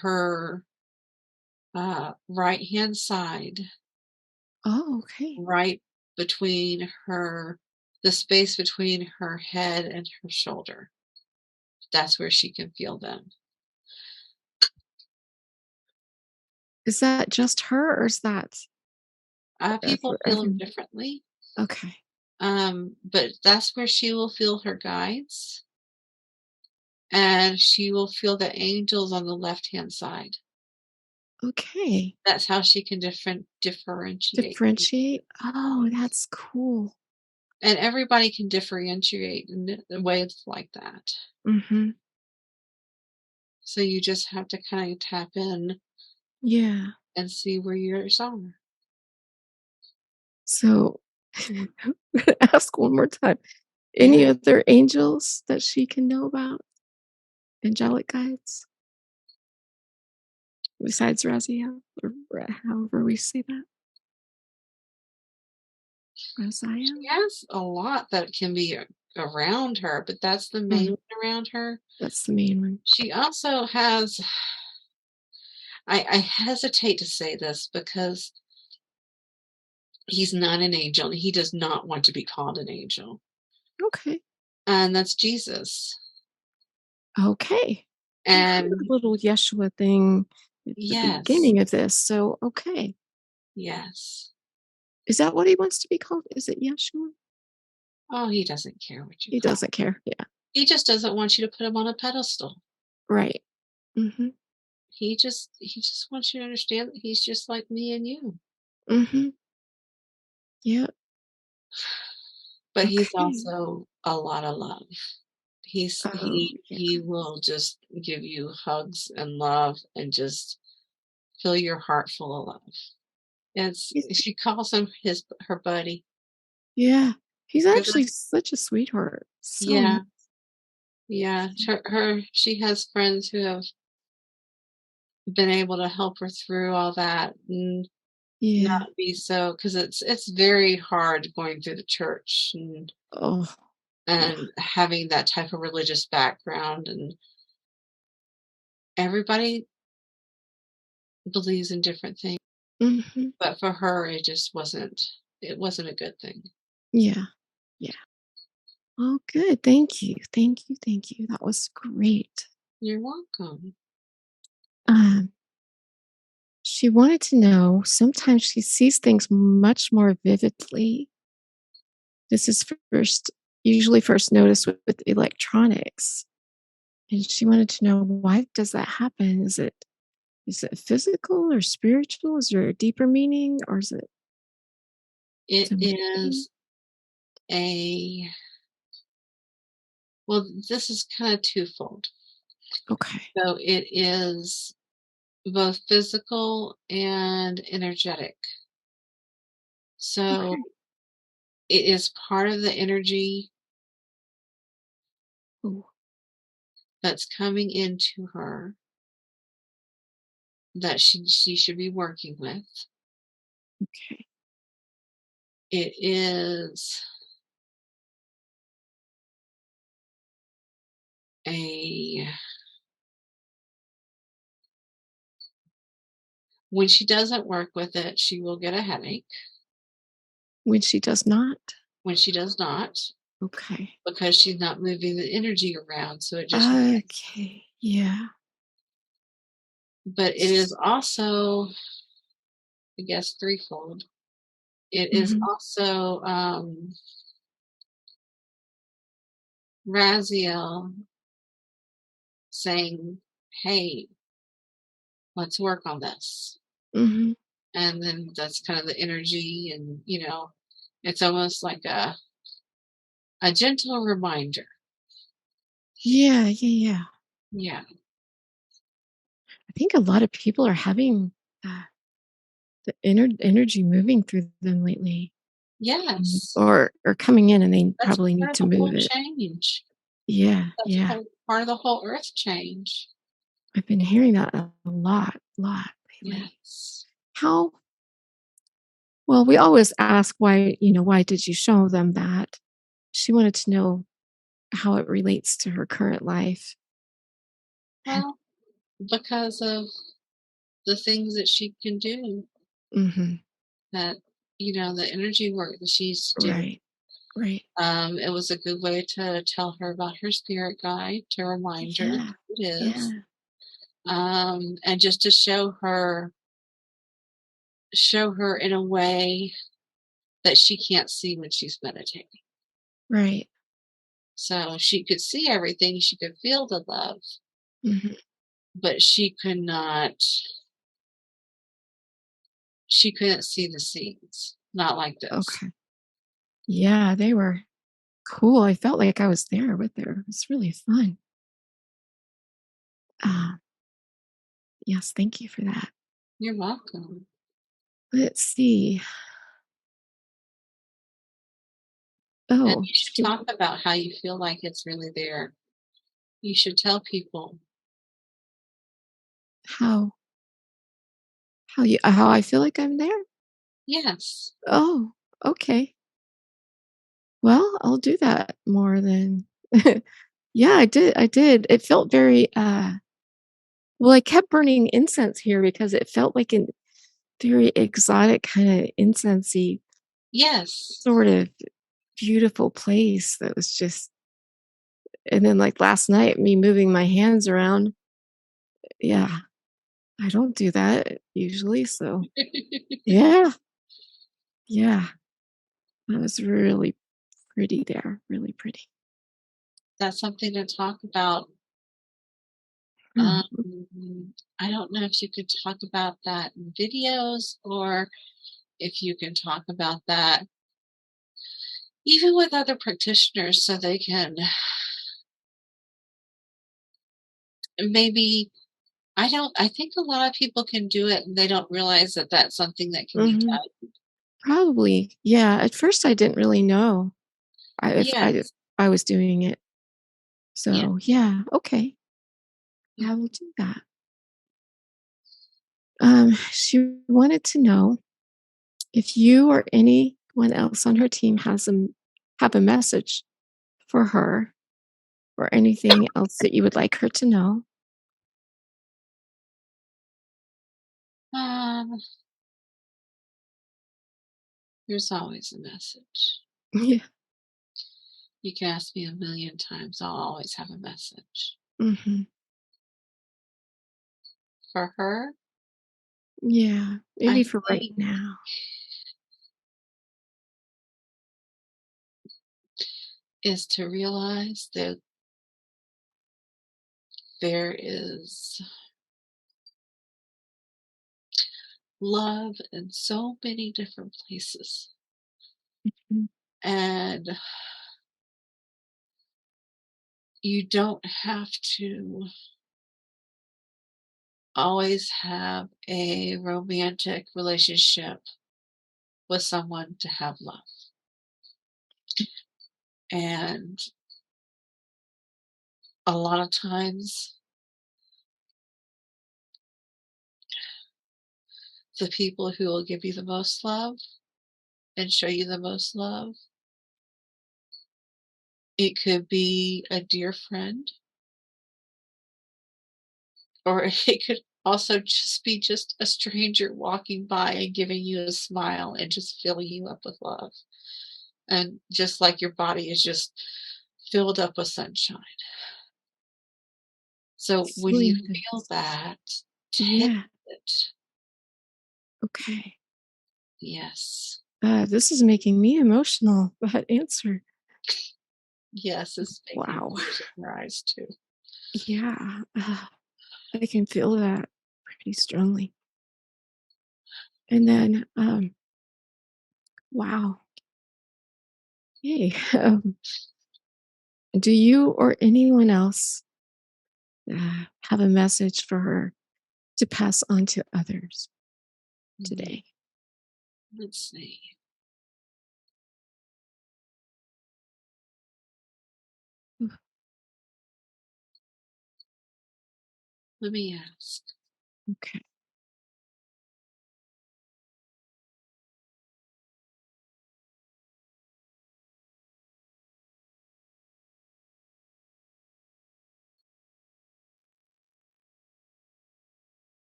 Speaker 1: her right hand side,
Speaker 2: Oh, okay.
Speaker 1: right between the space between her head and her shoulder. That's where she can feel them.
Speaker 2: Is that just her or is that
Speaker 1: People
Speaker 2: for
Speaker 1: feel them
Speaker 2: everyone?
Speaker 1: differently,
Speaker 2: Okay.
Speaker 1: but that's where she will feel her guides, and she will feel the angels on the left hand side.
Speaker 2: Okay.
Speaker 1: That's how she can differentiate.
Speaker 2: Differentiate? Oh, that's cool.
Speaker 1: And everybody can differentiate in ways like that.
Speaker 2: Mhm.
Speaker 1: So you just have to kind of tap in
Speaker 2: Yeah.
Speaker 1: and see where yours are.
Speaker 2: So, ask one more time. Any
Speaker 1: Yeah.
Speaker 2: other angels that she can know about? Angelic guides? Besides Raziel, or however we say that?
Speaker 1: She
Speaker 2: Raziel?
Speaker 1: has a lot that can be around her, but that's the main
Speaker 2: Mm,
Speaker 1: one around her.
Speaker 2: that's the main one.
Speaker 1: She also has, I hesitate to say this because he's not an angel and he does not want to be called an angel.
Speaker 2: Okay.
Speaker 1: And that's Jesus.
Speaker 2: Okay. I heard
Speaker 1: And
Speaker 2: a little Yeshua thing at the
Speaker 1: yes,
Speaker 2: beginning of this, so okay.
Speaker 1: yes.
Speaker 2: Is that what he wants to be called? Is it Yeshua?
Speaker 1: Oh, he doesn't care what you
Speaker 2: He
Speaker 1: call.
Speaker 2: doesn't care. Yeah.
Speaker 1: He just doesn't want you to put him on a pedestal.
Speaker 2: Right. Mhm.
Speaker 1: He just wants you to understand that he's just like me and you.
Speaker 2: Mhm. Yep.
Speaker 1: But he's
Speaker 2: Okay.
Speaker 1: also a lot of love.
Speaker 2: Oh,
Speaker 1: He
Speaker 2: yeah.
Speaker 1: will just give you hugs and love and just fill your heart full of love.
Speaker 2: He's
Speaker 1: She calls him her buddy.
Speaker 2: yeah. He's
Speaker 1: But
Speaker 2: actually such a sweetheart. So nice.
Speaker 1: yeah, yeah. She has friends who have been able to help her through all that and
Speaker 2: Yeah.
Speaker 1: not be so because it's very hard going through the church
Speaker 2: Oh, yeah.
Speaker 1: and having that type of religious background, and everybody believes in different things,
Speaker 2: Mhm.
Speaker 1: but for her it wasn't a good thing.
Speaker 2: Yeah. Yeah. Oh, good. Thank you. Thank you. Thank you. That was great.
Speaker 1: You're welcome.
Speaker 2: Um, she wanted to know sometimes she sees things much more vividly. This is usually first noticed with electronics. And she wanted to know why does that happen? Is it physical or spiritual? Is there a deeper meaning or is it
Speaker 1: It
Speaker 2: some
Speaker 1: is a well, this is kind of twofold.
Speaker 2: okay.
Speaker 1: So it is both physical and energetic. So
Speaker 2: Okay.
Speaker 1: it is part of the energy
Speaker 2: Oh,
Speaker 1: that's coming into her that she should be working with.
Speaker 2: okay.
Speaker 1: It is a when she doesn't work with it, she will get a headache.
Speaker 2: When she does not?
Speaker 1: when she does not,
Speaker 2: Okay.
Speaker 1: because she's not moving the energy around, so it just
Speaker 2: Okay. Yeah.
Speaker 1: but it is also, I guess, threefold. It is
Speaker 2: Mhm.
Speaker 1: also, Raziel saying, "Hey, let's work on this."
Speaker 2: Mhm.
Speaker 1: And then that's kind of the energy and, it's almost like a gentle reminder.
Speaker 2: Yeah, yeah, yeah.
Speaker 1: Yeah.
Speaker 2: I think a lot of people are having, uh, the energy moving through them lately,
Speaker 1: Yes.
Speaker 2: or coming in, and they
Speaker 1: That's
Speaker 2: probably need
Speaker 1: part of
Speaker 2: to
Speaker 1: the
Speaker 2: move
Speaker 1: whole
Speaker 2: it.
Speaker 1: change.
Speaker 2: Yeah,
Speaker 1: That's
Speaker 2: yeah.
Speaker 1: part of the whole earth change.
Speaker 2: I've been hearing that a lot lately.
Speaker 1: Yes.
Speaker 2: How well, we always ask why, why did you show them that? She wanted to know how it relates to her current life.
Speaker 1: Well, because of the things that she can do,
Speaker 2: Mhm.
Speaker 1: that, the energy work that she's doing.
Speaker 2: Right. Right.
Speaker 1: It was a good way to tell her about her spirit guide, to remind her
Speaker 2: Yeah.
Speaker 1: that it is.
Speaker 2: Yeah.
Speaker 1: And just to show her in a way that she can't see when she's meditating.
Speaker 2: Right.
Speaker 1: So she could see everything, she could feel the love,
Speaker 2: Mhm.
Speaker 1: but she couldn't see the seeds. Not like this.
Speaker 2: Okay. Yeah, they were cool. I felt like I was there with her. It was really fun. Uh, yes, thank you for that.
Speaker 1: You're welcome.
Speaker 2: Let's see.
Speaker 1: And
Speaker 2: Oh,
Speaker 1: you should
Speaker 2: she
Speaker 1: talk about how you feel like it's really there. You should tell people,
Speaker 2: how how I feel like I'm there?
Speaker 1: yes.
Speaker 2: Oh, okay. Well, I'll do that more than yeah, I did. It felt very, well, I kept burning incense here because it felt like an very exotic kinda incensey,
Speaker 1: Yes.
Speaker 2: sort of beautiful place that was just and then, like, last night, me moving my hands around, yeah, I don't do that usually, so yeah, yeah, that was really pretty there, really pretty.
Speaker 1: That's something to talk about.
Speaker 2: Mhm,
Speaker 1: I don't know if you could talk about that in videos or if you can talk about that even with other practitioners so they can maybe I think a lot of people can do it and they don't realize that that's something that can be
Speaker 2: mhm.
Speaker 1: done.
Speaker 2: Probably, yeah, at first, I didn't really know if
Speaker 1: Yes.
Speaker 2: I was doing it.
Speaker 1: Yeah.
Speaker 2: So, yeah, okay,
Speaker 1: Yeah.
Speaker 2: I will do that. She wanted to know if you or anyone else on her team have a message for her or anything else that you would like her to know.
Speaker 1: Um, there's always a message.
Speaker 2: Yeah.
Speaker 1: You can ask me a million times. I'll always have a message.
Speaker 2: Mhm.
Speaker 1: For her,
Speaker 2: Yeah,
Speaker 1: I
Speaker 2: maybe for right
Speaker 1: think
Speaker 2: now.
Speaker 1: is to realize that there is love in so many different places.
Speaker 2: Mm,
Speaker 1: And you don't have to always have a romantic relationship with someone to have love. And a lot of times, the people who will give you the most love and show you the most love, it could be a dear friend, or it could also just be just a stranger walking by and giving you a smile and just filling you up with love. And just like your body is just filled up with sunshine. So
Speaker 2: It's
Speaker 1: when
Speaker 2: really
Speaker 1: you feel
Speaker 2: nice.
Speaker 1: that, taste
Speaker 2: Yeah.
Speaker 1: it.
Speaker 2: Okay.
Speaker 1: Yes.
Speaker 2: This is making me emotional. That answer.
Speaker 1: Yes, it's making
Speaker 2: Wow.
Speaker 1: tears in your eyes too.
Speaker 2: Yeah. I can feel that pretty strongly. And then, wow. Hey, do you or anyone else have a message for her to pass on to others
Speaker 1: Mhm.
Speaker 2: today?
Speaker 1: Let's see. Let me ask.
Speaker 2: Okay.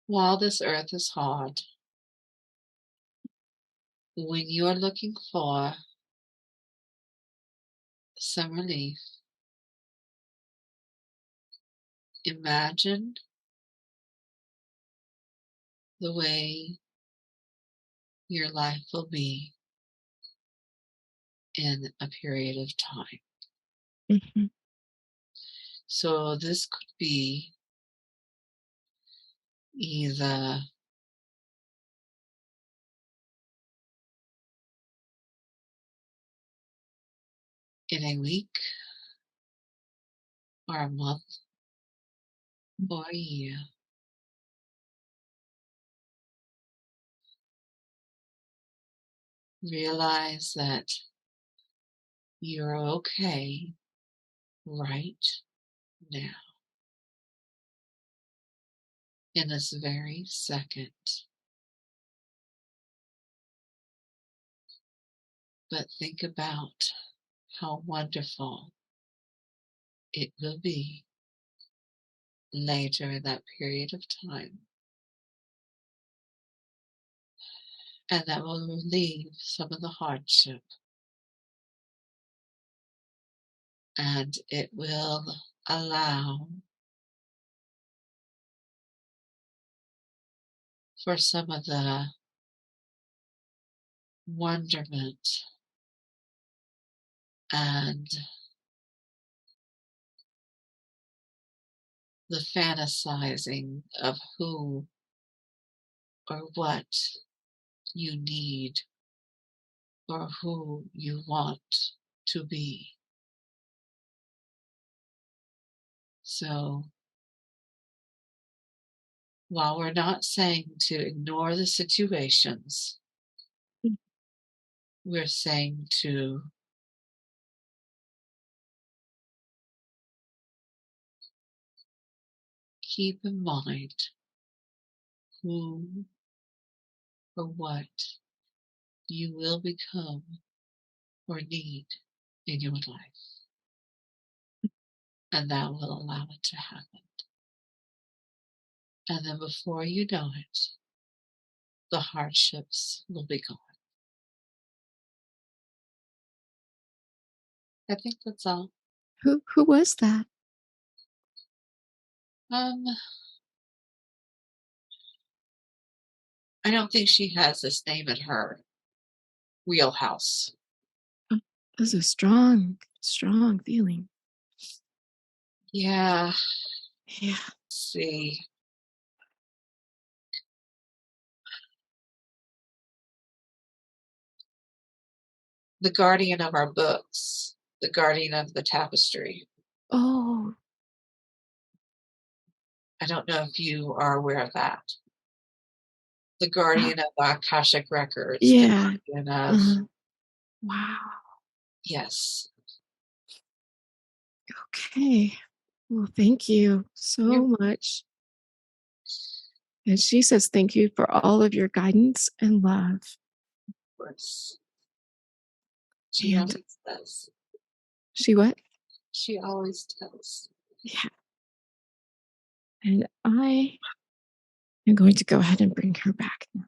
Speaker 1: While this earth is hard, when you're looking for some relief, imagine the way your life will be in a period of time.
Speaker 2: Mhm.
Speaker 1: So this could be either in a week or a month or a year. Realize that you're okay right now, in this very second. But think about how wonderful it will be later in that period of time. And that will relieve some of the hardship. And it will allow for some of the wonderment and the fantasizing of who or what you need or who you want to be. So while we're not saying to ignore the situations,
Speaker 2: Mm.
Speaker 1: we're saying to keep in mind who or what you will become or need in your life. And that will allow it to happen. And then before you know it, the hardships will be gone. I think that's all.
Speaker 2: Who was that?
Speaker 1: Um, I don't think she has this name in her wheelhouse.
Speaker 2: Oh, that's a strong, strong feeling.
Speaker 1: Yeah,
Speaker 2: Yeah.
Speaker 1: see. The guardian of our books, the guardian of the tapestry.
Speaker 2: Oh,
Speaker 1: I don't know if you are aware of that. the
Speaker 2: Wow.
Speaker 1: guardian of Akashic Records, the
Speaker 2: Yeah.
Speaker 1: guardian of
Speaker 2: Uh-huh. Wow.
Speaker 1: yes.
Speaker 2: Okay. Well, thank you
Speaker 1: You're
Speaker 2: so much. And she says, thank you for all of your guidance and love.
Speaker 1: course. She
Speaker 2: And
Speaker 1: always does.
Speaker 2: she what?
Speaker 1: She always does.
Speaker 2: Yeah. And I am going to go ahead and bring her back now.